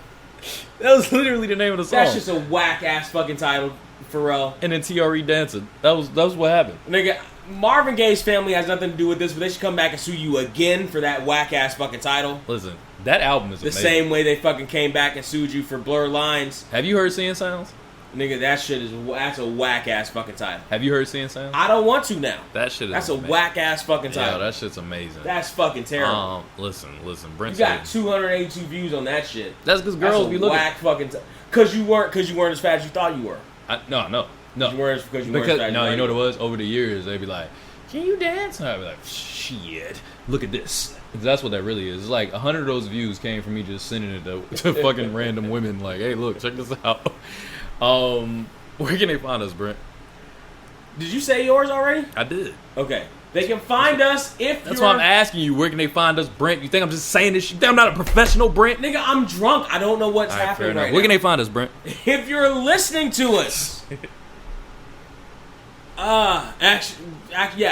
That was literally the name of the song. That's just a whack ass fucking title, Pharrell. And then TRE dancing. That was what happened. Nigga, Marvin Gaye's family has nothing to do with this, but they should come back and sue you again for that whack ass fucking title. Listen, that album is the amazing. same way they fucking came back and sued you for Blurred Lines. Have you heard Seeing Sounds? Nigga, that's a whack ass fucking title. Have you heard Seeing Sounds? I don't want to now. That shit is That's amazing. a whack ass fucking title. Yeah, that shit's amazing. That's fucking terrible. Listen, Brent. You got 282 views on that shit. That's because girls be looking. Whack fucking. Because you weren't as fat as you thought you were. No. You weren't as fat. No, you know what it was? Over the years, they'd be like, can you dance? And I'd be like, shit, look at this. That's what that really is. It's like 100 of those views came from me just sending it to fucking random women. Like, hey, look, check this out. Where can they find us, Brent? Did you say yours already? I did. Okay. They can find us if That's you're... why I'm asking you. Where can they find us, Brent? You think I'm just saying this shit? You think I'm not a professional, Brent? Nigga, I'm drunk. I don't know what's All right, fair happening enough. right Where now. can they find us, Brent? If you're listening to us... yeah,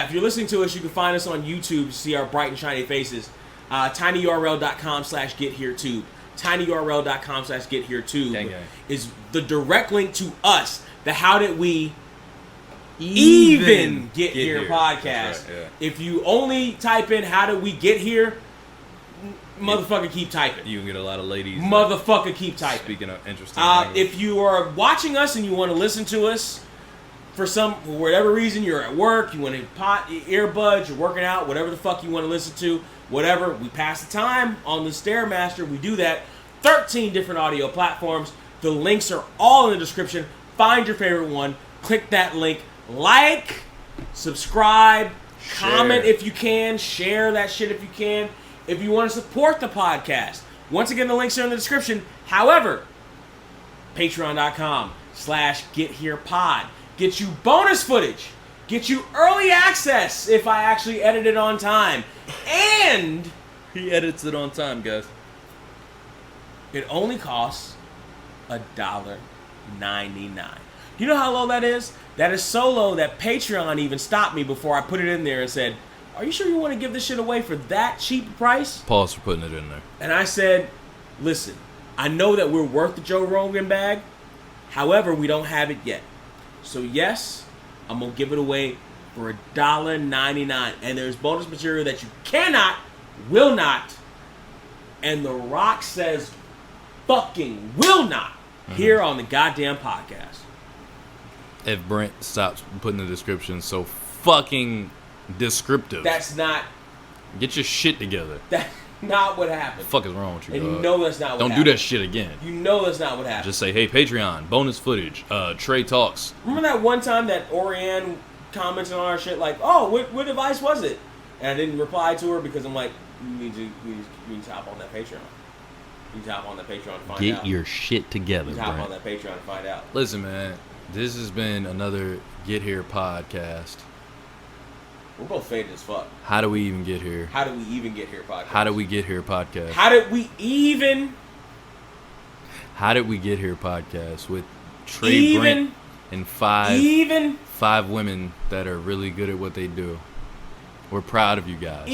if you're listening to us, you can find us on YouTube to see our bright and shiny faces. tinyurl.com/getHereTube. tinyurl.com/getHereTube Gang, gang. is the direct link to us. The How Did We Even Get Here podcast. That's right, yeah. If you only type in How Did We Get Here, motherfucker, keep typing. You can get a lot of ladies. Motherfucker, keep typing. Speaking of interesting things. If you are watching us and you want to listen to us for whatever reason, you're at work, you want to earbuds, you're working out, whatever the fuck you want to listen to, whatever, we pass the time on the Stairmaster. We do that. 13 different audio platforms. The links are all in the description. Find your favorite one. Click that link. Like, subscribe, comment if you can, share that shit if you can. If you want to support the podcast, once again, the links are in the description. However, patreon.com/getherepod. Get you bonus footage. Get you early access if I actually edit it on time. And he edits it on time, guys. it only costs $1.99. You know how low that is? That is so low that Patreon even stopped me before I put it in there and said, are you sure you want to give this shit away for that cheap price? Pause for putting it in there. And I said, listen, I know that we're worth the Joe Rogan bag. However, we don't have it yet. So yes, I'm going to give it away for $1.99. And there's bonus material that you cannot, will not, and The Rock says fucking will not here on the goddamn podcast. If Brent stops putting the description so fucking descriptive. That's not... Get your shit together. That's not what happened. What the fuck is wrong with you, And you dog? know that's not what Don't happened. do that shit again. You know that's not what happened. Just say, hey, Patreon, bonus footage, Trey talks. Remember that one time that Orianne commented on our shit like, oh, what device was it? And I didn't reply to her because I'm like, you need to hop on that Patreon. You need to hop on that Patreon to find out. Get your shit together, You need to hop Brent. on that Patreon to find out. Listen, man, this has been another Get Here podcast. We're both faded as fuck. How do we even get here? How did we even get here podcast? How do we get here podcast? How did we even... How did we get here podcast with Trey, Brent, and five women that are really good at what they do. We're proud of you guys.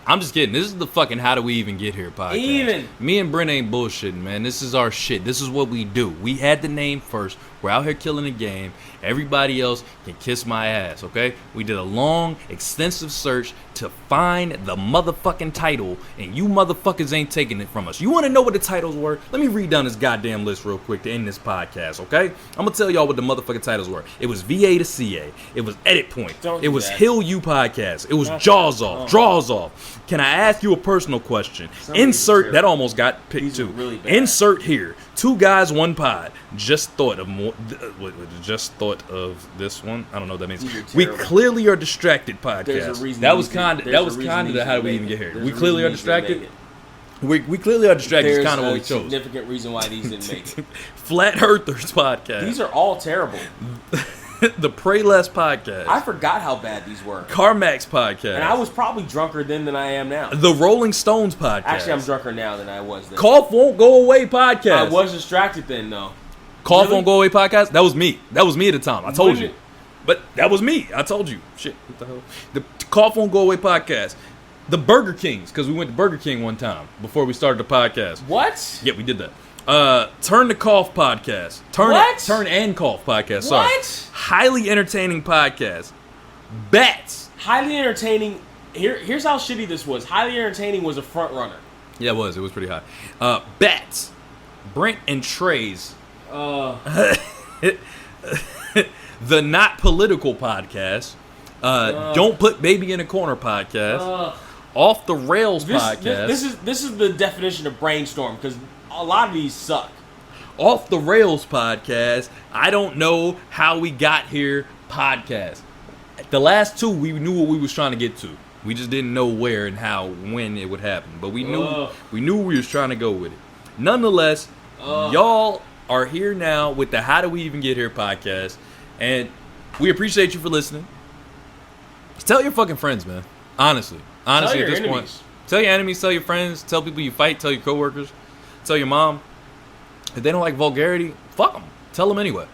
I'm just kidding. This is the fucking How Do We Even Get Here podcast. Me and Brent ain't bullshitting, man. This is our shit. This is what we do. We had the name first. We're out here killing the game. Everybody else can kiss my ass, okay? We did a long, extensive search to find the motherfucking title, and you motherfuckers ain't taking it from us. You want to know what the titles were? Let me read down this goddamn list real quick to end this podcast, okay? I'm going to tell y'all what the motherfucking titles were. It was VA to CA. It was Edit Point. It was Hill U Podcast. It was Jaws Off. Draws Off. Can I ask you a personal question? Insert, that almost got picked too. Really bad. Insert here. 2 guys, 1 pod. Just thought of this one. I don't know what that means. We clearly are distracted podcast. That was kind of the How Do We Even Get Here. We clearly are distracted. We clearly are distracted. It's kind of what we chose. There's a significant reason why these didn't make it. Flat Earthers podcast. These are all terrible. The Pray Less podcast. I forgot how bad these were. CarMax podcast. And I was probably drunker then than I am now. The Rolling Stones podcast. Actually, I'm drunker now than I was then. Cough Won't Go Away podcast. I was distracted then, though. Cough Won't Go Away podcast? That was me. That was me at the time. I told you. But that was me. I told you. Shit. What the hell? The Cough Won't Go Away podcast. The Burger Kings, because we went to Burger King one time before we started the podcast. What? Yeah, we did that. Turn the Cough podcast. Turn and Cough podcast. Sorry. What? Highly entertaining podcast. Bats. Highly entertaining. Here's how shitty this was. Highly entertaining was a front runner. Yeah, it was. It was pretty high. Bats. Brent and Trey's. The Not Political podcast. Don't Put Baby in a Corner podcast. Off the Rails podcast. This is the definition of brainstorm, because a lot of these suck. Off the Rails podcast. I Don't Know How We Got Here podcast. The last two, we knew what we was trying to get to. We just didn't know where and how, when it would happen. But we knew we was trying to go with it. Nonetheless, y'all are here now with the How Do We Even Get Here podcast. And we appreciate you for listening. Tell your fucking friends, man. Honestly, at this point. Tell your enemies, tell your friends, tell people you fight, tell your coworkers, tell your mom. If they don't like vulgarity, fuck them. Tell them anyway.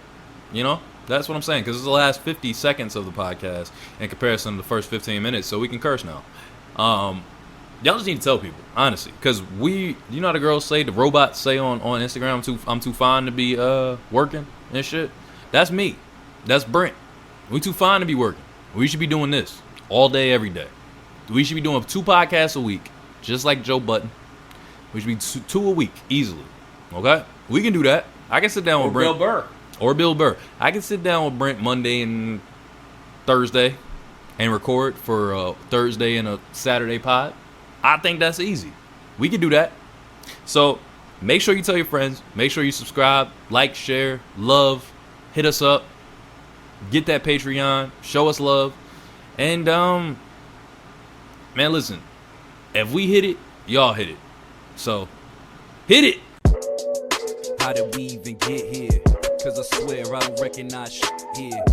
You know? That's what I'm saying, because it's the last 50 seconds of the podcast in comparison to the first 15 minutes, so we can curse now. Y'all just need to tell people, honestly, because you know how the girls say, the robots say on Instagram, I'm too fine to be working and shit. That's me. That's Brent. We too fine to be working. We should be doing this all day, every day. We should be doing 2 podcasts a week, just like Joe Button. We should be 2 a week, easily. Okay? We can do that. I can sit down with Brent. Bill Burr. I can sit down with Brent Monday and Thursday and record for a Thursday and a Saturday pod. I think that's easy. We can do that. So make sure you tell your friends. Make sure you subscribe, like, share, love, hit us up, get that Patreon, show us love. And, man, listen, if we hit it, y'all hit it. So, hit it. How did we even get here? Cause I swear I don't recognize shit here.